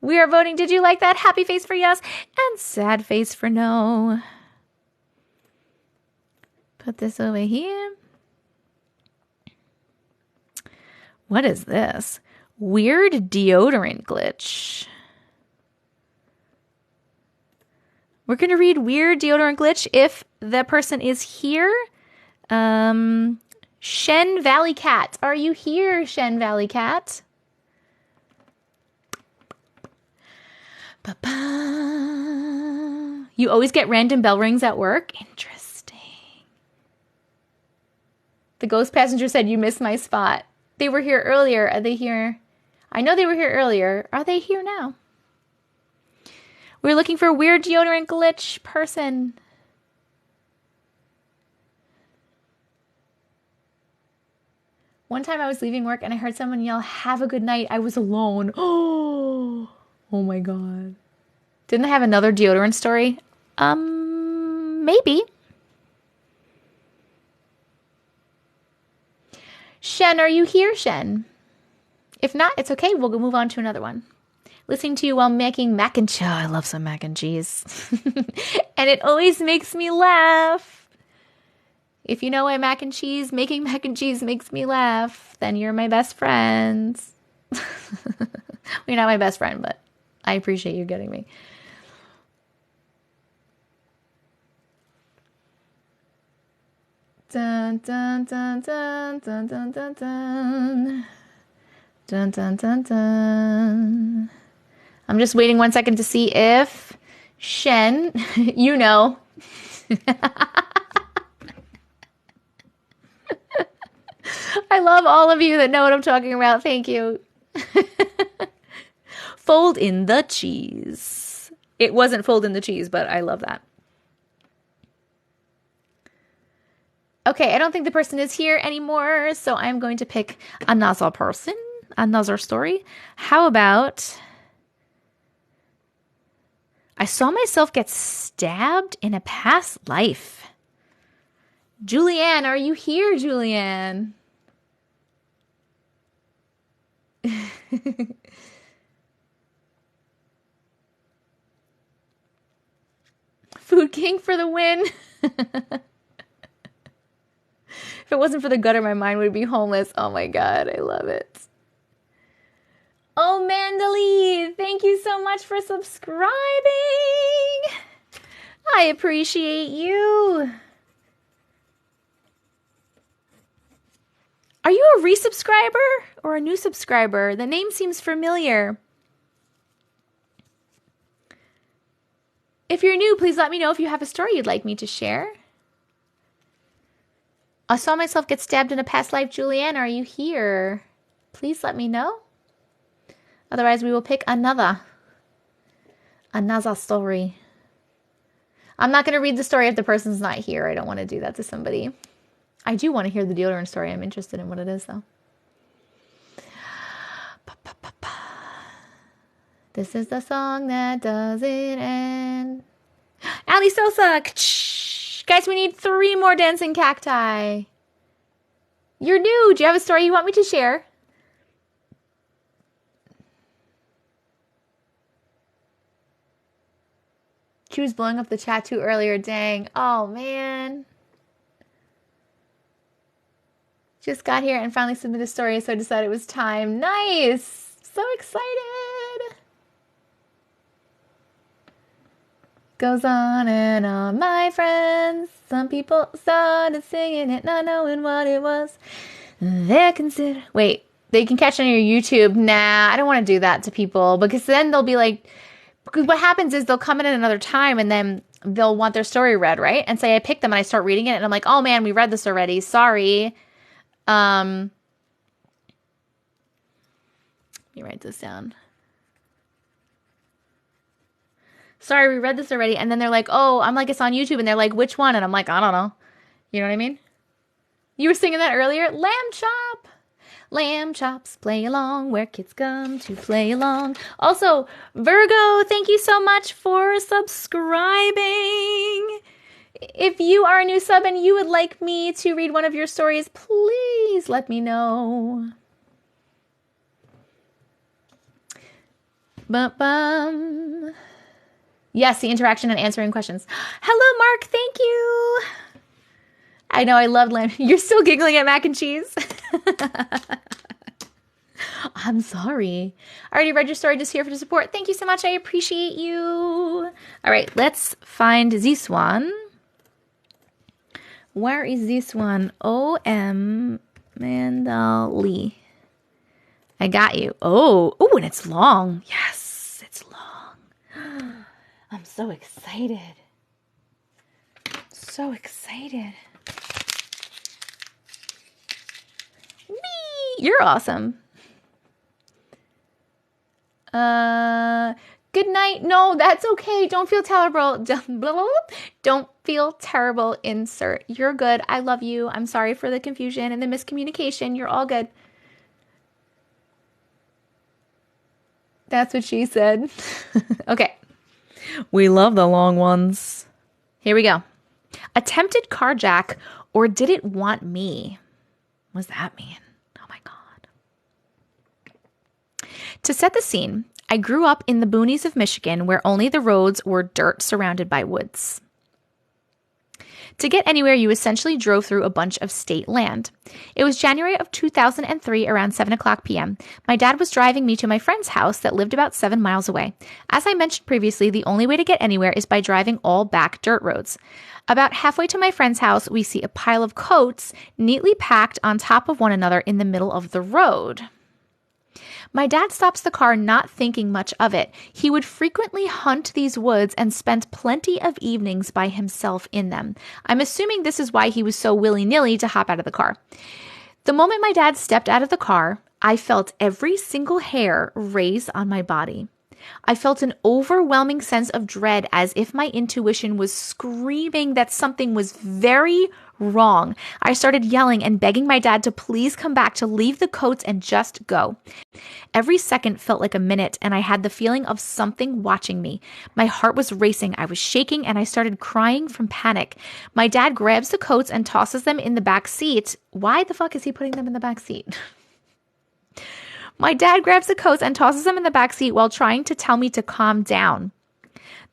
We are voting. Did you like that? Happy face for yes, and sad face for no. Put this over here. What is this? Weird deodorant glitch. We're going to read weird deodorant glitch if the person is here. Shen Valley Cat. Are you here, Shen Valley Cat? Ba-ba. You always get random bell rings at work? Interesting. The ghost passenger said you missed my spot. They were here earlier. Are they here? I know they were here earlier. Are they here now? We're looking for a weird deodorant glitch person. One time I was leaving work and I heard someone yell, "Have a good night." I was alone. Oh my God. Didn't I have another deodorant story? Maybe. Shen, are you here, Shen? If not, it's okay. We'll go move on to another one. Listening to you while making mac and cheese. I love some mac and cheese. And it always makes me laugh. If you know why making mac and cheese makes me laugh, then you're my best friends. You're not my best friend, but I appreciate you getting me. Dun, dun, dun, dun, dun, dun, dun, dun. Dun, dun, dun, dun. I'm just waiting 1 second to see if Shen, you know. I love all of you that know what I'm talking about. Thank you. Fold in the cheese. It wasn't fold in the cheese, but I love that. Okay, I don't think the person is here anymore, so I'm going to pick another person, another story. How about... I saw myself get stabbed in a past life. Julianne, are you here, Julianne? Food King for the win. If it wasn't for the gutter, my mind would be homeless. Oh my God, I love it. Oh, Mandalee, thank you so much for subscribing. I appreciate you. Are you a resubscriber or a new subscriber? The name seems familiar. If you're new, please let me know if you have a story you'd like me to share. I saw myself get stabbed in a past life. Julianne, are you here? Please let me know. Otherwise, we will pick another story. I'm not going to read the story if the person's not here. I don't want to do that to somebody. I do want to hear the deodorant story. I'm interested in what it is, though. This is the song that doesn't end. Ali Sosa! Guys, we need 3 more dancing cacti. You're new. Do you have a story you want me to share? She was blowing up the chat too earlier. Dang. Oh, man. Just got here and finally submitted a story, so I decided it was time. Nice. So excited. Goes on and on, my friends. Some people started singing it, not knowing what it was. They can catch it on your YouTube. Nah, I don't want to do that to people, because then they'll be like, because what happens is they'll come in at another time and then they'll want their story read, right? And say I picked them and I start reading it and I'm like, oh man, we read this already. Sorry. Let me write this down. Sorry, we read this already. And then they're like, oh, I'm like, it's on YouTube. And they're like, which one? And I'm like, I don't know. You know what I mean? You were singing that earlier. Lamb chop. Lamb chops, play along where kids come to play along. Also, Virgo, thank you so much for subscribing. If you are a new sub and you would like me to read one of your stories, please let me know. Bum. Yes, the interaction and answering questions. Hello, Mark. Thank you. I know, I love lamb. You're still giggling at mac and cheese? I'm sorry. I already read your story, just here for the support. Thank you so much. I appreciate you. All right, let's find this one. Where is this one? O.M. Mandalee. I got you. Oh, and it's long. Yes, it's long. I'm so excited. So excited. Whee! You're awesome. Good night. No, that's okay. Don't feel terrible. Don't feel terrible. Insert. You're good. I love you. I'm sorry for the confusion and the miscommunication. You're all good. That's what she said. Okay. We love the long ones. Here we go. Attempted carjack, or did it want me? What does that mean? To set the scene, I grew up in the boonies of Michigan where only the roads were dirt surrounded by woods. To get anywhere, you essentially drove through a bunch of state land. It was January of 2003 around 7 o'clock p.m. My dad was driving me to my friend's house that lived about 7 miles away. As I mentioned previously, the only way to get anywhere is by driving all back dirt roads. About halfway to my friend's house, we see a pile of coats neatly packed on top of one another in the middle of the road. My dad stops the car not thinking much of it. He would frequently hunt these woods and spent plenty of evenings by himself in them. I'm assuming this is why he was so willy-nilly to hop out of the car. The moment my dad stepped out of the car, I felt every single hair raise on my body. I felt an overwhelming sense of dread as if my intuition was screaming that something was very wrong. I started yelling and begging my dad to please come back, to leave the coats and just go. Every second felt like a minute, and I had the feeling of something watching me. My heart was racing, I was shaking, and I started crying from panic. My dad grabs the coats and tosses them in the back seat. Why the fuck is he putting them in the back seat? My dad grabs the coats and tosses them in the back seat while trying to tell me to calm down.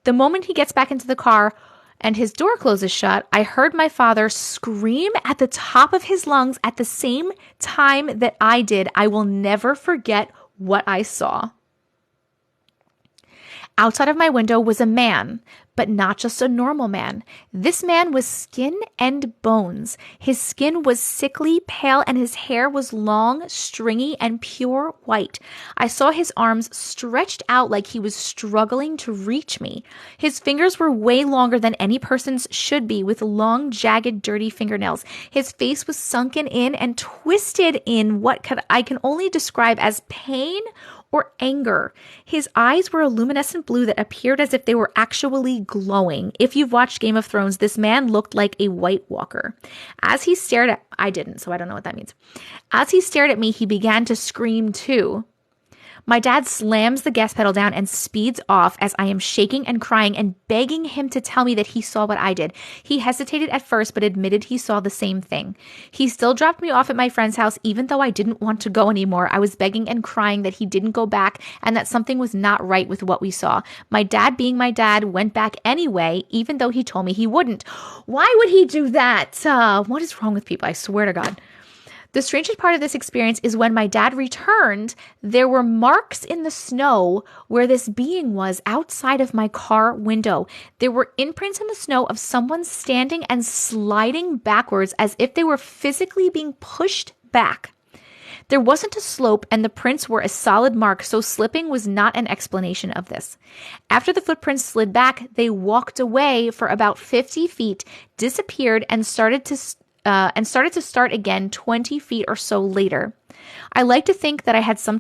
The moment he gets back into the car and his door closes shut, I heard my father scream at the top of his lungs at the same time that I did. I will never forget what I saw. Outside of my window was a man, but not just a normal man. This man was skin and bones. His skin was sickly pale and his hair was long, stringy, and pure white. I saw his arms stretched out like he was struggling to reach me. His fingers were way longer than any person's should be, with long, jagged, dirty fingernails. His face was sunken in and twisted in what I can only describe as pain or anger. His eyes were a luminescent blue that appeared as if they were actually glowing. If you've watched Game of Thrones, this man looked like a White Walker. As he stared at, I didn't, so I don't know what that means. As he stared at me, he began to scream too. My dad slams the gas pedal down and speeds off as I am shaking and crying and begging him to tell me that he saw what I did. He hesitated at first, but admitted he saw the same thing. He still dropped me off at my friend's house, even though I didn't want to go anymore. I was begging and crying that he didn't go back and that something was not right with what we saw. My dad, being my dad, went back anyway, even though he told me he wouldn't. Why would he do that? What is wrong with people? I swear to God. The strangest part of this experience is when my dad returned, there were marks in the snow where this being was outside of my car window. There were imprints in the snow of someone standing and sliding backwards as if they were physically being pushed back. There wasn't a slope and the prints were a solid mark, so slipping was not an explanation of this. After the footprints slid back, they walked away for about 50 feet, disappeared, and started to start again 20 feet or so later. I like to think that I had some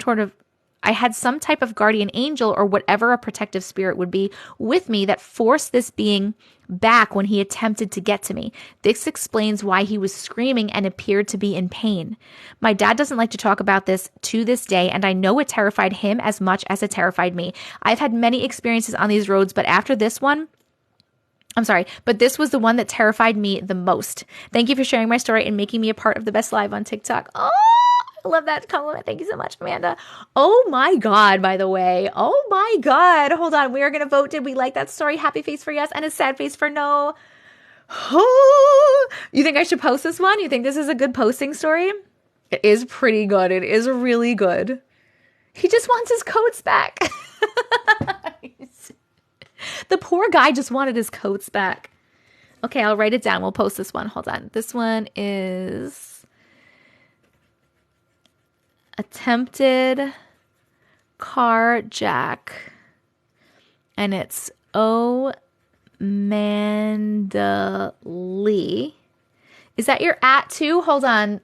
type of guardian angel or whatever a protective spirit would be with me that forced this being back when he attempted to get to me. This explains why he was screaming and appeared to be in pain. My dad doesn't like to talk about this to this day, and I know it terrified him as much as it terrified me. I've had many experiences on these roads, but this was the one that terrified me the most. Thank you for sharing my story and making me a part of the best live on TikTok. Oh, I love that compliment. Thank you so much, Amanda. Oh my God, by the way. Oh my God. Hold on. We are going to vote. Did we like that story? Happy face for yes and a sad face for no. Oh, you think I should post this one? You think this is a good posting story? It is pretty good. It is really good. He just wants his coats back. The poor guy just wanted his coats back. Okay, I'll write it down. We'll post this one. Hold on. This one is attempted carjack. And it's Mandalay. Is that your @ too? Hold on.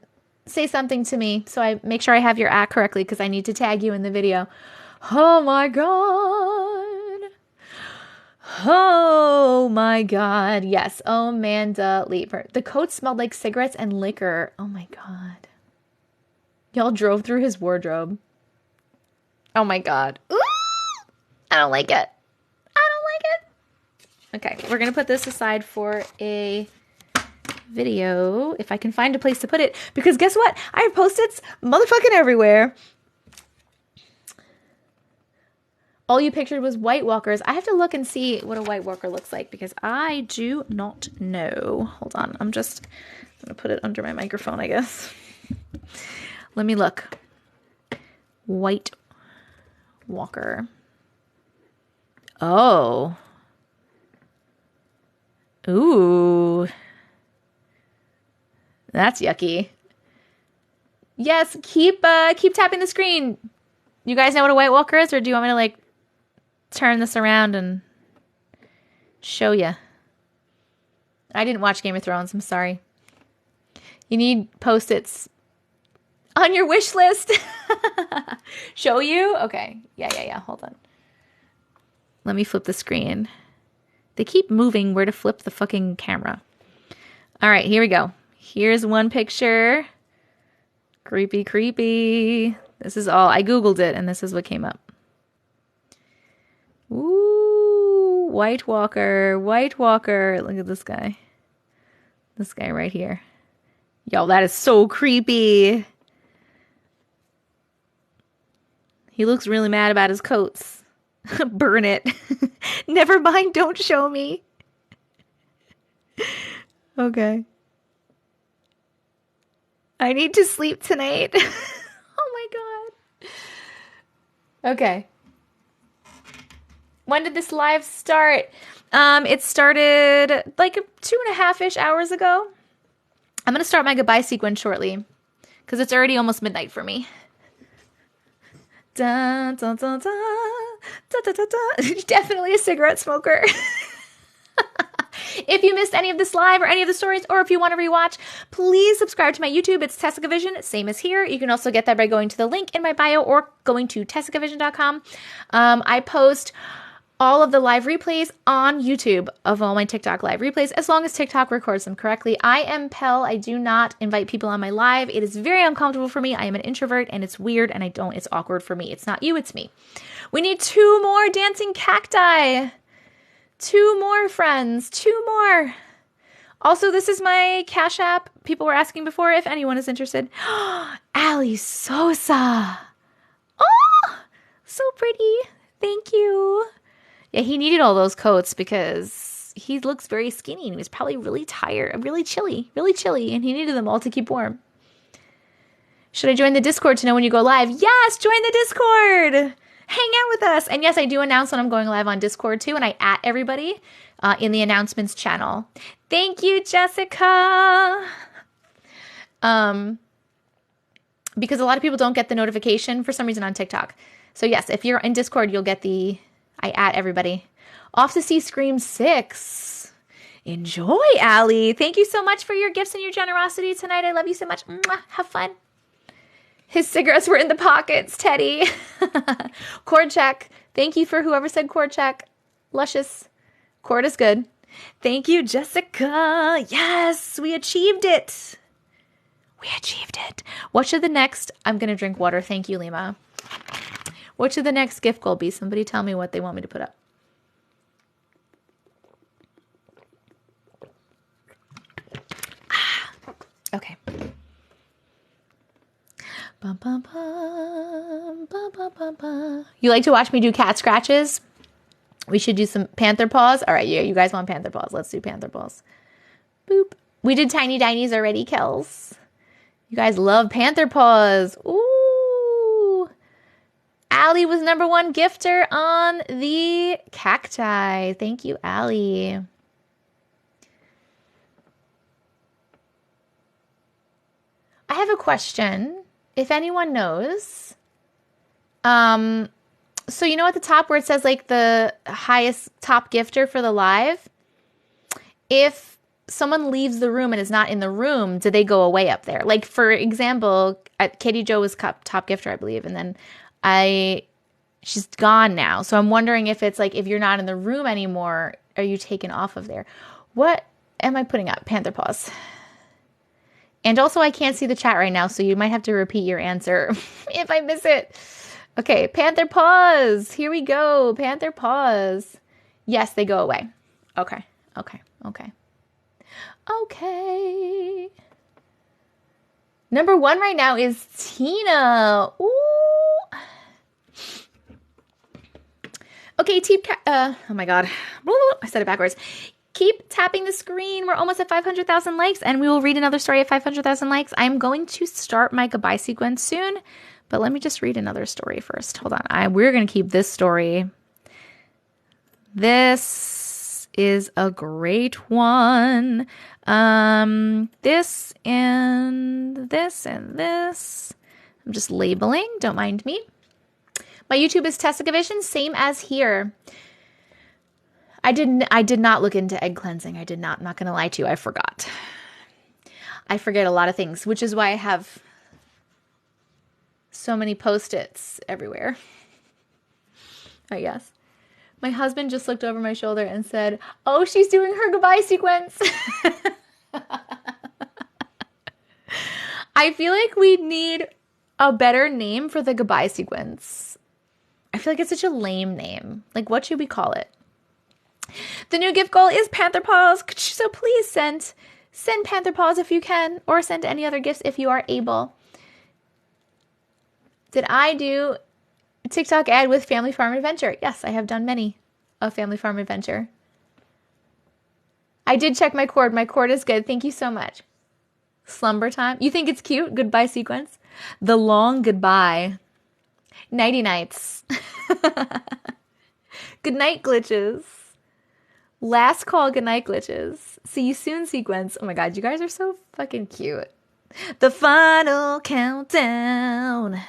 Say something to me so I make sure I have your @ correctly because I need to tag you in the video. Oh my God. Oh my God. Yes. Oh, Mandalay. The coat smelled like cigarettes and liquor. Oh my God. Y'all drove through his wardrobe. Oh my God. Ooh! I don't like it. I don't like it. Okay. We're going to put this aside for a video if I can find a place to put it, because guess what? I have Post-its motherfucking everywhere. All you pictured was White Walkers. I have to look and see what a White Walker looks like because I do not know. Hold on. I'm going to put it under my microphone, I guess. Let me look. White Walker. Oh. Ooh. That's yucky. Yes, keep tapping the screen. You guys know what a White Walker is, or do you want me to like turn this around and show you? I didn't watch Game of Thrones. I'm sorry. You need Post-its on your wish list. Show you? Okay. Yeah. Hold on. Let me flip the screen. They keep moving where to flip the fucking camera. All right, here we go. Here's one picture. Creepy, creepy. This is all. I Googled it, and this is what came up. Ooh, White Walker. White Walker. Look at this guy. This guy right here. Yo, that is so creepy. He looks really mad about his coats. Burn it. Never mind, don't show me. Okay. I need to sleep tonight. Oh my god. Okay. When did this live start? It started like 2.5-ish hours ago. I'm going to start my goodbye sequence shortly because it's already almost midnight for me. Dun, dun, dun, dun, dun, dun, dun, dun. Definitely a cigarette smoker. If you missed any of this live or any of the stories, or if you want to rewatch, please subscribe to my YouTube. It's TessicaVision, same as here. You can also get that by going to the link in my bio or going to TessicaVision.com. I post all of the live replays on YouTube of all my TikTok live replays, as long as TikTok records them correctly. I am Pell. I do not invite people on my live. It is very uncomfortable for me. I am an introvert, and it's weird, and it's awkward for me. It's not you, it's me. We need 2 more dancing cacti. 2 more, friends. 2 more. Also, this is my Cash App. People were asking before if anyone is interested. Ali Sosa. Oh, so pretty. Thank you. Yeah, he needed all those coats because he looks very skinny and he was probably really tired, really chilly, and he needed them all to keep warm. Should I join the Discord to know when you go live? Yes, join the Discord. Hang out with us. And yes, I do announce when I'm going live on Discord too, and I @ everybody in the announcements channel. Thank you, Jessica. Because a lot of people don't get the notification for some reason on TikTok. So yes, if you're in Discord, you'll get I @ everybody. Off to see Scream 6. Enjoy, Allie. Thank you so much for your gifts and your generosity tonight. I love you so much. Mwah. Have fun. His cigarettes were in the pockets, Teddy. Cord check. Thank you for whoever said cord check. Luscious. Cord is good. Thank you, Jessica. Yes, we achieved it. We achieved it. What should the next... I'm going to drink water. Thank you, Lima. What should the next gift goal be? Somebody tell me what they want me to put up. Okay. Bum, bum, bum, bum, bum, bum, bum. You like to watch me do cat scratches? We should do some panther paws. All right, yeah, you guys want panther paws. Let's do panther paws. Boop. We did tiny dinies already, Kels. You guys love panther paws. Ooh. Allie was #1 gifter on the cacti. Thank you, Allie. I have a question. If anyone knows, so you know at the top where it says like the highest top gifter for the live, if someone leaves the room and is not in the room, do they go away up there? Like for example, Katie Jo was top gifter, I believe, and then she's gone now. So I'm wondering if it's like if you're not in the room anymore, are you taken off of there? What am I putting up? Panther paws. And also, I can't see the chat right now, so you might have to repeat your answer if I miss it. Okay, panther paws. Here we go. Panther paws. Yes, they go away. Okay. #1 right now is Tina. Ooh. Okay, oh my God. I said it backwards. Keep tapping the screen. We're almost at 500,000 likes, and we will read another story at 500,000 likes. I'm going to start my goodbye sequence soon, but let me just read another story first. Hold on. We're going to keep this story. This is a great one. This and this and this. I'm just labeling. Don't mind me. My YouTube is TessicaVision, same as here. I did not look into egg cleansing. I did not. I'm not going to lie to you. I forgot. I forget a lot of things, which is why I have so many Post-its everywhere. I guess. My husband just looked over my shoulder and said, "Oh, she's doing her goodbye sequence." I feel like we need a better name for the goodbye sequence. I feel like it's such a lame name. Like, what should we call it? The new gift goal is Panther Paws, so please send Panther Paws if you can, or send any other gifts if you are able. Did I do a TikTok ad with Family Farm Adventure? Yes, I have done many of Family Farm Adventure. I did check my cord. My cord is good. Thank you so much. Slumber time. You think it's cute? Goodbye sequence. The long goodbye. Nighty nights. Good night glitches. Last call goodnight glitches. See you soon sequence. Oh my God, you guys are so fucking cute. The final countdown.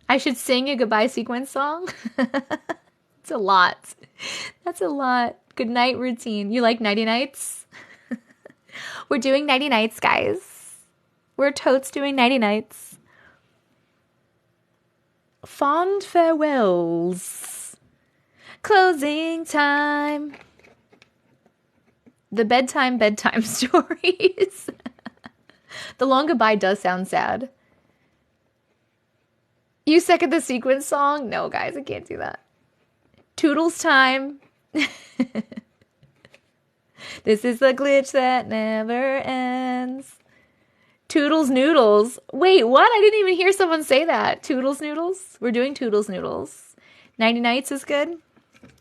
I should sing a goodbye sequence song. It's a lot. That's a lot. Good night routine. You like nighty nights? We're doing nighty nights, guys. We're totes doing nighty nights. Fond farewells. Closing time. The bedtime stories. The long goodbye does sound sad. You second the sequence song? No, guys, I can't do that. Toodles time. This is the glitch that never ends. Toodles noodles. Wait, what? I didn't even hear someone say that. Toodles noodles? We're doing Toodles noodles. Nighty nights is good.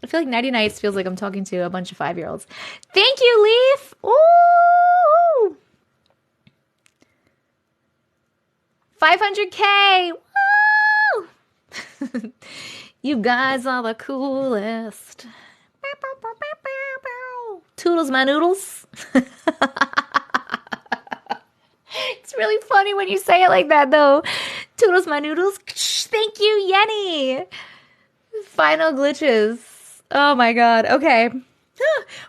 I feel like nighty nights feels like I'm talking to a bunch of 5-year-olds. Thank you, Leaf. Ooh. 500K. Woo! You guys are the coolest. Toodles my noodles. It's really funny when you say it like that, though. Toodles my noodles. Thank you, Yenny. Final glitches. Oh my God. Okay.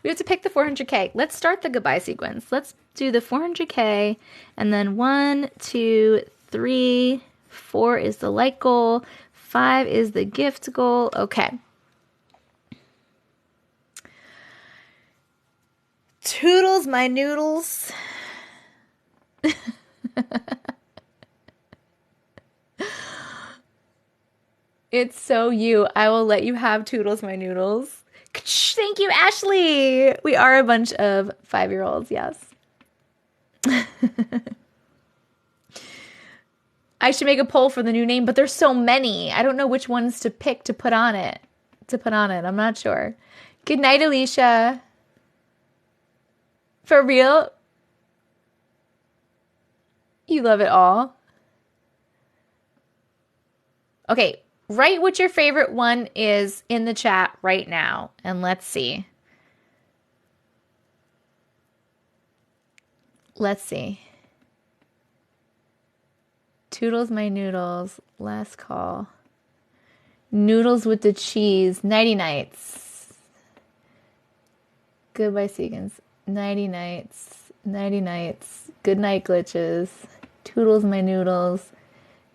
We have to pick the 400K. Let's start the goodbye sequence. Let's do the 400K. And then 1, 2, 3, 4 is the like goal. 5 is the gift goal. Okay. Toodles my noodles. It's so you. I will let you have Toodles my noodles. Thank you, Ashley. We are a bunch of 5-year-olds, yes. I should make a poll for the new name, but there's so many. I don't know which ones to pick to put on it. I'm not sure. Good night, Alicia. For real? You love it all. Okay, write what your favorite one is in the chat right now, and let's see. Let's see. Toodles my noodles. Last call. Noodles with the cheese. Nighty nights. Goodbye sequence. Nighty nights. Nighty nights. Good night glitches. Toodles my noodles.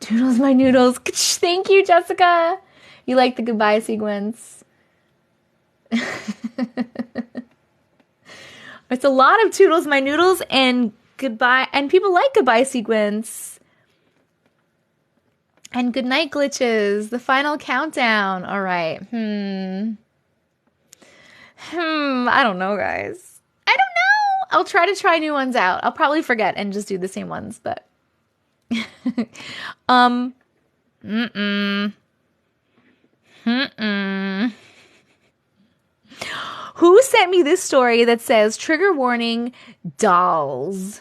Toodles my noodles. Thank you, Jessica. You like the goodbye sequence. It's a lot of Toodles my noodles and goodbye. And people like goodbye sequence. And good night glitches. The final countdown. All right. I don't know, guys. I don't know. I'll try new ones out. I'll probably forget and just do the same ones, but Mm-mm. Mm-mm. Who sent me this story that says, trigger warning, dolls?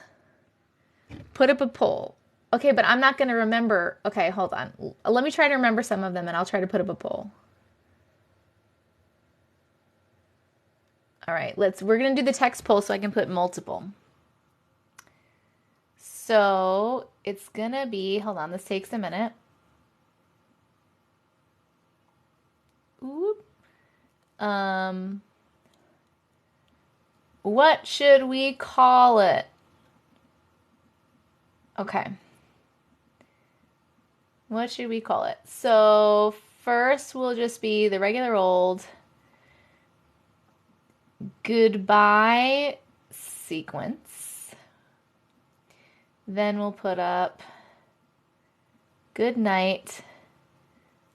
Put up a poll. Okay, but I'm not going to remember. Okay, hold on. Let me try to remember some of them, and I'll try to put up a poll. All right, we're going to do the text poll so I can put multiple. So it's going to be, hold on, this takes a minute. Oop. What should we call it? Okay. What should we call it? So first will just be the regular old goodbye sequence. Then we'll put up good night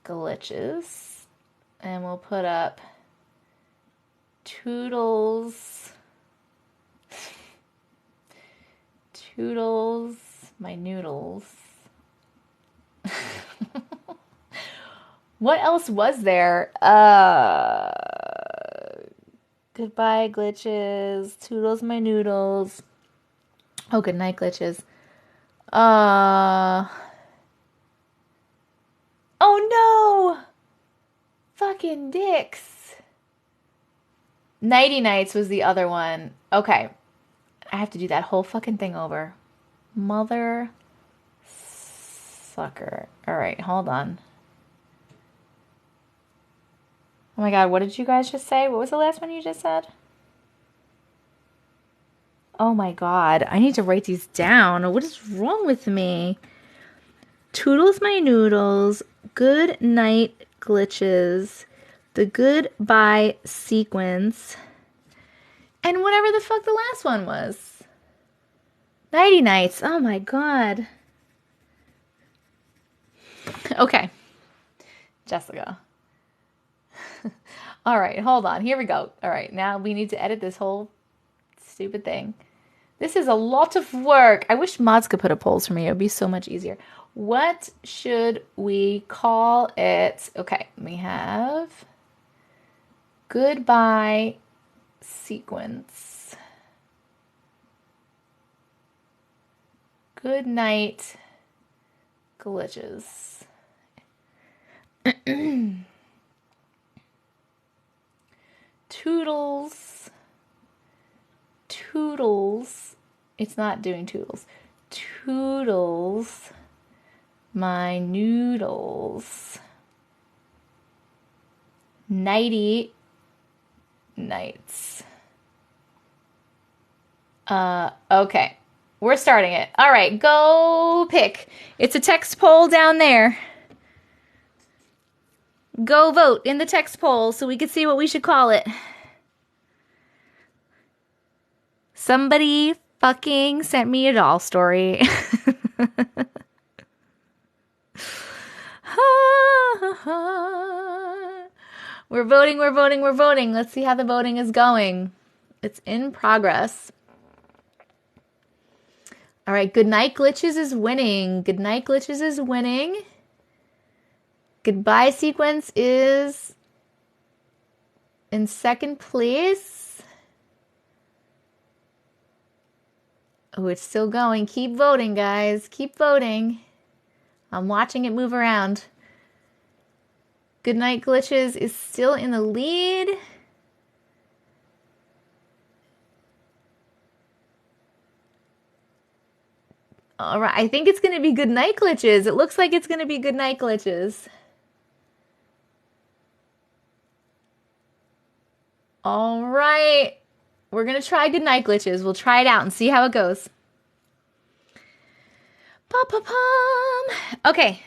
glitches. And we'll put up toodles. Toodles, my noodles. What else was there? Goodbye glitches, toodles, my noodles. Oh, good night glitches. Oh no! Fucking dicks. Nighty nights was the other one. Okay. I have to do that whole fucking thing over. Mother sucker. All right, hold on. Oh my God, what did you guys just say? What was the last one you just said? Oh my God, I need to write these down. What is wrong with me? Toodles my noodles, good night glitches, the goodbye sequence, and whatever the fuck the last one was. Nighty nights. Oh my God. Okay. Jessica. All right, hold on. Here we go. All right, now we need to edit this whole stupid thing. This is a lot of work. I wish mods could put up polls for me. It would be so much easier. What should we call it? Okay, we have goodbye sequence. Good night glitches. Toodles. Toodles. It's not doing toodles. Toodles. My noodles. Nighty nights. Okay. We're starting it. All right, go pick. It's a text poll down there. Go vote in the text poll so we can see what we should call it. Somebody fucking sent me a doll story. We're voting, we're voting, we're voting. Let's see how the voting is going. It's in progress. All right, Goodnight Glitches is winning. Goodnight Glitches is winning. Goodbye Sequence is in second place. Oh, it's still going. Keep voting, guys. Keep voting. I'm watching it move around. Goodnight Glitches is still in the lead. All right, I think it's going to be Goodnight Glitches. It looks like it's going to be Goodnight Glitches. All right. We're going to try Goodnight Glitches. We'll try it out and see how it goes. Pa-pa-pum. Okay.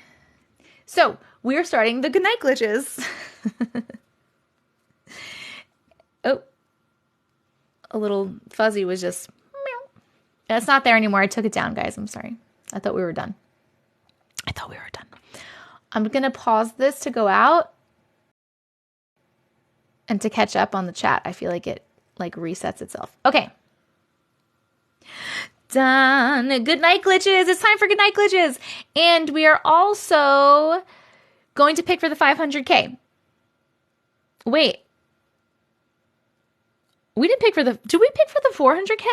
So, we're starting the Goodnight Glitches. Oh. A little fuzzy was just... meow. It's not there anymore. I took it down, guys. I'm sorry. I thought we were done. I'm going to pause this to go out and to catch up on the chat. I feel like it resets itself. Okay. dun. Good night glitches. It's time for good night glitches. And we are also going to pick for the 500K. Wait. We didn't pick for the... Did we pick for the 400K?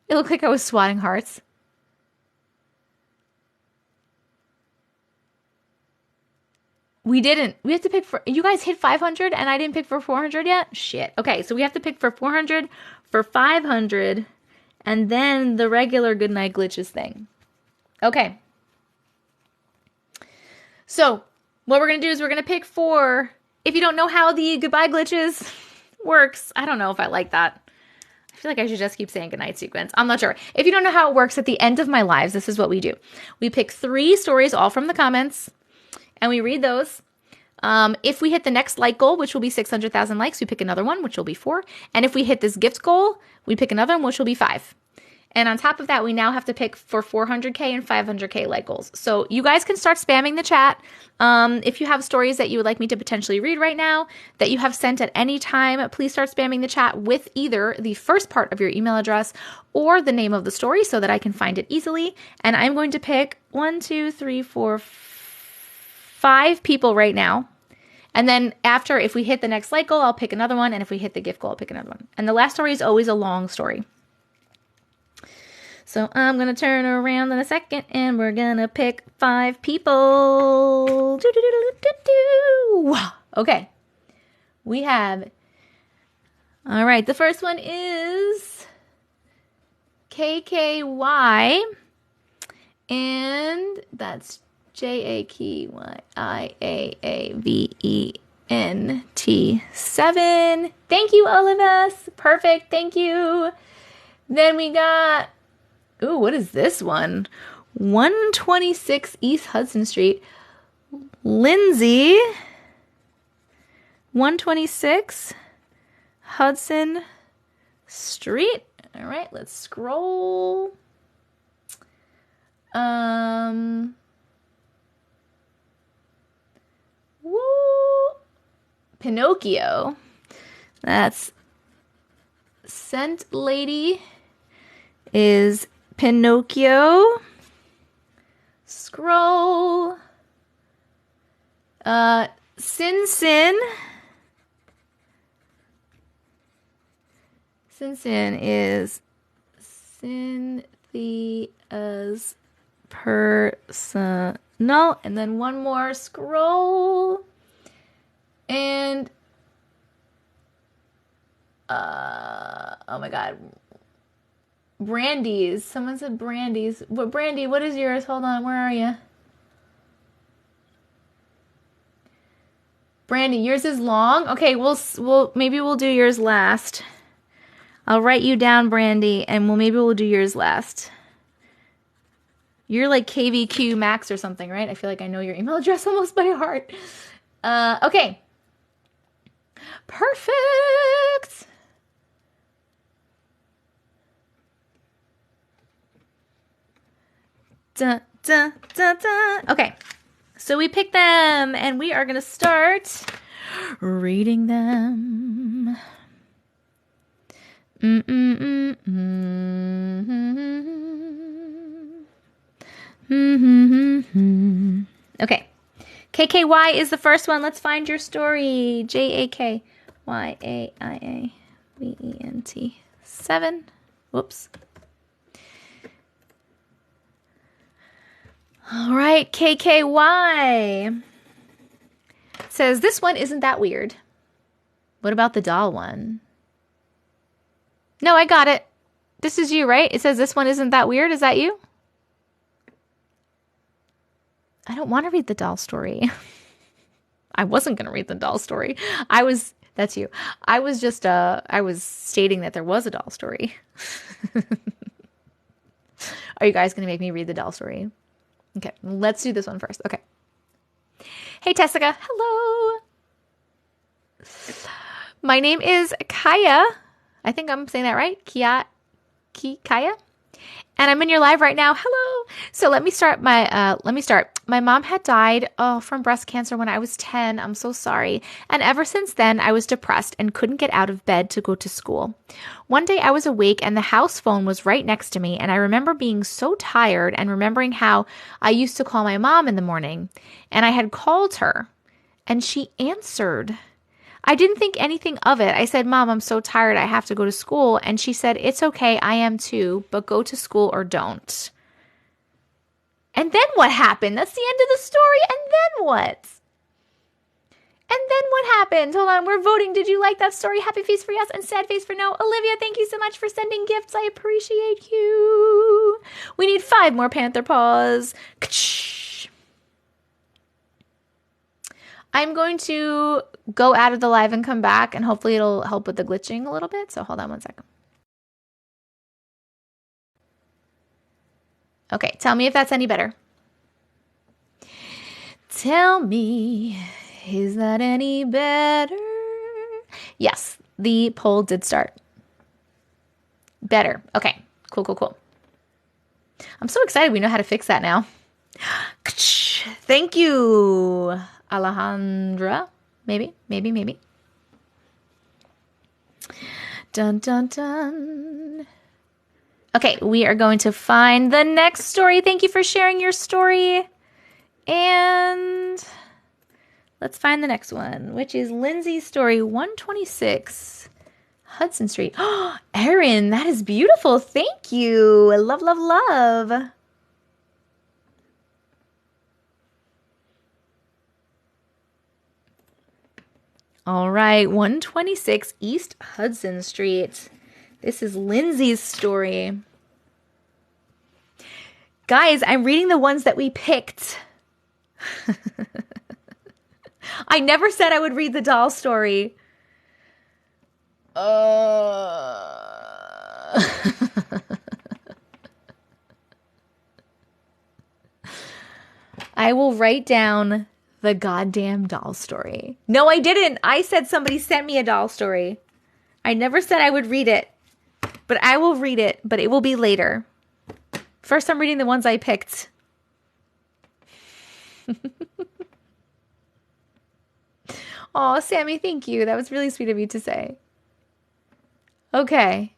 It looked like I was swatting hearts. We didn't. We have to pick for... You guys hit 500 and I didn't pick for 400 yet? Shit. Okay, so we have to pick for 400, for 500, and then the regular goodnight glitches thing. Okay. So, what we're going to do is we're going to pick for... If you don't know how the goodbye glitches works, I don't know if I like that. I feel like I should just keep saying goodnight sequence. I'm not sure. If you don't know how it works, at the end of my lives, this is what we do. We pick 3 stories, all from the comments, and we read those. If we hit the next like goal, which will be 600,000 likes, we pick another one, which will be 4. And if we hit this gift goal, we pick another one, which will be 5. And on top of that, we now have to pick for 400K and 500K like goals. So you guys can start spamming the chat. If you have stories that you would like me to potentially read right now, that you have sent at any time, please start spamming the chat with either the first part of your email address or the name of the story so that I can find it easily. And I'm going to pick 5 people right now. And then after, if we hit the next like goal, I'll pick another one. And if we hit the gift goal, I'll pick another one. And the last story is always a long story. So I'm going to turn around in a second and we're going to pick 5 people. Okay. We have, all right, the first one is KKY. And that's JAKYIAAVENT7. Thank you, all of us. Perfect. Thank you. Then we got... Ooh, what is this one? 126 East Hudson Street. Lindsay. 126 Hudson Street. All right, let's scroll. Woo. Pinocchio. That's Scent Lady is Pinocchio. Scroll. Sin Sin. Sin Sin is Cynthia's personal. And then one more. Scroll. And oh my god. Brandy's. Someone said Brandy's. What, Brandy, what is yours? Hold on, where are you? Brandy, yours is long? Okay, maybe we'll do yours last. I'll write you down, Brandy, and maybe we'll do yours last. You're like KVQ Max or something, right? I feel like I know your email address almost by heart. Okay. Perfect. Dun, dun, dun, dun. Okay, so we picked them, and we are going to start reading them. Okay, KKY is the first one. Let's find your story. JAKYIAAVENT7. Whoops. All right, KKY says, this one isn't that weird. What about the doll one? No, I got it. This is you, right? It says this one isn't that weird. Is that you? I don't want to read the doll story. I wasn't going to read the doll story. That's you. I was stating that there was a doll story. Are you guys going to make me read the doll story? Okay, let's do this one first. Okay. Hey, Tessica. Hello. My name is Kaya. I think I'm saying that right. Kaya. And I'm in your live right now. Hello. So let me start. My mom had died from breast cancer when I was 10. I'm so sorry. And ever since then, I was depressed and couldn't get out of bed to go to school. One day I was awake and the house phone was right next to me. And I remember being so tired and remembering how I used to call my mom in the morning. And I had called her and she answered. I didn't think anything of it. I said, Mom, I'm so tired. I have to go to school. And she said, it's okay. I am too, but go to school or don't. And then what happened? That's the end of the story. And then what? And then what happened? Hold on. We're voting. Did you like that story? Happy face for yes and sad face for no. Olivia, thank you so much for sending gifts. I appreciate you. We need 5 more panther paws. I'm going to go out of the live and come back, and hopefully it'll help with the glitching a little bit. So hold on one second. Okay, tell me if that's any better. Tell me, is that any better? Yes, the poll did start. Better. Okay, cool. I'm so excited we know how to fix that now. Thank you, Alejandra. Maybe. Dun. Okay, we are going to find the next story. Thank you for sharing your story. And let's find the next one, which is Lindsay's story, 126 Hudson Street. Oh, Erin, that is beautiful. Thank you. Love. All right, 126 East Hudson Street. This is Lindsay's story. Guys, I'm reading the ones that we picked. I never said I would read the doll story. I will write down the goddamn doll story. No, I didn't. I said somebody sent me a doll story. I never said I would read it, but I will read it, but it will be later. First, I'm reading the ones I picked. Oh, Sammy, thank you. That was really sweet of you to say. Okay.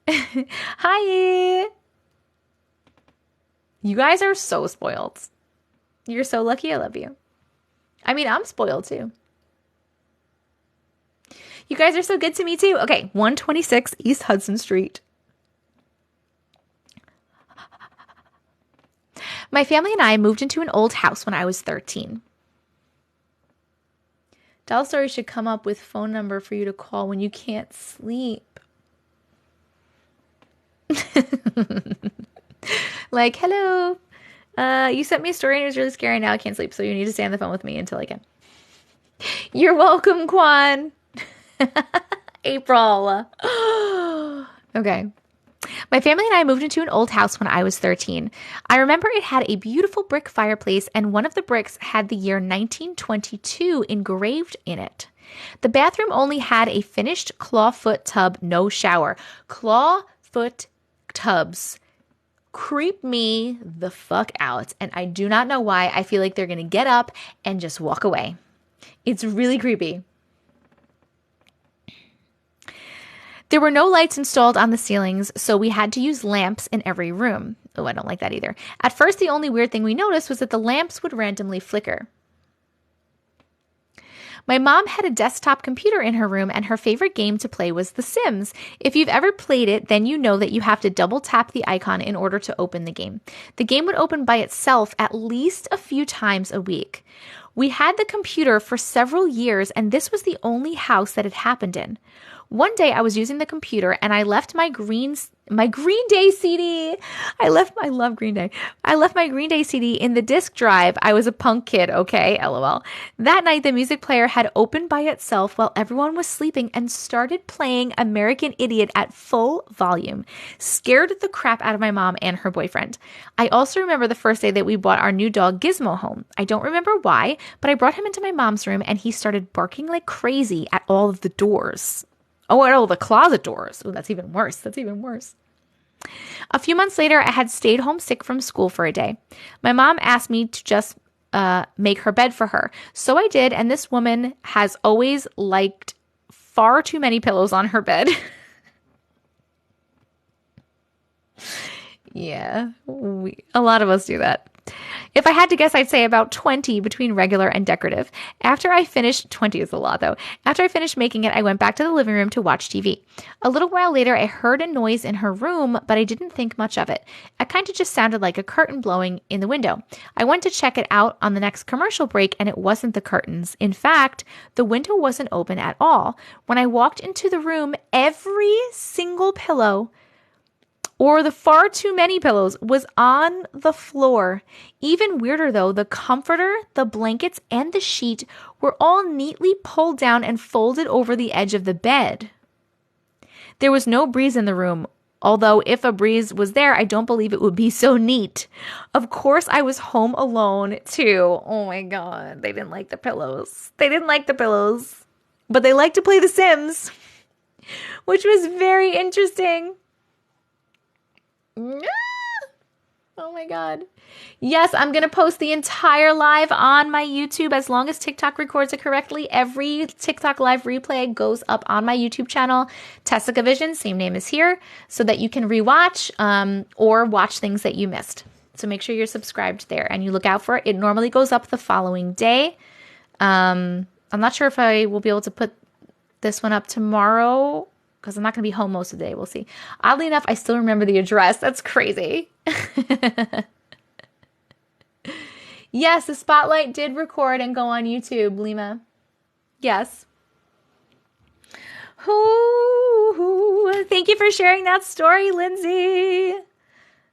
Hi. You guys are so spoiled. You're so lucky. I love you. I mean, I'm spoiled too. You guys are so good to me too. Okay, 126 East Hudson Street. My family and I moved into an old house when I was 13. Doll Story should come up with phone number for you to call when you can't sleep. Like, hello. You sent me a story and it was really scary. Now I can't sleep, so you need to stay on the phone with me until I can. You're welcome, Quan. April. Okay. My family and I moved into an old house when I was 13. I remember it had a beautiful brick fireplace, and one of the bricks had the year 1922 engraved in it. The bathroom only had a finished clawfoot tub, no shower. Clawfoot tubs creep me the fuck out, and I do not know why. I feel like they're going to get up and just walk away. It's really creepy. There were no lights installed on the ceilings, so we had to use lamps in every room. Oh, I don't like that either. At first, the only weird thing we noticed was that the lamps would randomly flicker. My mom had a desktop computer in her room, and her favorite game to play was The Sims. If you've ever played it, then you know that you have to double tap the icon in order to open the game. The game would open by itself at least a few times a week. We had the computer for several years, and this was the only house that it happened in. One day I was using the computer and I left my Green Day CD. I love Green Day. I left my Green Day CD in the disk drive. I was a punk kid, okay? LOL. That night the music player had opened by itself while everyone was sleeping and started playing American Idiot at full volume. Scared the crap out of my mom and her boyfriend. I also remember the first day that we brought our new dog Gizmo home. I don't remember why, but I brought him into my mom's room and he started barking like crazy at all of the doors. Oh, and all the closet doors. Oh, that's even worse. A few months later, I had stayed home sick from school for a day. My mom asked me to just make her bed for her. So I did, and this woman has always liked far too many pillows on her bed. Yeah, a lot of us do that. If I had to guess, I'd say about 20 between regular and decorative. After I finished, 20 is a lot though. After I finished making it, I went back to the living room to watch TV. A little while later, I heard a noise in her room, but I didn't think much of it. It kind of just sounded like a curtain blowing in the window. I went to check it out on the next commercial break, and it wasn't the curtains. In fact, the window wasn't open at all. When I walked into the room, every single pillow, or the far too many pillows, was on the floor. Even weirder though, the comforter, the blankets, and the sheet were all neatly pulled down and folded over the edge of the bed. There was no breeze in the room, although if a breeze was there, I don't believe it would be so neat. Of course, I was home alone too. Oh my God, they didn't like the pillows. They didn't like the pillows, but they liked to play The Sims, which was very interesting. Oh my God. Yes, I'm going to post the entire live on my YouTube. As long as TikTok records it correctly, every TikTok live replay goes up on my YouTube channel, TessicaVision, same name as here, so that you can rewatch or watch things that you missed. So make sure you're subscribed there and you look out for it. It normally goes up the following day. I'm not sure if I will be able to put this one up tomorrow, because I'm not going to be home most of the day. We'll see. Oddly enough, I still remember the address. That's crazy. Yes, the spotlight did record and go on YouTube, Lima. Yes. Ooh, thank you for sharing that story, Lindsay.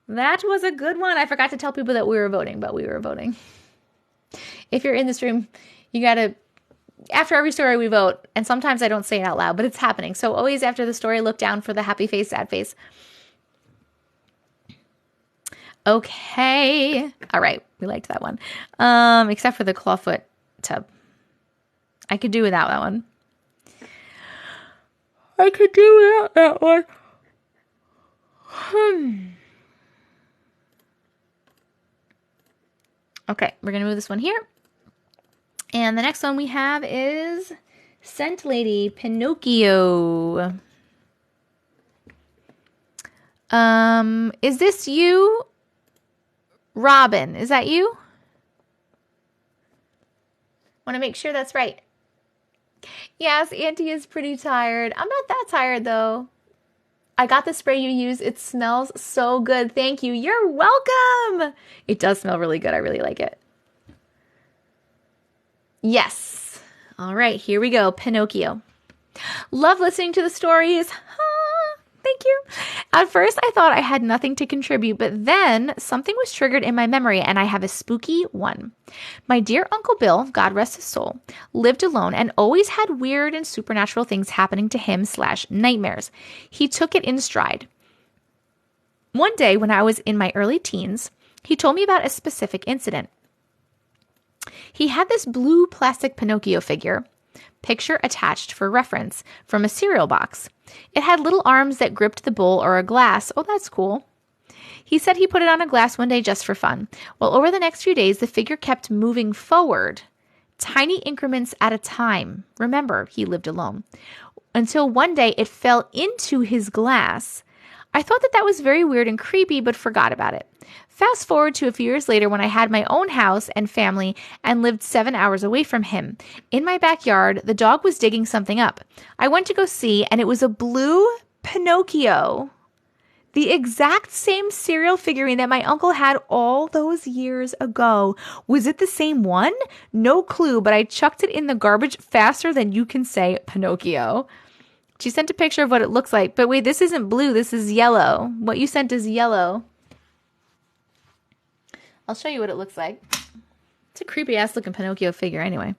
That was a good one. I forgot to tell people that we were voting, but we were voting. If you're in this room, you got to... After every story, we vote, and sometimes I don't say it out loud, but it's happening. So always after the story, look down for the happy face, sad face. Okay. All right. We liked that one. Except for the clawfoot tub. I could do without that one. I could do without that one. Okay. We're going to move this one here. And the next one we have is Scent Lady, Pinocchio. Is this you, Robin? Is that you? Want to make sure that's right. Yes, Auntie is pretty tired. I'm not that tired though. I got the spray you use. It smells so good. Thank you. You're welcome. It does smell really good. I really like it. Yes. All right, here we go. Pinocchio. Love listening to the stories. Thank you. At first, I thought I had nothing to contribute, but then something was triggered in my memory, and I have a spooky one. My dear Uncle Bill, God rest his soul, lived alone and always had weird and supernatural things happening to him / nightmares. He took it in stride. One day, when I was in my early teens, he told me about a specific incident. He had this blue plastic Pinocchio figure, picture attached for reference, from a cereal box. It had little arms that gripped the bowl or a glass. Oh, that's cool. He said he put it on a glass one day just for fun. Well, over the next few days, the figure kept moving forward, tiny increments at a time. Remember, he lived alone. Until one day it fell into his glass. I thought that was very weird and creepy, but forgot about it. Fast forward to a few years later when I had my own house and family and lived 7 hours away from him. In my backyard, the dog was digging something up. I went to go see, and it was a blue Pinocchio. The exact same cereal figurine that my uncle had all those years ago. Was it the same one? No clue, but I chucked it in the garbage faster than you can say Pinocchio. She sent a picture of what it looks like. But wait, this isn't blue. This is yellow. What you sent is yellow. I'll show you what it looks like. It's a creepy-ass looking Pinocchio figure anyway.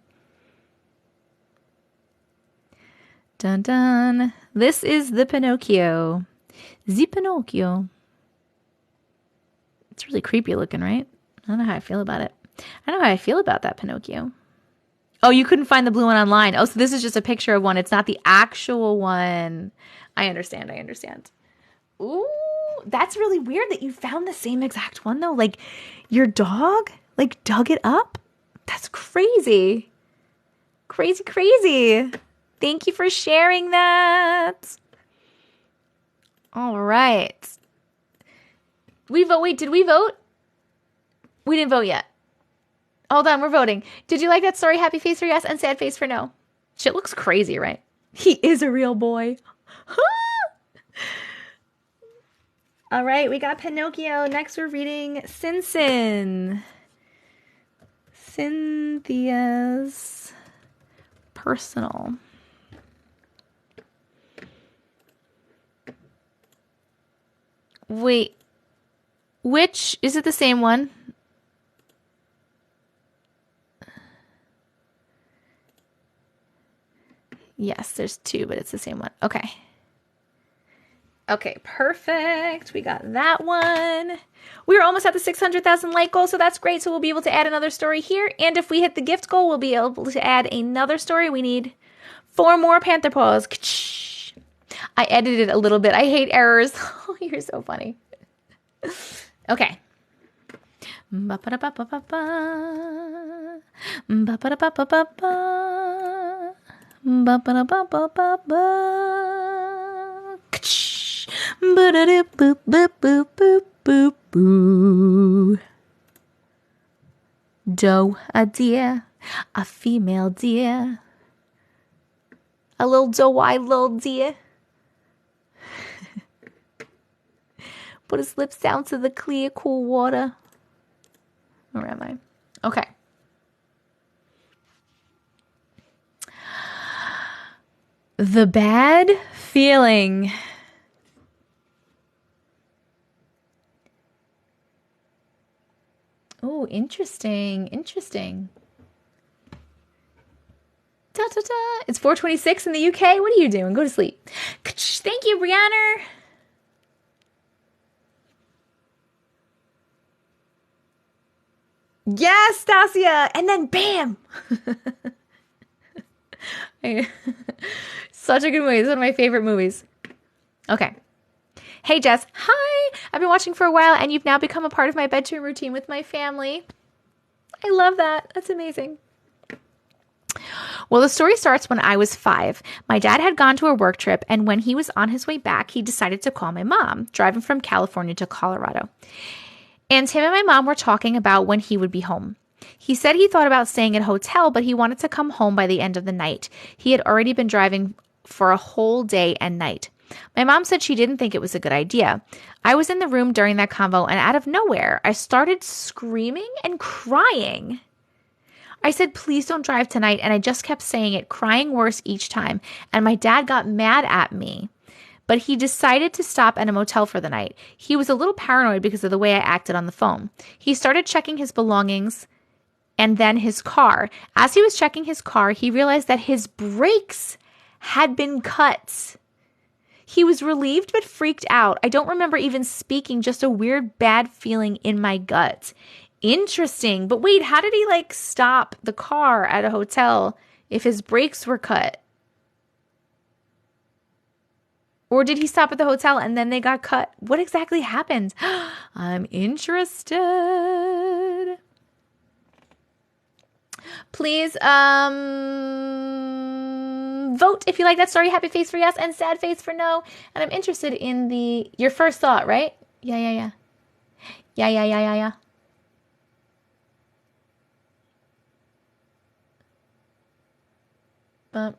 Dun dun. This is the Pinocchio. The Pinocchio. It's really creepy looking, right? I don't know how I feel about it. I don't know how I feel about that Pinocchio. Oh, you couldn't find the blue one online. Oh, so this is just a picture of one. It's not the actual one. I understand. Ooh, That's really weird that you found the same exact one though. Like your dog like dug it up. That's crazy. Crazy, crazy. Thank you for sharing that. All right. We vote. Wait, did we vote? We didn't vote yet. Hold on, we're voting. Did you like that story? Happy face for yes and sad face for no. Shit looks crazy, right? He is a real boy. All right, we got Pinocchio. Next, we're reading Sin. Cynthia's personal. Wait, which, is it the same one? Yes, there's two, but it's the same one. Okay. Okay, perfect. We got that one. We're almost at the 600,000 like goal, so that's great. So we'll be able to add another story here. And if we hit the gift goal, we'll be able to add another story. We need 4 more panther paws. I edited a little bit. I hate errors. Oh, you're so funny. Okay. Doe, a deer, a female deer, a little doe-eyed little deer. Put his lips down to the clear, cool water. Where am I? Okay. The bad feeling. Oh, interesting. Interesting. Ta ta ta. It's 4:26 in the UK. What are you doing? Go to sleep. Thank you, Brianna. Yes, Stasia. And then bam. Such a good movie. This is one of my favorite movies. Okay. Hey, Jess. Hi. I've been watching for a while, and you've now become a part of my bedroom routine with my family. I love that. That's amazing. Well, the story starts when I was 5. My dad had gone to a work trip, and when he was on his way back, he decided to call my mom, driving from California to Colorado. And him and my mom were talking about when he would be home. He said he thought about staying at a hotel, but he wanted to come home by the end of the night. He had already been driving for a whole day and night. My mom said she didn't think it was a good idea. I was in the room during that convo, and out of nowhere, I started screaming and crying. I said, please don't drive tonight, and I just kept saying it, crying worse each time, and my dad got mad at me. But he decided to stop at a motel for the night. He was a little paranoid because of the way I acted on the phone. He started checking his belongings and then his car. As he was checking his car, he realized that his brakes had been cut. He was relieved but freaked out. I don't remember even speaking, just a weird bad feeling in my gut. Interesting. But wait, how did he stop the car at a hotel if his brakes were cut? Or did he stop at the hotel and then they got cut? What exactly happened? I'm interested. Please vote if you like that story. Happy face for yes and sad face for no. And I'm interested in your first thought, right? Yeah. Bum,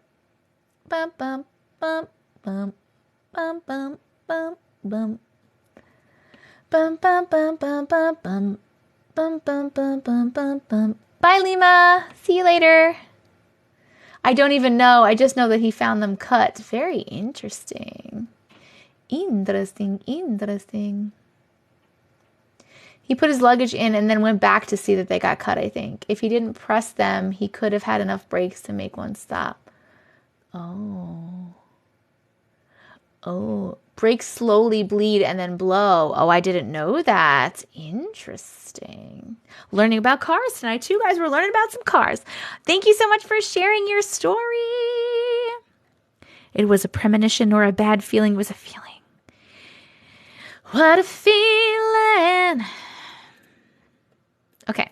bum, bum, bum, bum. Bum bum bum bum bum bum bum bum bum bum bum bum bum bum bum bum. Bye, Lima. See you later. I don't even know. I just know that he found them cut. Very interesting. Interesting. He put his luggage in and then went back to see that they got cut, I think. If he didn't press them, he could have had enough brakes to make one stop. Oh, brakes slowly bleed and then blow. Oh, I didn't know that. Interesting. Learning about cars tonight too, guys. We're learning about some cars. Thank you so much for sharing your story. It was a premonition or a bad feeling. It was a feeling. What a feeling. Okay.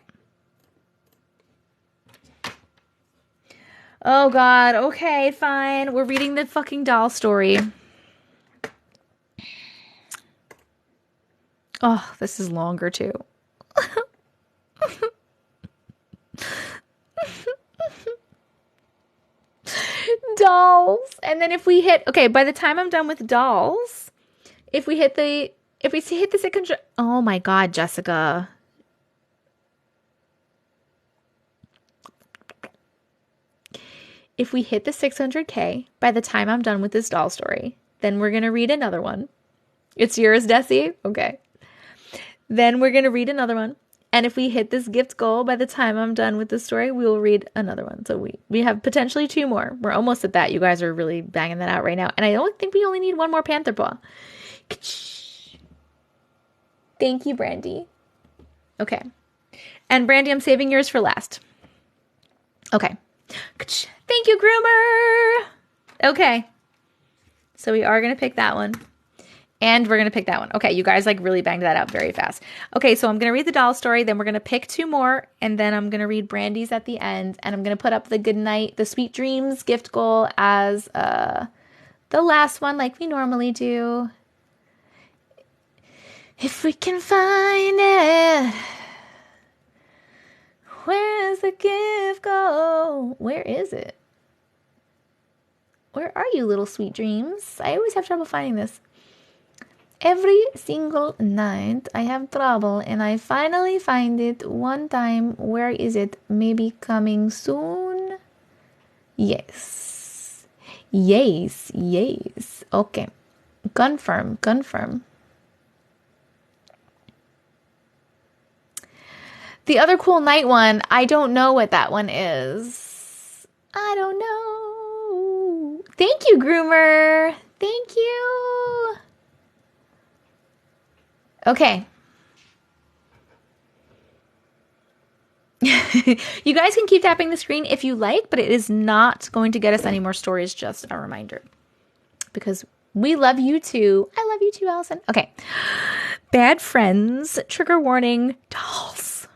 Oh, God. Okay, fine. We're reading the fucking doll story. Oh, this is longer, too. Dolls. And then if we hit... Okay, by the time I'm done with dolls, if we hit the 600... Oh, my God, Jessica. If we hit the 600K by the time I'm done with this doll story, then we're going to read another one. It's yours, Desi? Okay. Then we're going to read another one. And if we hit this gift goal by the time I'm done with this story, we will read another one. So we have potentially 2 more. We're almost at that. You guys are really banging that out right now. And I don't think we only need 1 more panther paw. Thank you, Brandy. Okay. And Brandy, I'm saving yours for last. Okay. Thank you, Groomer. Okay. So we are going to pick that one. And we're going to pick that one. Okay, you guys like really banged that out very fast. Okay, so I'm going to read the doll story. Then we're going to pick 2 more. And then I'm going to read Brandy's at the end. And I'm going to put up the good night, the sweet dreams gift goal as the last one like we normally do. If we can find it. Where's the gift go? Where is it? Where are you, little sweet dreams? I always have trouble finding this. Every single night I have trouble and I finally find it one time. Where is it? Maybe coming soon? Yes. Yes, yes. Okay. Confirm, confirm. The other cool night one, I don't know what that one is. I don't know. Thank you, Groomer. Thank you. Okay. You guys can keep tapping the screen if you like, but it is not going to get us any more stories, just a reminder. Because we love you too. I love you too, Allison. Okay. Bad friends, trigger warning, dolls.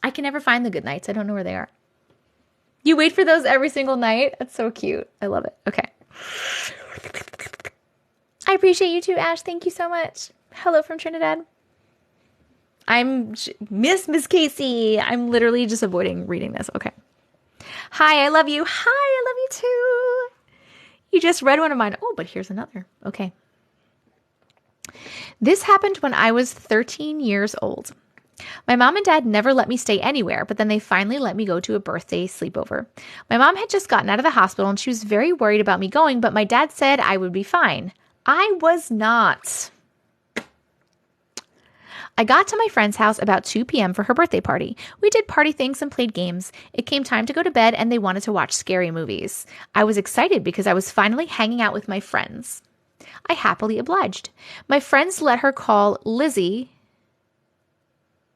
I can never find the good nights. I don't know where they are. You wait for those every single night? That's so cute. I love it. Okay. I appreciate you too, Ash. Thank you so much. Hello from Trinidad. I'm Miss Casey. I'm literally just avoiding reading this. Okay. Hi, I love you. Hi, I love you too. You just read one of mine. Oh, but here's another. Okay. This happened when I was 13 years old. My mom and dad never let me stay anywhere, but then they finally let me go to a birthday sleepover. My mom had just gotten out of the hospital and she was very worried about me going, but my dad said I would be fine. I was not. I got to my friend's house about 2 p.m. for her birthday party. We did party things and played games. It came time to go to bed and they wanted to watch scary movies. I was excited because I was finally hanging out with my friends. I happily obliged. My friends let her call Lizzie,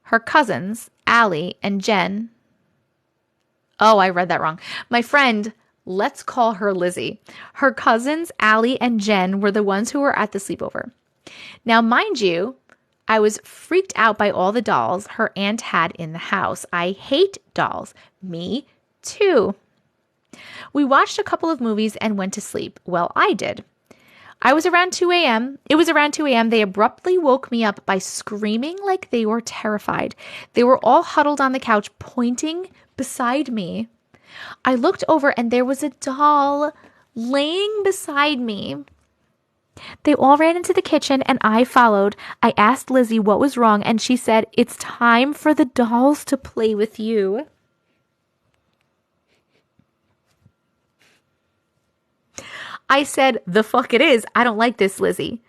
her cousins, Allie and Jen. Oh, I read that wrong. My friend, let's call her Lizzie. Her cousins, Allie and Jen, were the ones who were at the sleepover. Now, mind you, I was freaked out by all the dolls her aunt had in the house. I hate dolls. Me too. We watched a couple of movies and went to sleep. Well, I did. It was around 2 a.m. They abruptly woke me up by screaming like they were terrified. They were all huddled on the couch, pointing beside me. I looked over and there was a doll laying beside me. They all ran into the kitchen and I followed. I asked Lizzie what was wrong and she said, "It's time for the dolls to play with you." I said, "The fuck it is. I don't like this, Lizzie."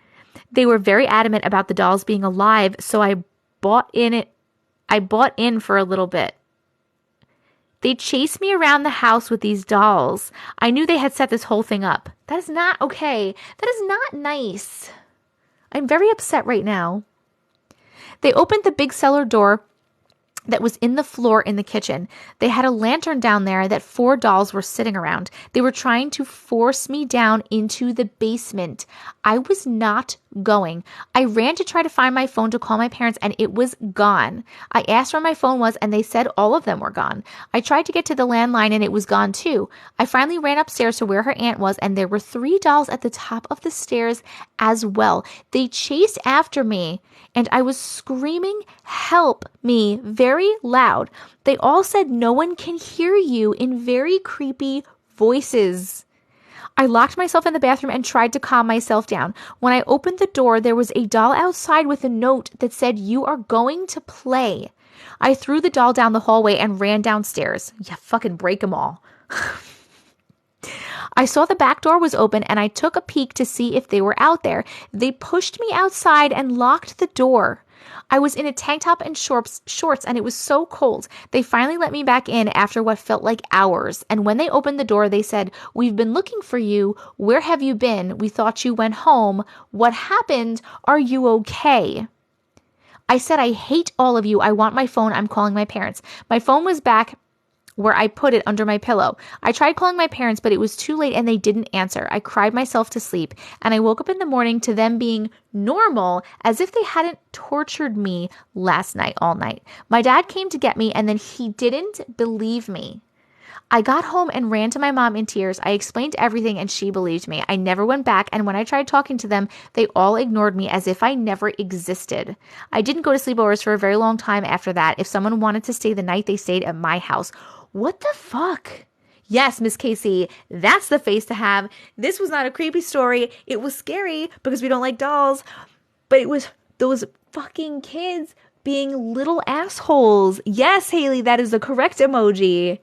They were very adamant about the dolls being alive, so I bought in for a little bit. They chased me around the house with these dolls. I knew they had set this whole thing up. That is not okay. That is not nice. I'm very upset right now. They opened the big cellar door that was in the floor in the kitchen. They had a lantern down there that 4 dolls were sitting around. They were trying to force me down into the basement. I was not going. I ran to try to find my phone to call my parents and it was gone. I asked where my phone was and they said all of them were gone. I tried to get to the landline and it was gone too. I finally ran upstairs to where her aunt was and there were 3 dolls at the top of the stairs as well. They chased after me and I was screaming, "Help me," very loud. They all said no one can hear you in very creepy voices. I locked myself in the bathroom and tried to calm myself down. When I opened the door, there was a doll outside with a note that said, "You are going to play." I threw the doll down the hallway and ran downstairs. Yeah, fucking break them all. I saw the back door was open and I took a peek to see if they were out there. They pushed me outside and locked the door. I was in a tank top and shorts and it was so cold. They finally let me back in after what felt like hours. And when they opened the door, they said, "We've been looking for you. Where have you been? We thought you went home. What happened? Are you okay?" I said, "I hate all of you. I want my phone. I'm calling my parents." My phone was back where I put it under my pillow. I tried calling my parents, but it was too late and they didn't answer. I cried myself to sleep and I woke up in the morning to them being normal as if they hadn't tortured me last night all night. My dad came to get me and then he didn't believe me. I got home and ran to my mom in tears. I explained everything and she believed me. I never went back, and when I tried talking to them, they all ignored me as if I never existed. I didn't go to sleepovers for a very long time after that. If someone wanted to stay the night, they stayed at my house. What the fuck? Yes, Miss Casey, that's the face to have. This was not a creepy story. It was scary because we don't like dolls, but it was those fucking kids being little assholes. Yes, Haley, that is the correct emoji.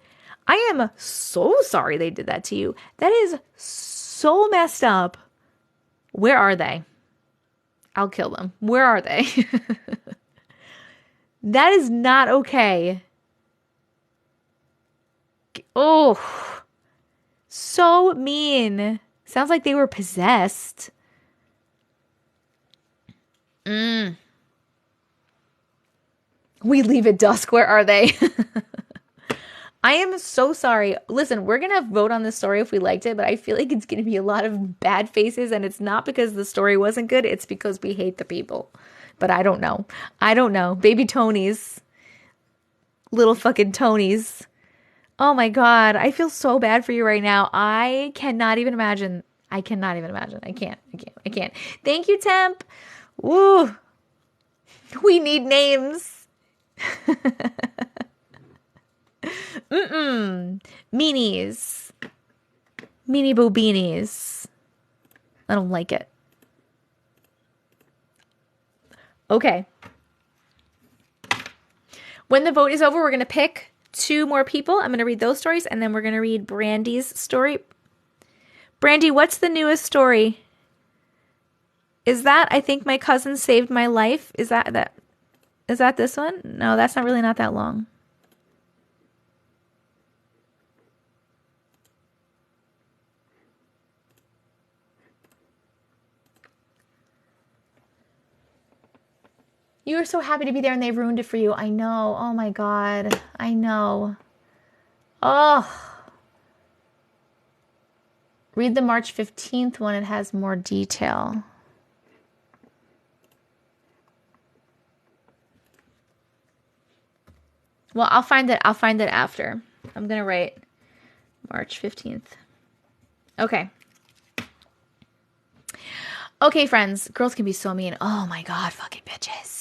I am so sorry they did that to you. That is so messed up. Where are they? I'll kill them. Where are they? That is not okay. Oh, so mean. Sounds like they were possessed. We leave at dusk. Where are they? I am so sorry. Listen, we're going to vote on this story if we liked it, but I feel like it's going to be a lot of bad faces, and it's not because the story wasn't good. It's because we hate the people. But I don't know. I don't know. Baby Tonys. Little fucking Tonys. Oh my God. I feel so bad for you right now. I cannot even imagine. I cannot even imagine. I can't. Thank you, Temp. Woo. We need names. Meanies. Meanie bobinis. I don't like it. Okay. When the vote is over, we're going to pick 2 more people. I'm going to read those stories, and then we're going to read Brandy's story. Brandy, what's the newest story? Is that I Think My Cousin Saved My Life? Is that this one? No, that's not really not that long. You were so happy to be there and they ruined it for you. I know. Oh my God. I know. Oh. Read the March 15th one. It has more detail. Well, I'll find it after. I'm going to write March 15th. Okay. Okay, friends. Girls can be so mean. Oh my God, fucking bitches.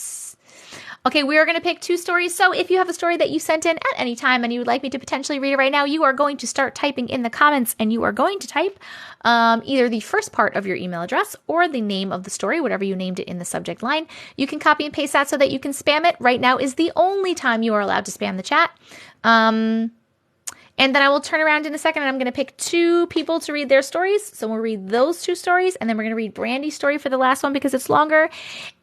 Okay, we are going to pick 2 stories. So if you have a story that you sent in at any time and you would like me to potentially read it right now, you are going to start typing in the comments, and you are going to type either the first part of your email address or the name of the story, whatever you named it in the subject line. You can copy and paste that so that you can spam it. Right now is the only time you are allowed to spam the chat. And then I will turn around in a second and I'm going to pick 2 people to read their stories. So we'll read those 2 stories, and then we're going to read Brandy's story for the last one because it's longer.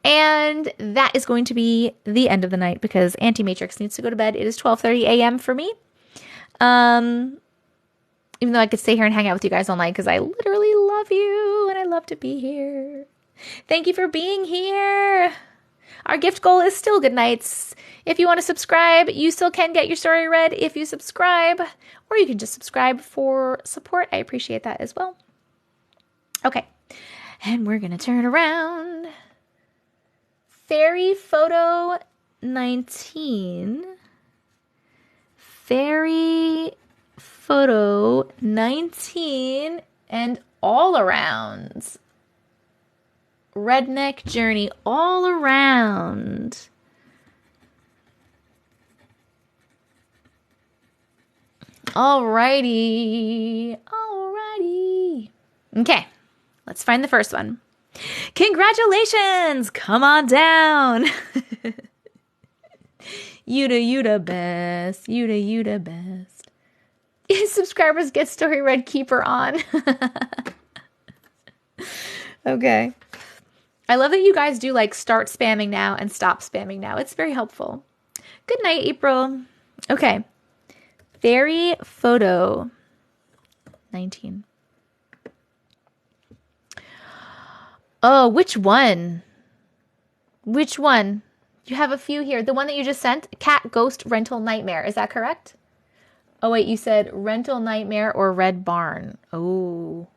And that is going to be the end of the night because Auntie Matrix needs to go to bed. It is 12:30 a.m. for me. Even though I could stay here and hang out with you guys all night because I literally love you and I love to be here. Thank you for being here. Our gift goal is still good nights. If you want to subscribe, you still can get your story read if you subscribe, or you can just subscribe for support. I appreciate that as well. Okay, and we're going to turn around. Fairy photo 19. Fairy photo 19 and all around. Redneck journey all around. Alrighty. Okay, let's find the first one. Congratulations! Come on down. You the best. You the best. Subscribers get story read, keep her on. Okay. I love that you guys do like start spamming now and stop spamming now. It's very helpful. Good night, April. Okay. Fairy photo 19. Oh, which one? Which one? You have a few here. The one that you just sent, Cat Ghost Rental Nightmare. Is that correct? Oh, wait, you said Rental Nightmare or Red Barn. Oh.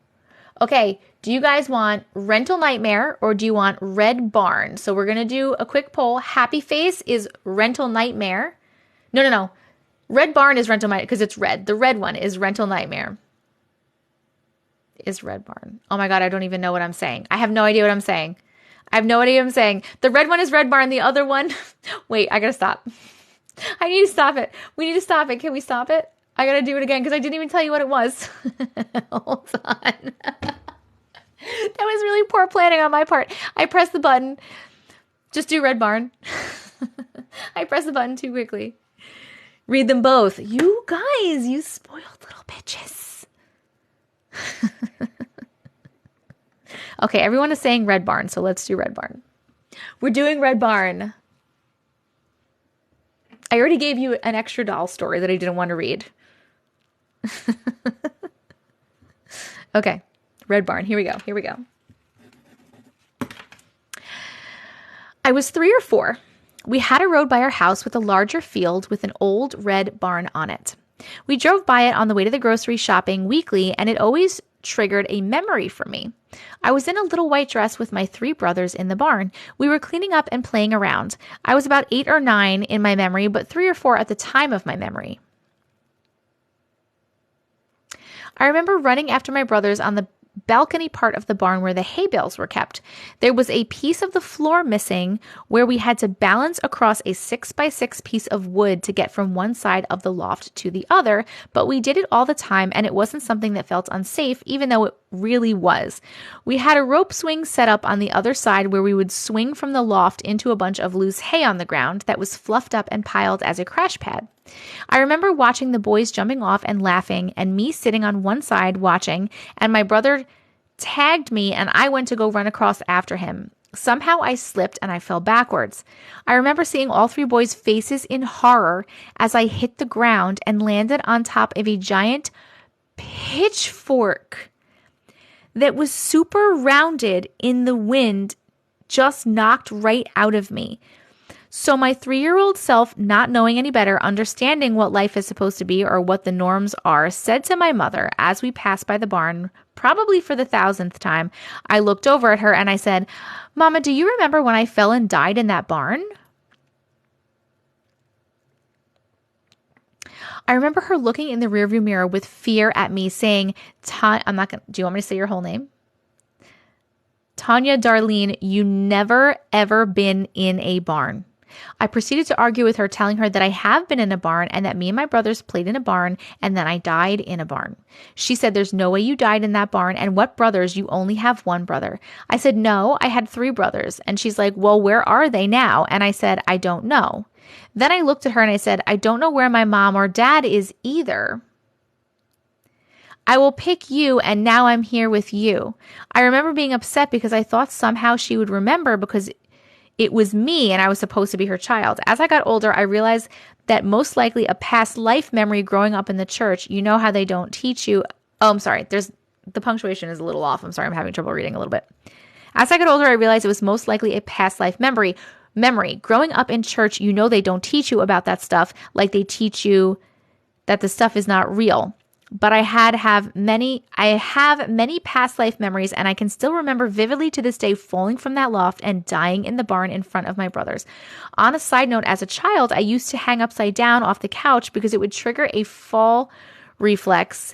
Okay, do you guys want Rental Nightmare or do you want Red Barn? So we're going to do a quick poll. Happy Face is Rental Nightmare. No. Red Barn is Rental Nightmare because it's red. The red one is Rental Nightmare. Is Red Barn. Oh my God, I don't even know what I'm saying. I have no idea what I'm saying. The red one is Red Barn. The other one, wait, I gotta stop. I need to stop it. We need to stop it. Can we stop it? I gotta do it again because I didn't even tell you what it was. Hold on. That was really poor planning on my part. I pressed the button. Just do Red Barn. I pressed the button too quickly. Read them both. You guys, you spoiled little bitches. Okay, everyone is saying Red Barn, so let's do Red Barn. We're doing Red Barn. I already gave you an extra doll story that I didn't want to read. Okay, Red Barn. Here we go. I was 3 or 4. We had a road by our house with a larger field with an old red barn on it. We drove by it on the way to the grocery shopping weekly, and it always triggered a memory for me. I was in a little white dress with my 3 brothers in the barn. We were cleaning up and playing around. I was about 8 or 9 in my memory, but 3 or 4 at the time of my memory. I remember running after my brothers on the balcony part of the barn where the hay bales were kept. There was a piece of the floor missing where we had to balance across a 6x6 piece of wood to get from one side of the loft to the other, but we did it all the time and it wasn't something that felt unsafe, even though it really was. We had a rope swing set up on the other side where we would swing from the loft into a bunch of loose hay on the ground that was fluffed up and piled as a crash pad. I remember watching the boys jumping off and laughing and me sitting on one side watching, and my brother tagged me and I went to go run across after him. Somehow I slipped and I fell backwards. I remember seeing all 3 boys' faces in horror as I hit the ground and landed on top of a giant pitchfork that was super rounded in the wind, just knocked right out of me. So my 3-year-old self, not knowing any better, understanding what life is supposed to be or what the norms are, said to my mother as we passed by the barn, probably for the 1,000th time, I looked over at her and I said, "Mama, do you remember when I fell and died in that barn?" I remember her looking in the rearview mirror with fear at me, saying, do you want me to say your whole name? Tanya Darlene, you never ever been in a barn. I proceeded to argue with her, telling her that I have been in a barn and that me and my brothers played in a barn and then I died in a barn. She said, "There's no way you died in that barn, and what brothers? You only have one brother." I said, "No, I had 3 brothers." And she's like, "Well, where are they now?" And I said, "I don't know." Then I looked at her and I said, "I don't know where my mom or dad is either. I will pick you, and now I'm here with you." I remember being upset because I thought somehow she would remember because it was me and I was supposed to be her child. As I got older, I realized that most likely a past life memory growing up in the church. You know how they don't teach you. Oh, I'm sorry. The punctuation is a little off. I'm sorry. I'm having trouble reading a little bit. As I got older, I realized it was most likely a past life memory. Memory. Growing up in church, you know they don't teach you about that stuff like they teach you that the stuff is not real. But I have many past life memories, and I can still remember vividly to this day falling from that loft and dying in the barn in front of my brothers. On a side note, as a child, I used to hang upside down off the couch because it would trigger a fall reflex,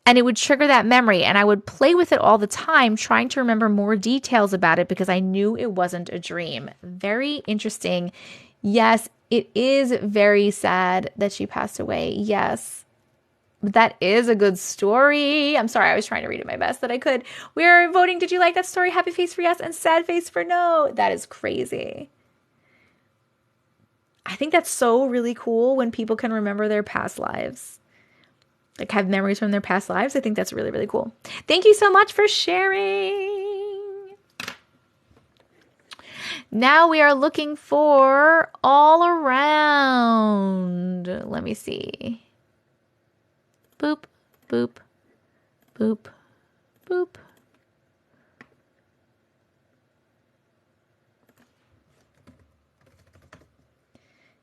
and it would trigger that memory, and I would play with it all the time, trying to remember more details about it because I knew it wasn't a dream. Very interesting. Yes, it is very sad that she passed away. Yes. That is a good story. I'm sorry, I was trying to read it my best that I could. We are voting. Did you like that story? Happy face for yes and sad face for no. That is crazy. I think that's so really cool when people can remember their past lives. Like have memories from their past lives. I think that's really, really cool. Thank you so much for sharing. Now we are looking for all around. Let me see. Boop, boop, boop, boop.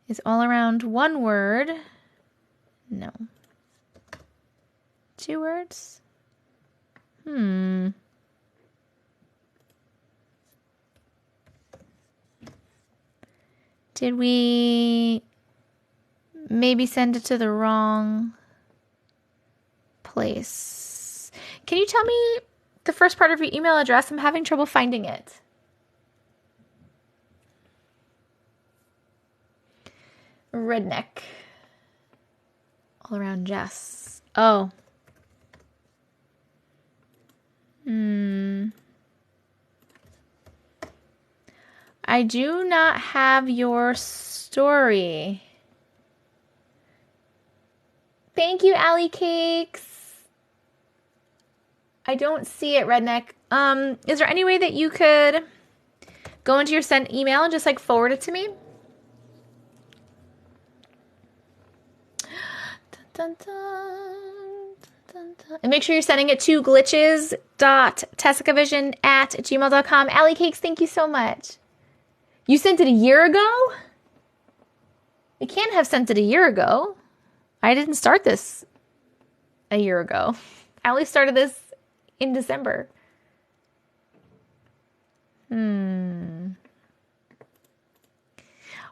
Is all around one word? No. 2 words? Did we maybe send it to the wrong place? Can you tell me the first part of your email address? I'm having trouble finding it. Redneck. All around Jess. Oh. I do not have your story. Thank you, Allie Cakes. I don't see it, Redneck. Is there any way that you could go into your sent email and just like forward it to me? Dun, dun, dun, dun, dun. And make sure you're sending it to glitches.tessicavision@gmail.com. Allie Cakes, thank you so much. You sent it a year ago? You can't have sent it a year ago. I didn't start this a year ago. I only started this in December.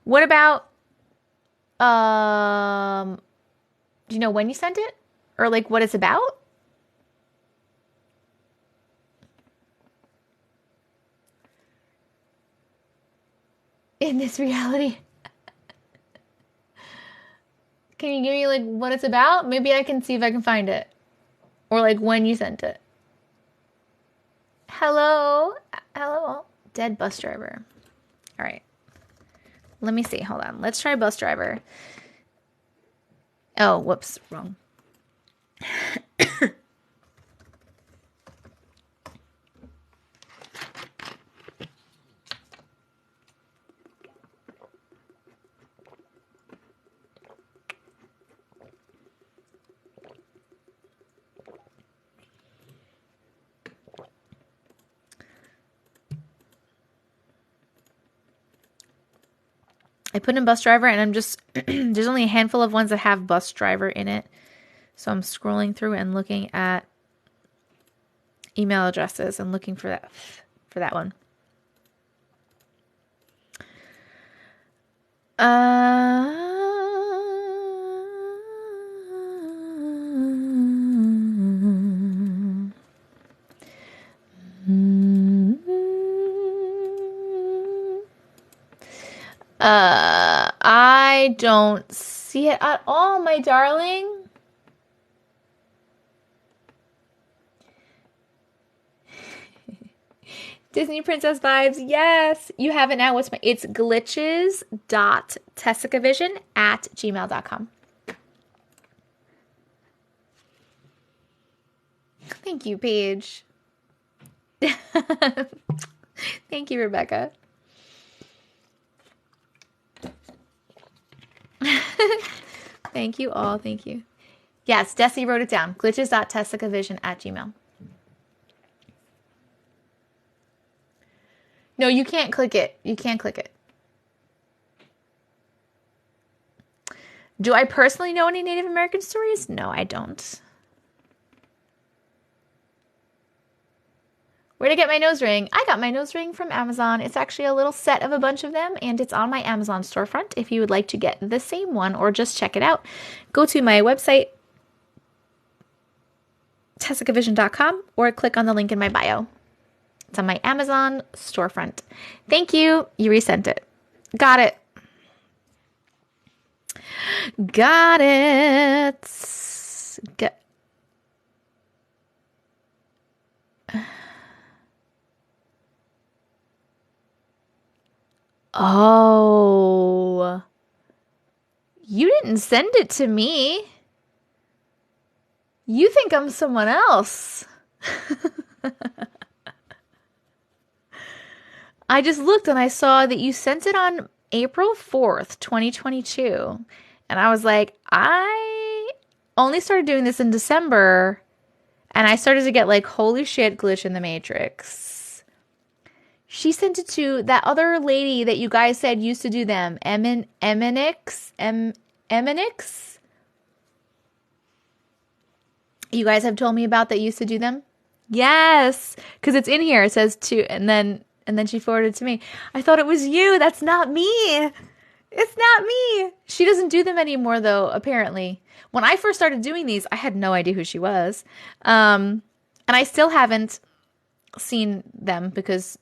What about, do you know when you sent it? Or like what it's about? In this reality. Can you give me like what it's about? Maybe I can see if I can find it. Or like when you sent it. Hello? Hello? Dead bus driver. All right. Let me see. Hold on. Let's try bus driver. Oh, whoops. Wrong. I put in bus driver and I'm just, there's only a handful of ones that have bus driver in it. So I'm scrolling through and looking at email addresses and looking for that one. I don't see it at all, my darling. Disney Princess vibes. Yes. You have it now. It's glitches.tessicavision@gmail.com. Thank you, Paige. Thank you, Rebecca. Thank you all. Thank you. Yes, Desi wrote it down. Glitches.tessicavision@gmail. No, you can't click it. You can't click it. Do I personally know any Native American stories? No, I don't. Where'd I get my nose ring? I got my nose ring from Amazon. It's actually a little set of a bunch of them, and it's on my Amazon storefront. If you would like to get the same one or just check it out, go to my website, TessicaVision.com, or click on the link in my bio. It's on my Amazon storefront. Thank you. You resent it. Got it. Got it. Oh. You didn't send it to me. You think I'm someone else. I just looked and I saw that you sent it on April 4th, 2022. And I was like, I only started doing this in December. And I started to get like, holy shit, glitch in the Matrix. She sent it to that other lady that you guys said used to do them. Eminix? You guys have told me about that used to do them? Yes. Because it's in here. It says to, and then she forwarded it to me. I thought it was you. That's not me. It's not me. She doesn't do them anymore, though, apparently. When I first started doing these, I had no idea who she was. And I still haven't seen them because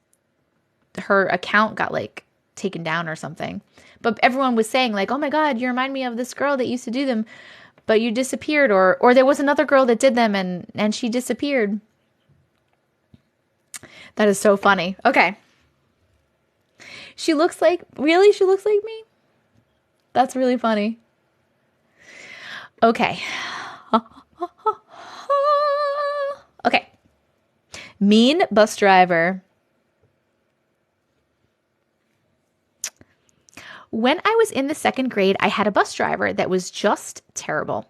her account got, like, taken down or something. But everyone was saying, like, oh, my God, you remind me of this girl that used to do them, but you disappeared. Or there was another girl that did them, and she disappeared. That is so funny. Okay. She looks like me? That's really funny. Okay. Okay. Mean bus driver. When I was in the 2nd grade, I had a bus driver that was just terrible.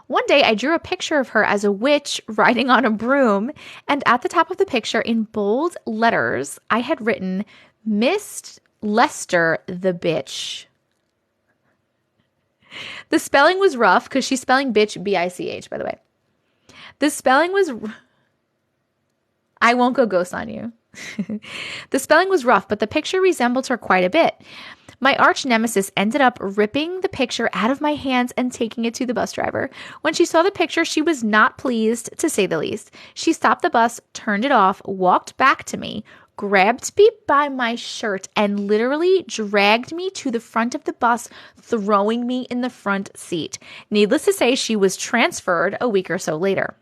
One day, I drew a picture of her as a witch riding on a broom, and at the top of the picture, in bold letters, I had written, Miss Lester the bitch. The spelling was rough, because she's spelling bitch, B-I-C-H, by the way. The spelling was... I won't go ghost on you. The spelling was rough, but the picture resembled her quite a bit. My arch nemesis ended up ripping the picture out of my hands and taking it to the bus driver. When she saw the picture, she was not pleased, to say the least. She stopped the bus, turned it off, walked back to me, grabbed me by my shirt, and literally dragged me to the front of the bus, throwing me in the front seat. Needless to say, she was transferred a week or so later.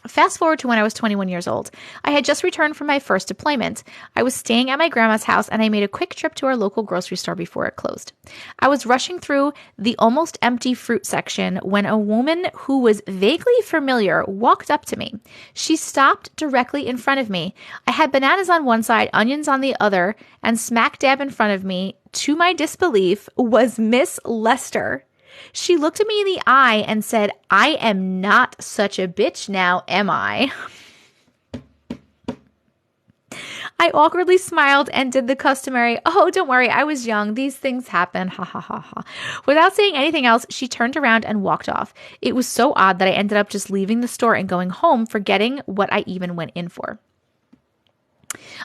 Fast forward to when I was 21 years old. I had just returned from my first deployment. I was staying at my grandma's house and I made a quick trip to our local grocery store before it closed. I was rushing through the almost empty fruit section when a woman who was vaguely familiar walked up to me. She stopped directly in front of me. I had bananas on one side, onions on the other, and smack dab in front of me, to my disbelief, was Miss Lester. She looked at me in the eye and said, I am not such a bitch now, am I? I awkwardly smiled and did the customary, oh, don't worry, I was young. These things happen. Ha ha ha ha. Without saying anything else, she turned around and walked off. It was so odd that I ended up just leaving the store and going home, forgetting what I even went in for.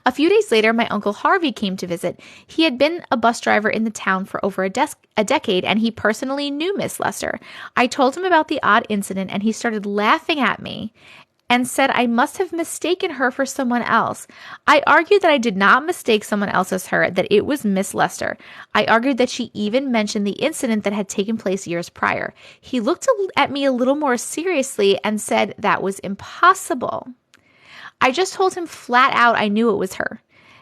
A few days later, my Uncle Harvey came to visit. He had been a bus driver in the town for over a decade, and he personally knew Miss Lester. I told him about the odd incident, and he started laughing at me and said I must have mistaken her for someone else. I argued that I did not mistake someone else as her, that it was Miss Lester. I argued that she even mentioned the incident that had taken place years prior. He looked at me a little more seriously and said that was impossible. I just told him flat out I knew it was her.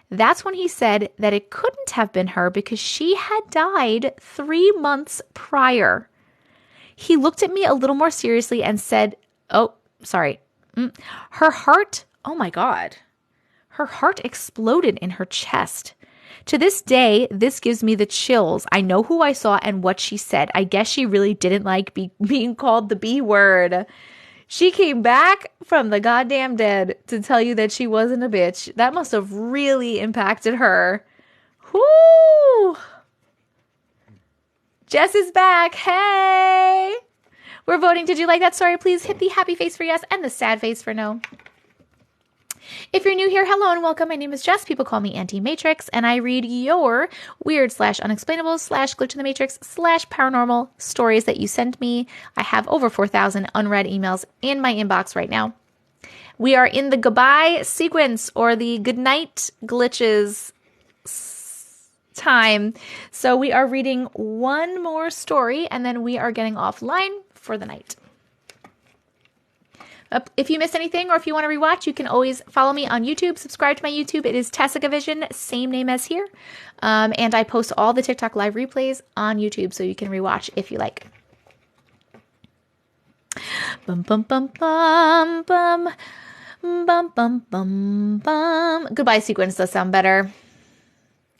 That's when he said that it couldn't have been her because she had died 3 months prior. He looked at me a little more seriously and said, oh, sorry. Her heart, oh my God. Her heart exploded in her chest. To this day, this gives me the chills. I know who I saw and what she said. I guess she really didn't like being called the B word. She came back from the goddamn dead to tell you that she wasn't a bitch. That must have really impacted her. Whoo! Jess is back. Hey! We're voting. Did you like that story? Please hit the happy face for yes and the sad face for no. If you're new here, hello and welcome. My name is Jess. People call me Auntie Matrix, and I read your weird / unexplainable / glitch in the matrix / paranormal stories that you send me. I have over 4,000 unread emails in my inbox right now. We are in the goodbye sequence or the goodnight glitches time. So we are reading one more story, and then we are getting offline for the night. If you missed anything or if you want to rewatch, you can always follow me on YouTube. Subscribe to my YouTube. It is TessicaVision, same name as here. And I post all the TikTok live replays on YouTube so you can rewatch if you like. Bum, bum, bum, bum, bum. Bum, bum, bum, bum. Goodbye sequence does sound better.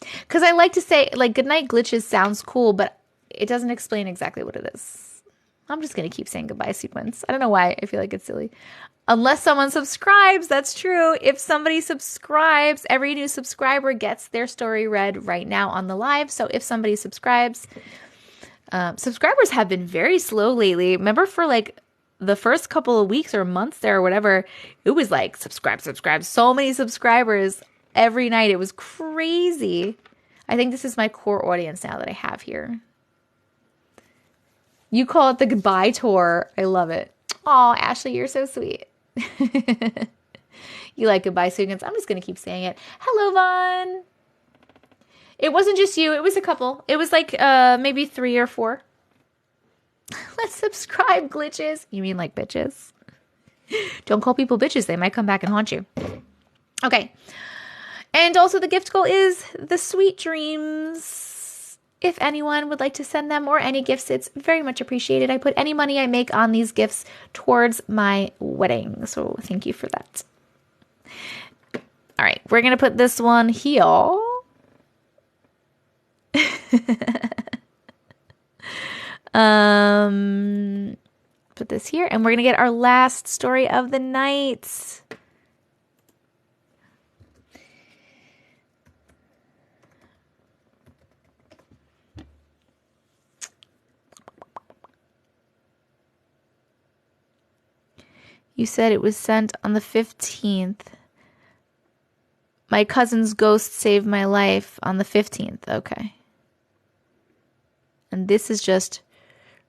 Because I like to say, like, goodnight glitches sounds cool, but it doesn't explain exactly what it is. I'm just going to keep saying goodbye sequence. I don't know why. I feel like it's silly. Unless someone subscribes, that's true. If somebody subscribes, every new subscriber gets their story read right now on the live. So if somebody subscribes, subscribers have been very slow lately. Remember for like the first couple of weeks or months there or whatever, it was like subscribe. So many subscribers every night. It was crazy. I think this is my core audience now that I have here. You call it the goodbye tour. I love it. Oh, Ashley, you're so sweet. You like goodbye sequence. I'm just going to keep saying it. Hello, Vaughn. It wasn't just you. It was a couple. It was like maybe 3 or 4. Let's subscribe, glitches. You mean like bitches? Don't call people bitches. They might come back and haunt you. Okay. And also the gift goal is the sweet dreams. If anyone would like to send them or any gifts, it's very much appreciated. I put any money I make on these gifts towards my wedding. So thank you for that. All right, we're going to put this one here. Put this here, and we're going to get our last story of the night. You said it was sent on the 15th. My cousin's ghost saved my life on the 15th. Okay. And this is just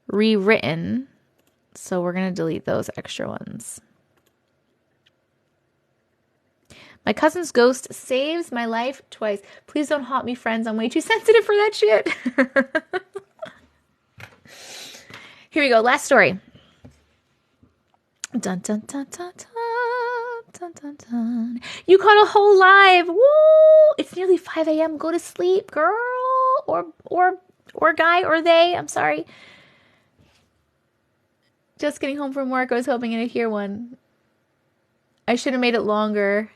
rewritten. So we're going to delete those extra ones. My cousin's ghost saves my life twice. Please don't haunt me, friends. I'm way too sensitive for that shit. Here we go. Last story. Dun, dun, dun, dun, dun, dun, dun, dun. You caught a whole live. Woo! It's nearly 5 a.m. Go to sleep, girl. Or guy or they. I'm sorry. Just getting home from work. I was hoping to hear one. I should have made it longer.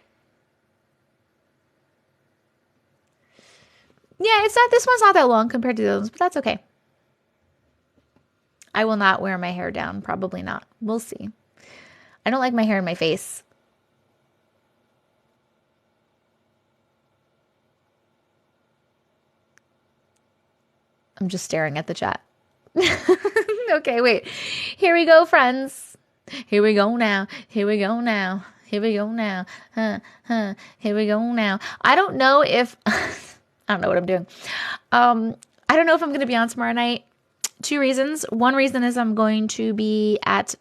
Yeah, this one's not that long compared to those, but that's okay. I will not wear my hair down. Probably not. We'll see. I don't like my hair in my face. I'm just staring at the chat. Okay, wait. Here we go, friends. Here we go now. Here we go now. Here we go now. Here we go now. I don't know if... I don't know what I'm doing. I don't know if I'm going to be on tomorrow night. 2 reasons. One reason is I'm going to be at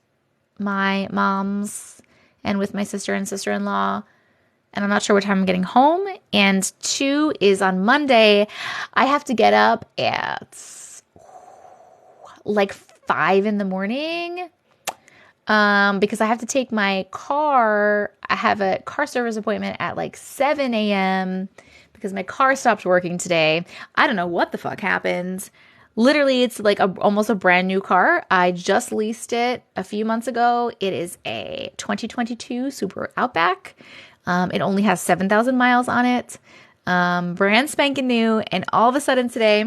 my mom's and with my sister and sister-in-law, and I'm not sure what time I'm getting home. And 2 is on Monday, I have to get up at like 5 in the morning because I have to take my car. I have a car service appointment at like 7 a.m. because my car stopped working today. I don't know what the fuck happened. Literally, it's like almost a brand new car. I just leased it a few months ago. It is a 2022 Subaru Outback. It only has 7,000 miles on it. Brand spanking new. And all of a sudden today,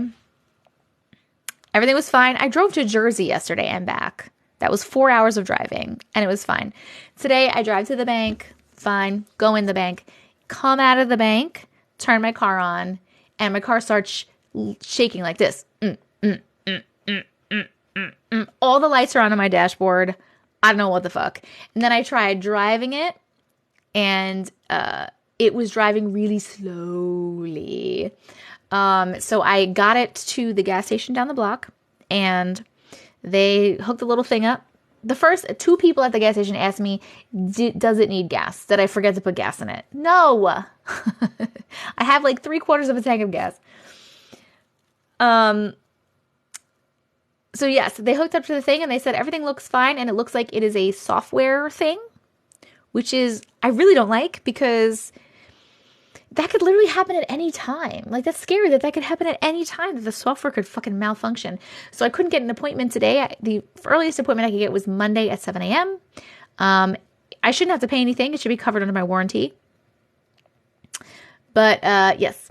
everything was fine. I drove to Jersey yesterday and back That was 4 hours of driving, and it was fine. Today, I drive to the bank, fine, go in the bank, come out of the bank, turn my car on, and my car starts shaking like this. All the lights are on my dashboard. I don't know what the fuck. And then I tried driving it, and it was driving really slowly. So I got it to the gas station down the block, and they hooked the little thing up. The first 2 people at the gas station asked me, does it need gas? Did I forget to put gas in it? No. I have like 3/4 of a tank of gas. So yes, they hooked up to the thing and they said everything looks fine, and it looks like it is a software thing, which is, I really don't like, because that could literally happen at any time. Like, that's scary that could happen at any time, that the software could fucking malfunction. So I couldn't get an appointment today. The earliest appointment I could get was Monday at 7 a.m. I shouldn't have to pay anything. It should be covered under my warranty. But yes.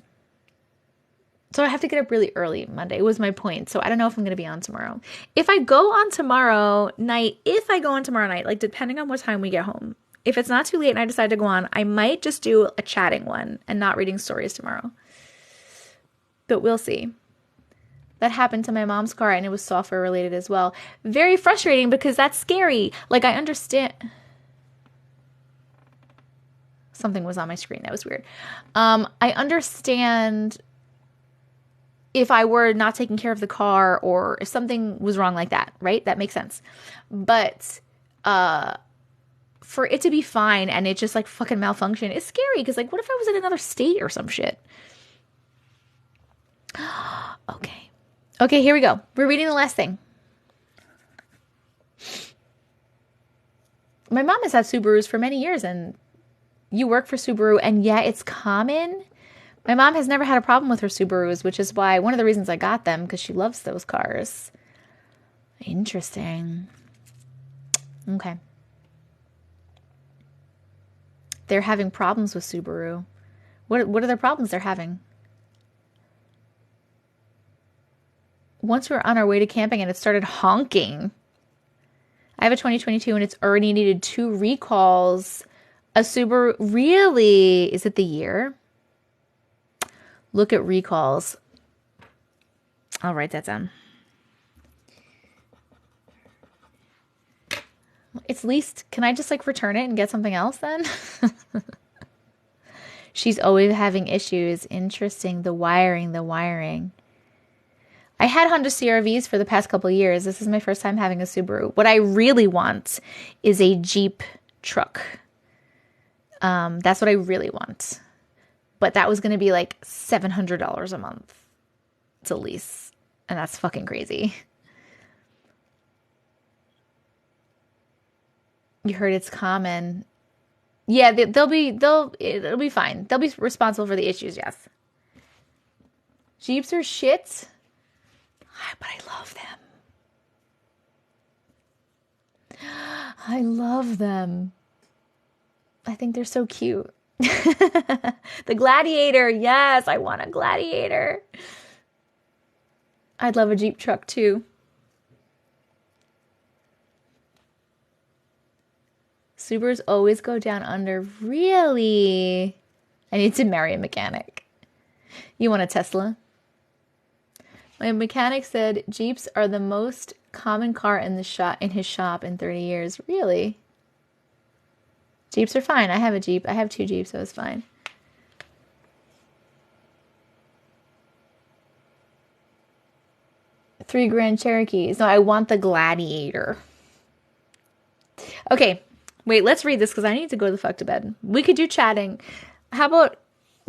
So I have to get up really early Monday was my point. So I don't know if I'm going to be on tomorrow. If I go on tomorrow night, like depending on what time we get home, if it's not too late and I decide to go on, I might just do a chatting one and not reading stories tomorrow. But we'll see. That happened to my mom's car, and it was software related as well. Very frustrating, because that's scary. Like, I understand. Something was on my screen. That was weird. I understand if I were not taking care of the car, or if something was wrong like that, right? That makes sense. But for it to be fine and it just like fucking malfunction is scary, because like, what if I was in another state or some shit? Okay, here we go. We're reading the last thing. My mom has had Subarus for many years, and you work for Subaru, and yeah, it's common. My mom has never had a problem with her Subarus, which is why one of the reasons I got them, because she loves those cars. Interesting. Okay. They're having problems with Subaru. What are their problems they're having? Once we were on our way to camping and it started honking. I have a 2022 and it's already needed 2 recalls. A Subaru, really? Is it the year? Look at recalls. I'll write that down. It's least, can I just like return it and get something else then? She's always having issues. Interesting. The wiring. I had Honda CR-Vs for the past couple of years. This is my first time having a Subaru. What I really want is a Jeep truck. That's what I really want. But that was going to be like $700 a month to lease. And that's fucking crazy. You heard it's common. Yeah, it'll be fine. They'll be responsible for the issues, yes. Jeeps are shit, but I love them. I love them. I think they're so cute. The Gladiator. Yes, I want a Gladiator. I'd love a Jeep truck too. Subarus always go down under. Really? I need to marry a mechanic. You want a Tesla? My mechanic said Jeeps are the most common car in his shop in 30 years. Really? Jeeps are fine. I have a Jeep. I have 2 Jeeps, so it's fine. $3 Grand Cherokees. No, I want the Gladiator. Okay. Wait, let's read this because I need to go the fuck to bed. We could do chatting. How about,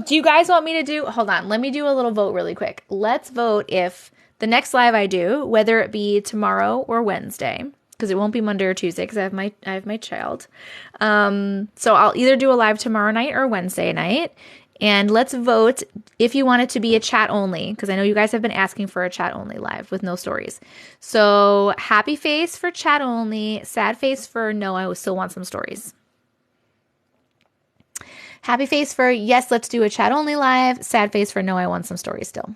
do you guys want me to do, hold on, let me do a little vote really quick. Let's vote if the next live I do, whether it be tomorrow or Wednesday, because it won't be Monday or Tuesday because I have my child. So I'll either do a live tomorrow night or Wednesday night. And let's vote if you want it to be a chat only, because I know you guys have been asking for a chat only live with no stories. So happy face for chat only, sad face for no, I still want some stories. Happy face for yes, let's do a chat only live, sad face for no, I want some stories still.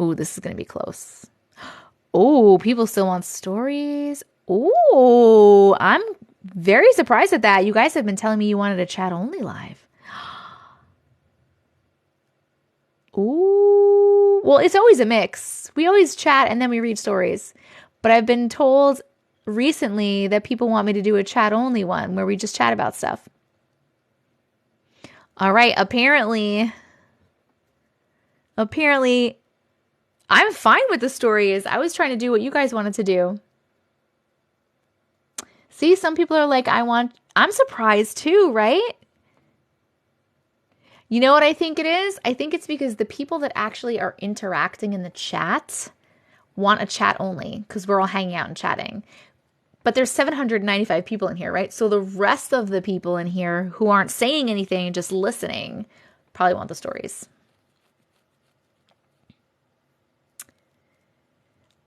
Ooh, this is going to be close. Oh, people still want stories. Ooh, I'm very surprised at that. You guys have been telling me you wanted a chat only live. Ooh, well, it's always a mix. We always chat and then we read stories. But I've been told recently that people want me to do a chat only one where we just chat about stuff. All right, apparently I'm fine with the stories. I was trying to do what you guys wanted to do. See, some people are like, I'm surprised too, right? You know what I think it is? I think it's because the people that actually are interacting in the chat want a chat only because we're all hanging out and chatting. But there's 795 people in here, right? So the rest of the people in here who aren't saying anything, just listening, probably want the stories.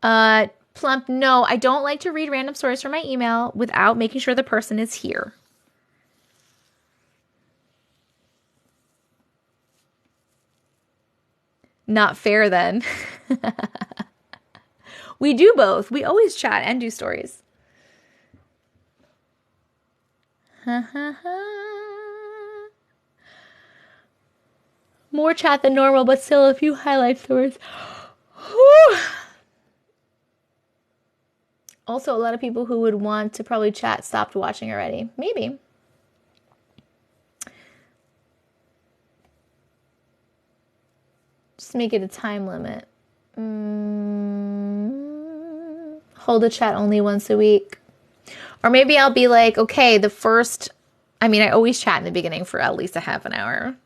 Plump, no, I don't like to read random stories from my email without making sure the person is here. Not fair then. We do both. We always chat and do stories. More chat than normal, but still a few highlight stories. Also, a lot of people who would want to probably chat stopped watching already. Maybe. Just make it a time limit. Hold a chat only once a week. Or maybe I'll be like, okay, I always chat in the beginning for at least a half an hour.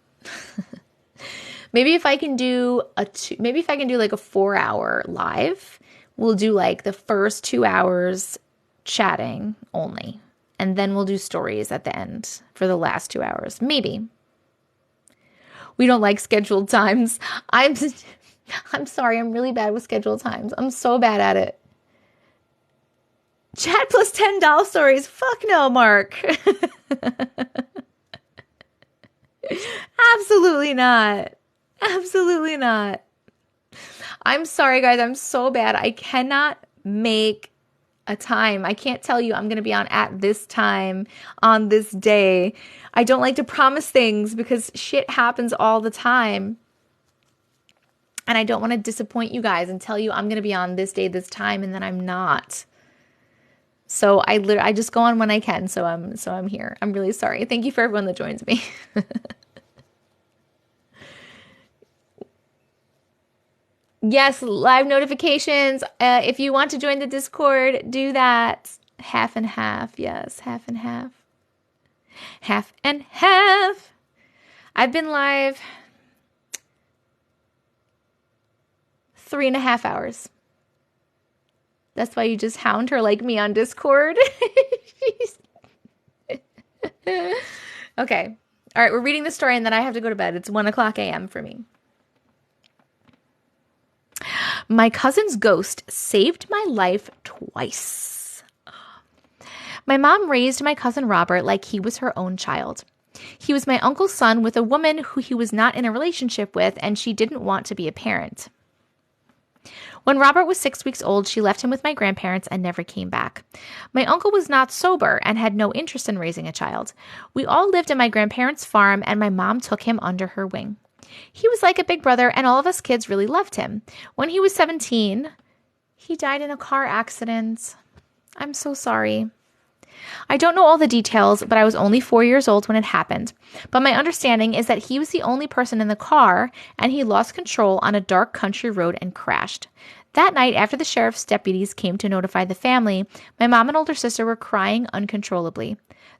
Maybe if I can do like a 4-hour live, we'll do like the first 2 hours chatting only. And then we'll do stories at the end for the last 2 hours. Maybe. We don't like scheduled times. I'm sorry. I'm really bad with scheduled times. I'm so bad at it. Chat plus $10 stories. Fuck no, Mark. Absolutely not. Absolutely not. I'm sorry, guys. I'm so bad. I cannot make a time. I can't tell you I'm going to be on at this time on this day. I don't like to promise things because shit happens all the time. And I don't want to disappoint you guys and tell you I'm going to be on this day, this time, and then I'm not. So I just go on when I can. So I'm here. I'm really sorry. Thank you for everyone that joins me. Yes, live notifications. If you want to join the Discord, do that. Half and half. Yes, half and half. Half and half. I've been live 3.5 hours. That's why you just hound her like me on Discord. Okay. All right, we're reading the story and then I have to go to bed. It's 1:00 a.m. for me. My cousin's ghost saved my life twice. My mom raised my cousin Robert like he was her own child. He was my uncle's son with a woman who he was not in a relationship with, and she didn't want to be a parent. When Robert was 6 weeks old, she left him with my grandparents and never came back. My uncle was not sober and had no interest in raising a child. We all lived at my grandparents' farm, and my mom took him under her wing. He was like a big brother, and all of us kids really loved him. When he was 17, he died in a car accident. I'm so sorry. I don't know all the details, but I was only 4 years old when it happened. But my understanding is that he was the only person in the car, and he lost control on a dark country road and crashed. That night, after the sheriff's deputies came to notify the family, my mom and older sister were crying uncontrollably.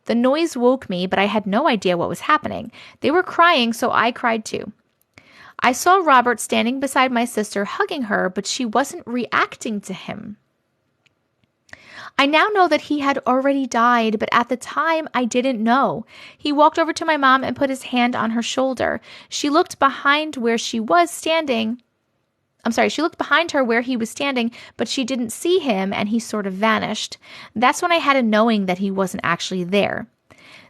The noise woke me, but I had no idea what was happening. They were crying, so I cried too. I saw Robert standing beside my sister, hugging her, but she wasn't reacting to him. I now know that he had already died, but at the time, I didn't know. He walked over to my mom and put his hand on her shoulder. She looked behind where she was standing. She looked behind her where he was standing, but she didn't see him, and he sort of vanished. That's when I had a knowing that he wasn't actually there.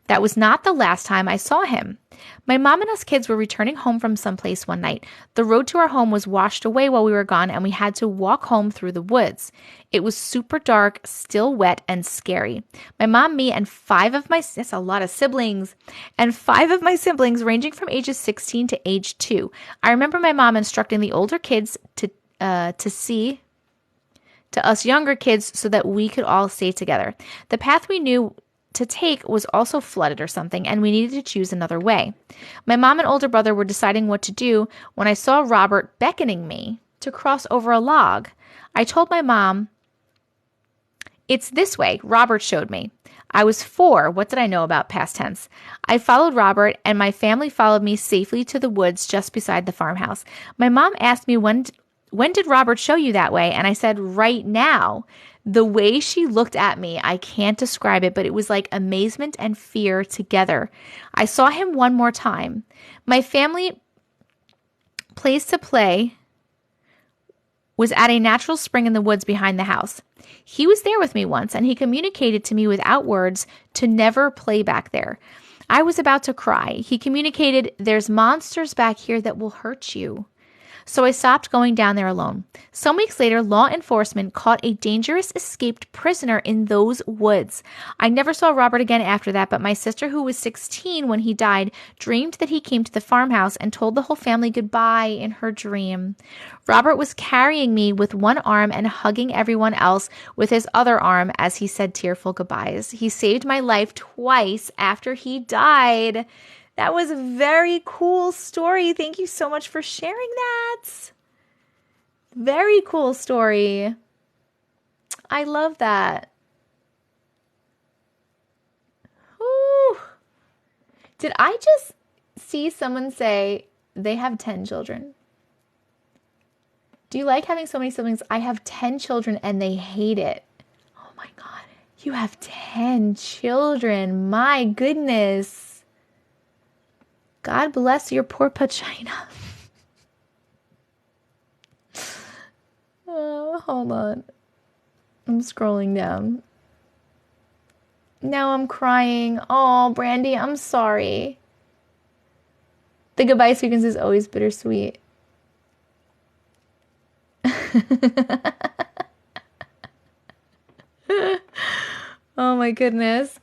That was not the last time I saw him. My mom and us kids were returning home from someplace one night. The road to our home was washed away while we were gone, and we had to walk home through the woods. It was super dark, still wet, and scary. My mom, me, and that's a lot of siblings, and 5 of my siblings ranging from ages 16 to age 2. I remember my mom instructing the older kids to see to us younger kids so that we could all stay together. The path we knew to take was also flooded or something, and we needed to choose another way. My mom and older brother were deciding what to do when I saw Robert beckoning me to cross over a log. I told my mom, "It's this way," Robert showed me. I was 4. What did I know about past tense? I followed Robert, and my family followed me safely to the woods just beside the farmhouse. My mom asked me, when did Robert show you that way? And I said, right now. The way she looked at me, I can't describe it, but it was like amazement and fear together. I saw him one more time. My family place to play was at a natural spring in the woods behind the house. He was there with me once, and he communicated to me without words to never play back there. I was about to cry. He communicated, "There's monsters back here that will hurt you." So I stopped going down there alone. Some weeks later, law enforcement caught a dangerous escaped prisoner in those woods. I never saw Robert again after that, but my sister, who was 16 when he died, dreamed that he came to the farmhouse and told the whole family goodbye in her dream. Robert was carrying me with one arm and hugging everyone else with his other arm as he said tearful goodbyes. He saved my life twice after he died. That was a very cool story. Thank you so much for sharing that. Very cool story. I love that. Ooh. Did I just see someone say they have 10 children? Do you like having so many siblings? I have 10 children and they hate it. Oh my God. You have 10 children. My goodness. God bless your poor vagina. Hold on. I'm scrolling down. Now I'm crying. Oh, Brandy, I'm sorry. The goodbye sequence is always bittersweet. Oh my goodness.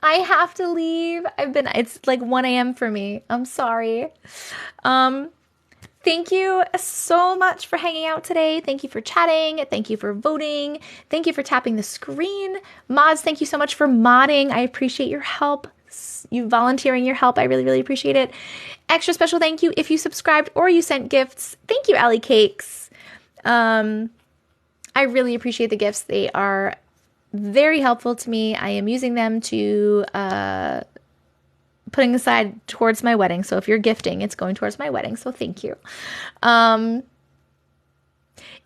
I have to leave. It's like 1 a.m. for me. I'm sorry. Thank you so much for hanging out today. Thank you for chatting. Thank you for voting. Thank you for tapping the screen. Mods, thank you so much for modding. I appreciate your help. You volunteering your help. I really, really appreciate it. Extra special thank you if you subscribed or you sent gifts. Thank you, Allie Cakes. I really appreciate the gifts. They are very helpful to me. I am using them to putting aside towards my wedding. So if you're gifting, it's going towards my wedding. So thank you.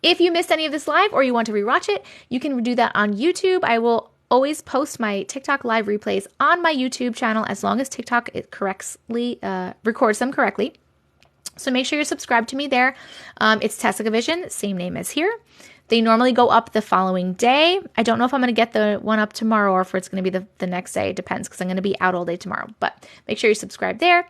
If you missed any of this live or you want to rewatch it, you can do that on YouTube. I will always post my TikTok live replays on my YouTube channel as long as TikTok records them correctly. So make sure you're subscribed to me there. It's TessicaVision, same name as here. They normally go up the following day. I don't know if I'm going to get the one up tomorrow or if it's going to be the next day. It depends because I'm going to be out all day tomorrow. But make sure you subscribe there.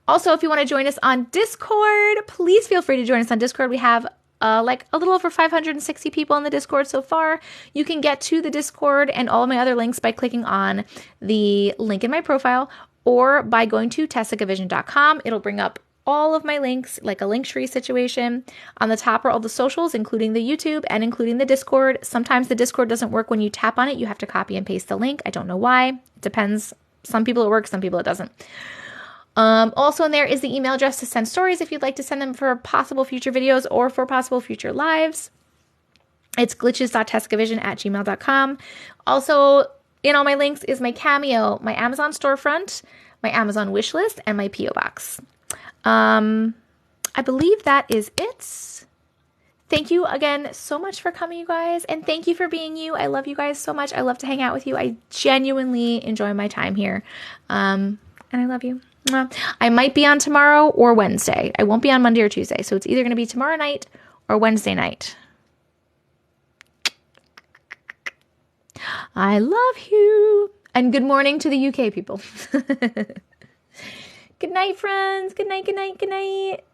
Also, if you want to join us on Discord, please feel free to join us on Discord. We have like a little over 560 people in the Discord so far. You can get to the Discord and all of my other links by clicking on the link in my profile or by going to TessicaVision.com. It'll bring up all of my links, like a link tree situation. On the top are all the socials, including the YouTube and including the Discord. Sometimes the Discord doesn't work when you tap on it. You have to copy and paste the link. I don't know why. It depends. Some people it works, some people it doesn't. Also in there is the email address to send stories if you'd like to send them for possible future videos or for possible future lives. It's glitches.tessicavision@gmail.com. Also in all my links is my Cameo, my Amazon storefront, my Amazon wishlist, and my P.O. box. I believe that is it. Thank you again so much for coming, you guys. And thank you for being you. I love you guys so much. I love to hang out with you. I genuinely enjoy my time here. And I love you. I might be on tomorrow or Wednesday. I won't be on Monday or Tuesday. So it's either going to be tomorrow night or Wednesday night. I love you. And good morning to the UK people. Good night, friends. Good night, good night, good night.